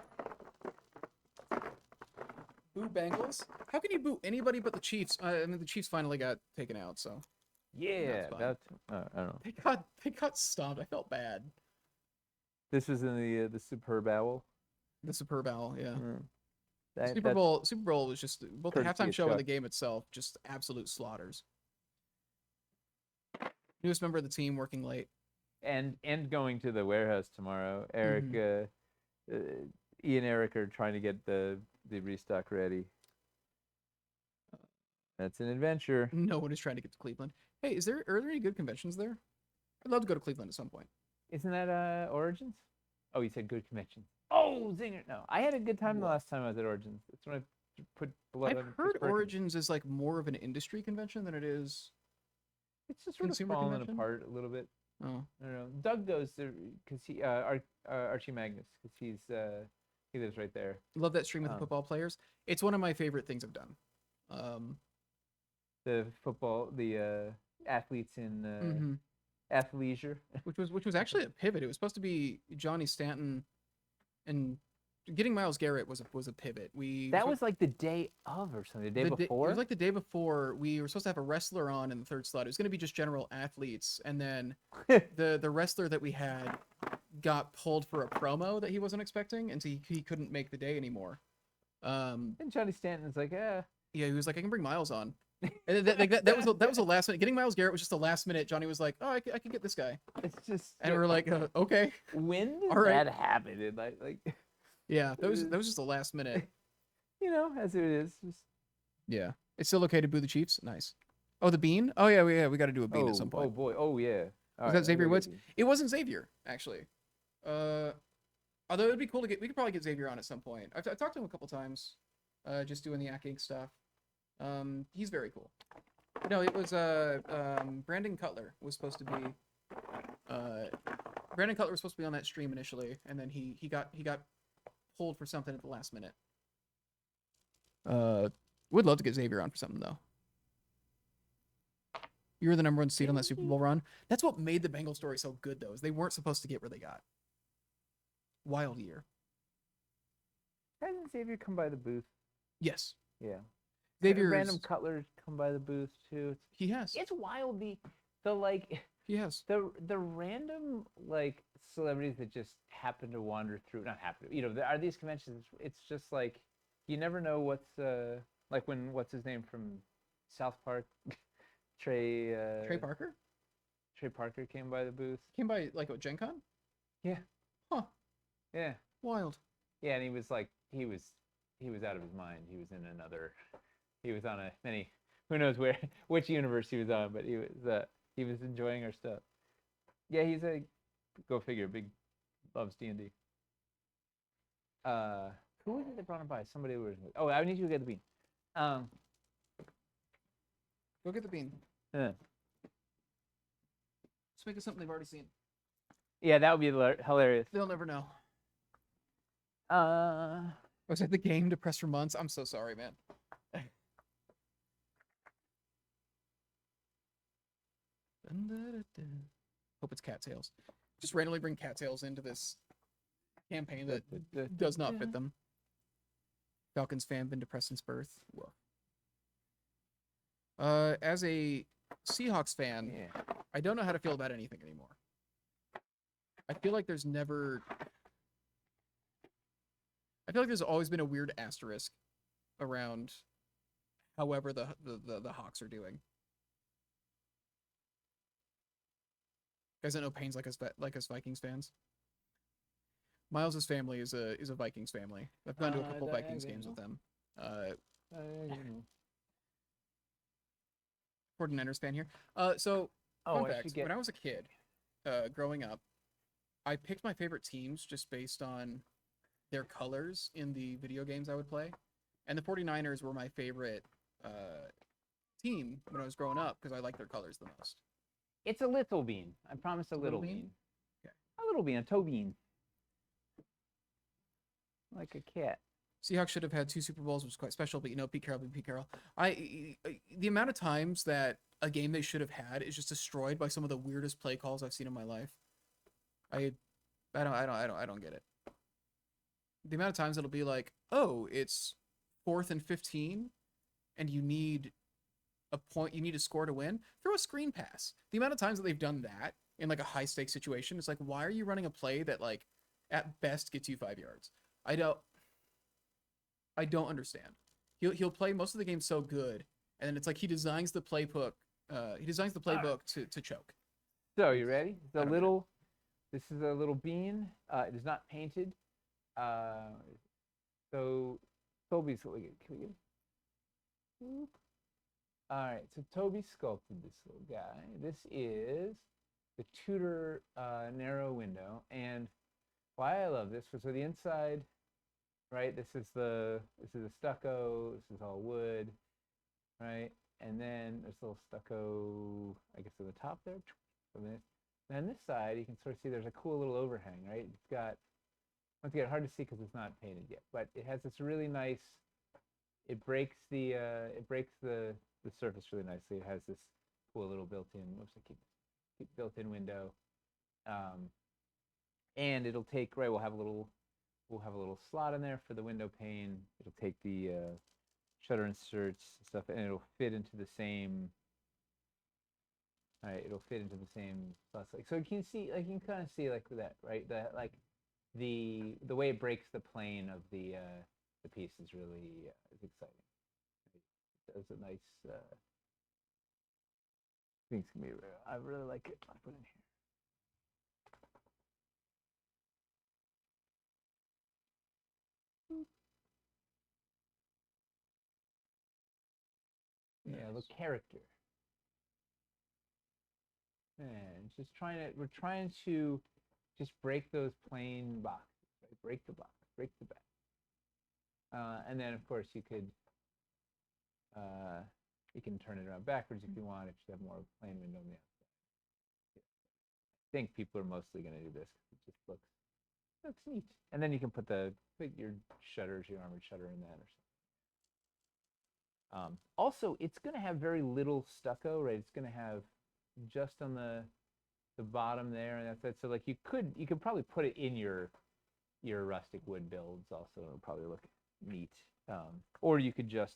S2: Boo Bengals. How can you boo anybody but the Chiefs? I mean, the Chiefs finally got taken out, so
S1: Yeah,
S2: fine.
S1: that's I don't know.
S2: they got stomped. I felt bad.
S1: This was in the Superb Owl.
S2: The Super Bowl, yeah.
S1: That,
S2: Super Bowl was just both the
S1: courtesy
S2: halftime
S1: of
S2: show and
S1: Chuck.
S2: the game itself, just absolute slaughters. Newest member of the team working late.
S1: And going to the warehouse tomorrow. Eric, Ian, Eric are trying to get the restock ready. That's an adventure.
S2: No one is trying to get to Cleveland. Hey, are there any good conventions there? I'd love to go to Cleveland at some point.
S1: Isn't that Origins? Oh, you said good convention. Oh, zinger! No, I had a good time the last time I was at Origins. That's when I put blood on
S2: I've heard
S1: Perkins.
S2: Origins is like more of an industry convention than it is.
S1: It's just sort of
S2: consumer
S1: falling
S2: convention?
S1: apart a little bit.
S2: Oh,
S1: I don't know. Doug goes there because Archie Magnus, because he lives right there.
S2: love that stream with the football players. It's one of my favorite things I've done.
S1: The football, the athletes in athleisure.
S2: which was actually a pivot. It was supposed to be Johnny Stanton, and getting Myles Garrett was a pivot.
S1: That was like the day of or something. The day before.
S2: It was like the day before. We were supposed to have a wrestler on in the third slot. It was going to be just general athletes, and then the wrestler that we had got pulled for a promo that he wasn't expecting, and so he couldn't make the day anymore.
S1: And Johnny Stanton is like,
S2: Yeah, he was like, I can bring Miles on. And that was a last minute. Getting Myles Garrett was just a last minute. Johnny was like, oh, I can get this guy.
S1: it's just.
S2: And we were like, okay.
S1: When did
S2: All right.
S1: that happen? And like.
S2: Yeah, that was just a last minute.
S1: As it is. Just...
S2: Yeah, it's still okay to boo the Chiefs. Nice. Oh, the Bean. Oh yeah, we got to do a Bean at some point.
S1: Oh boy. Oh yeah.
S2: Was that Xavier Woods? It wasn't Xavier actually. Although it'd be cool to get. We could probably get Xavier on at some point. I've talked to him a couple times, just doing the Yak Inc. stuff. He's very cool. No, it was Brandon Cutler was supposed to be. Brandon Cutler was supposed to be on that stream initially, and then he got pulled for something at the last minute. Would love to get Xavier on for something though. You were the #1 seed on that Super Bowl run. That's what made the Bengals story so good though, is they weren't supposed to get where they got. Wild year.
S1: Hasn't Xavier come by the booth?
S2: Yes.
S1: Yeah.
S2: Xavier
S1: Random Cutler's come by the booth too.
S2: He has.
S1: It's wild the like.
S2: He has.
S1: The random like celebrities that just happen to wander through, not happen to, there are these conventions. It's just like you never know what's like when what's his name from South Park, Trey
S2: Parker?
S1: Trey Parker came by the booth.
S2: Came by like what, Gen Con?
S1: Yeah.
S2: Huh.
S1: Yeah.
S2: Wild.
S1: Yeah, and he was like he was out of his mind. He was in another. He was on who knows which universe he was on, but he was enjoying our stuff. Yeah, he's go figure, big loves D&D. Who was it that brought him by? Somebody was. Oh, I need you to get the bean.
S2: Go get the bean.
S1: Yeah.
S2: Let's make it something they've already seen.
S1: Yeah, that would be hilarious.
S2: They'll never know. Was it the game depressed for months? I'm so sorry, man. Hope it's cattails. Just randomly bring cattails into this campaign that does not fit them. Falcons fan, been depressed since birth. Whoa. As a Seahawks fan, I don't know how to feel about anything anymore. I feel like there's always been a weird asterisk around however the Hawks are doing. You guys don't know pains like us Vikings fans. Miles's family is a Vikings family. I've gone to a couple Vikings games with them. 49ers fan here. So fun fact, when I was a kid, growing up, I picked my favorite teams just based on their colors in the video games I would play. And the 49ers were my favorite team when I was growing up because I liked their colors the most.
S1: It's a little bean. I promise a little bean.
S2: Okay.
S1: A little bean, a toe bean. Like a cat.
S2: Seahawks should have had 2 Super Bowls, which was quite special, but Pete Carroll being Pete Carroll. The amount of times that a game they should have had is just destroyed by some of the weirdest play calls I've seen in my life. I don't get it. The amount of times it'll be like, oh, it's 4th and 15, and you need a score to win, throw a screen pass. The amount of times that they've done that in like a high stakes situation, it's like, why are you running a play that like at best gets you 5 yards? I don't understand. He'll play most of the game so good, and then it's like he designs the playbook. He designs the playbook to choke.
S1: So you ready? This is a little bean. It is not painted. So Toby's. Can we get? All right. So Toby sculpted this little guy. This is the Tudor narrow window, and why I love this was so the inside. Right. This is the stucco. This is all wood. Right. And then there's a little stucco, I guess, at the top there. And then this side, you can sort of see there's a cool little overhang, right? It's got, once again, hard to see because it's not painted yet, but it has this really nice, it breaks the surface really nicely. It has this cool little built-in, oops, I keep built-in window. And it'll take, right, we'll have a little slot in there for the window pane. It'll take the shutter inserts stuff, and it'll fit into the same. All right, it'll fit into the same slots. Like, so you can see, like, you can kind of see like that, right? That like the way it breaks the plane of the piece is really is exciting. It does a nice. I think it's gonna be. I really like it. I put it in here. Yeah, look, character. And we're trying to just break those plain boxes, right? Break the box, break the back. And then of course you can turn it around backwards if you want, if you have more of a plain window on the outside. I think people are mostly going to do this because it just looks neat. And then you can put your shutters, your armored shutter in that or something. Also, it's going to have very little stucco, right? It's going to have just on the bottom there, and that's it. So like you could probably put it in your rustic wood builds. Also, it'll probably look neat. Or you could just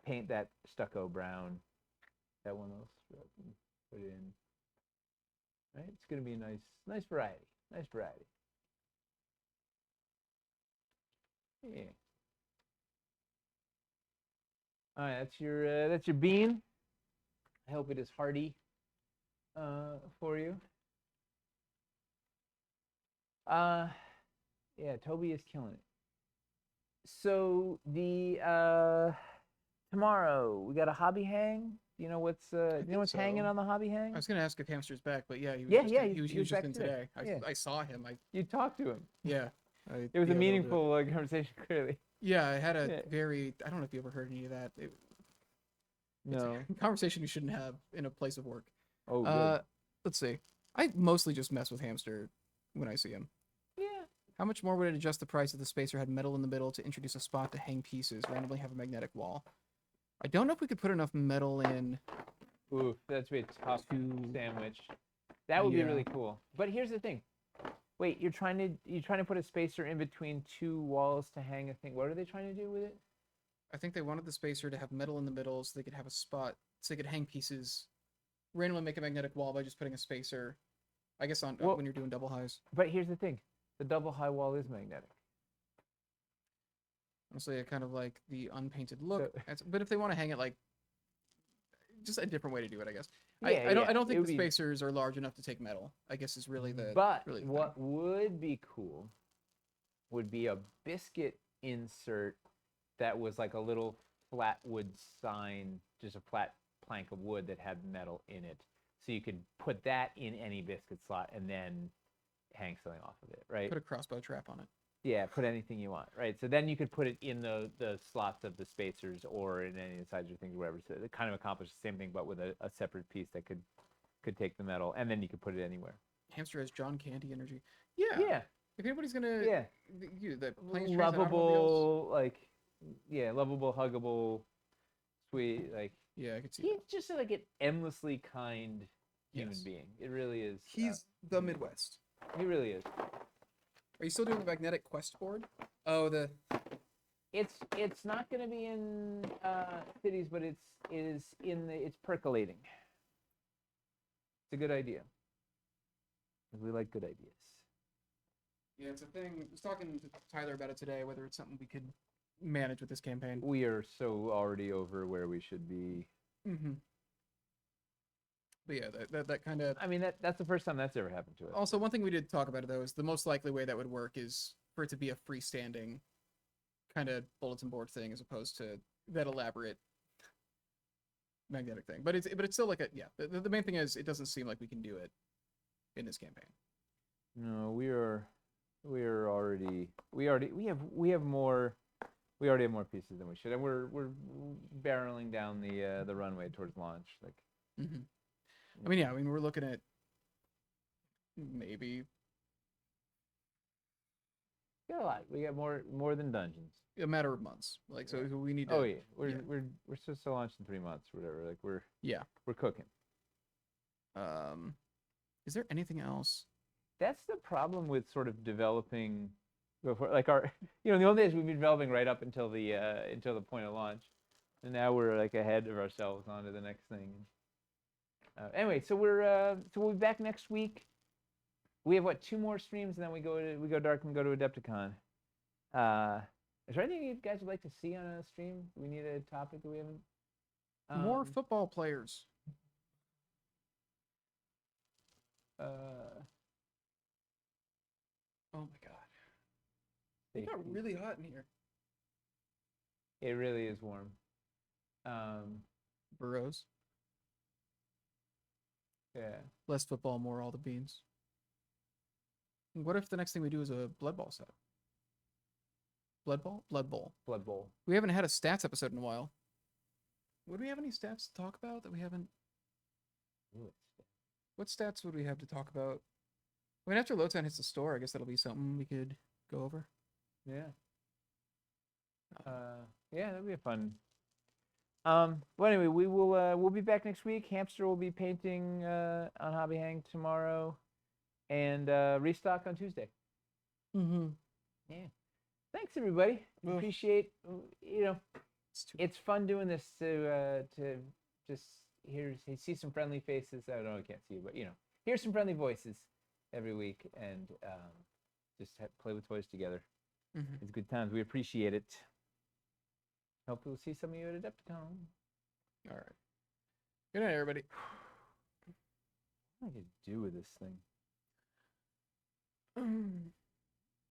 S1: paint that stucco brown, that one else, put it in. Right? It's going to be a nice variety. Nice variety. Yeah. All right, that's your bean. I hope it is hearty for you. Yeah, Toby is killing it. So the tomorrow we got a hobby hang. You know what's hanging on the hobby hang?
S2: I was gonna ask if Hamster's back, but yeah, he was just in today. I saw him.
S1: You talked to him.
S2: Yeah.
S1: It was a meaningful conversation, clearly.
S2: Yeah, I had a very. I don't know if you ever heard any of that.
S1: No.
S2: It's a conversation you shouldn't have in a place of work.
S1: Oh, good.
S2: Let's see. I mostly just mess with Hamster when I see him.
S1: Yeah.
S2: How much more would it adjust the price if the spacer had metal in the middle to introduce a spot to hang pieces, randomly have a magnetic wall? I don't know if we could put enough metal in.
S1: Ooh, that'd be a tough sandwich. That would be really cool. But here's the thing. Wait, you're trying to put a spacer in between two walls to hang a thing. What are they trying to do with it?
S2: I think they wanted the spacer to have metal in the middle so they could have a spot, so they could hang pieces, randomly make a magnetic wall by just putting a spacer, I guess, on when you're doing double highs.
S1: But here's the thing. The double high wall is magnetic.
S2: Honestly, I kind of like the unpainted look. But if they want to hang it like, just a different way to do it, I guess. I don't think the spacers are large enough to take metal, I guess is really the...
S1: But what would be cool would be a biscuit insert that was like a little flat wood sign, just a flat plank of wood that had metal in it. So you could put that in any biscuit slot and then hang something off of it, right?
S2: Put a crossbow trap on it.
S1: Yeah, put anything you want, right? So then you could put it in the slots of the spacers or in any insides or things, whatever. So it kind of accomplishes the same thing, but with a separate piece that could take the metal, and then you could put it anywhere.
S2: Hamster has John Candy energy. Yeah.
S1: Yeah.
S2: If anybody's gonna the
S1: lovable, lovable, huggable, sweet, like
S2: I could see.
S1: He's just like an endlessly kind human being. It really is.
S2: He's the Midwest.
S1: He really is.
S2: Are you still doing the magnetic quest board? Oh,
S1: It's not going to be in cities, but it's percolating. It's a good idea. We like good ideas.
S2: Yeah, it's a thing. I was talking to Tyler about it today, whether it's something we could manage with this campaign.
S1: We are so already over where we should be.
S2: Mm-hmm. But yeah, that kind of.
S1: I mean, that's the first time that's ever happened to us.
S2: Also, one thing we did talk about though is the most likely way that would work is for it to be a freestanding kind of bulletin board thing, as opposed to that elaborate magnetic thing. But it's still like a The main thing is it doesn't seem like we can do it in this campaign.
S1: No, we already have more pieces than we should, and we're barreling down the runway towards launch. Like,
S2: mm-hmm. I mean, we're looking at maybe
S1: we got a lot. We got more than dungeons.
S2: A matter of months. Like, so we need to.
S1: Oh yeah, we're supposed to launch in 3 months or whatever. Like we're cooking.
S2: Is there anything else?
S1: That's the problem with sort of developing before, like the old days we've been developing right up until the point of launch, and now we're like ahead of ourselves onto the next thing. Anyway, so we'll be back next week. We have 2 more streams, and then we go dark and go to Adepticon. Is there anything you guys would like to see on a stream? Do we need a topic that we haven't?
S2: More football players. Oh my god. It got really hot in here.
S1: It really is warm.
S2: Burrows.
S1: Yeah.
S2: Less football, more all the beans. What if the next thing we do is a Blood Ball set? Blood Bowl? Blood Bowl.
S1: Blood Bowl.
S2: We haven't had a stats episode in a while. Would we have any stats to talk about that we haven't? What stats would we have to talk about? I mean, after Lotan hits the store, I guess that'll be something we could go over.
S1: Yeah. Yeah, that'd be a fun. Well, anyway, we'll be back next week. Hamster will be painting on Hobby Hang tomorrow, and restock on Tuesday.
S2: Mm-hmm.
S1: Yeah. Thanks, everybody.
S2: Well,
S1: Appreciate. It's fun doing this to just see some friendly faces. I don't know, I can't see you, but hear some friendly voices every week, and just play with toys together.
S2: Mm-hmm.
S1: It's good times. We appreciate it. Hopefully we'll see some of you at Adepticon.
S2: All right. Good night, everybody.
S1: What do I do with this thing?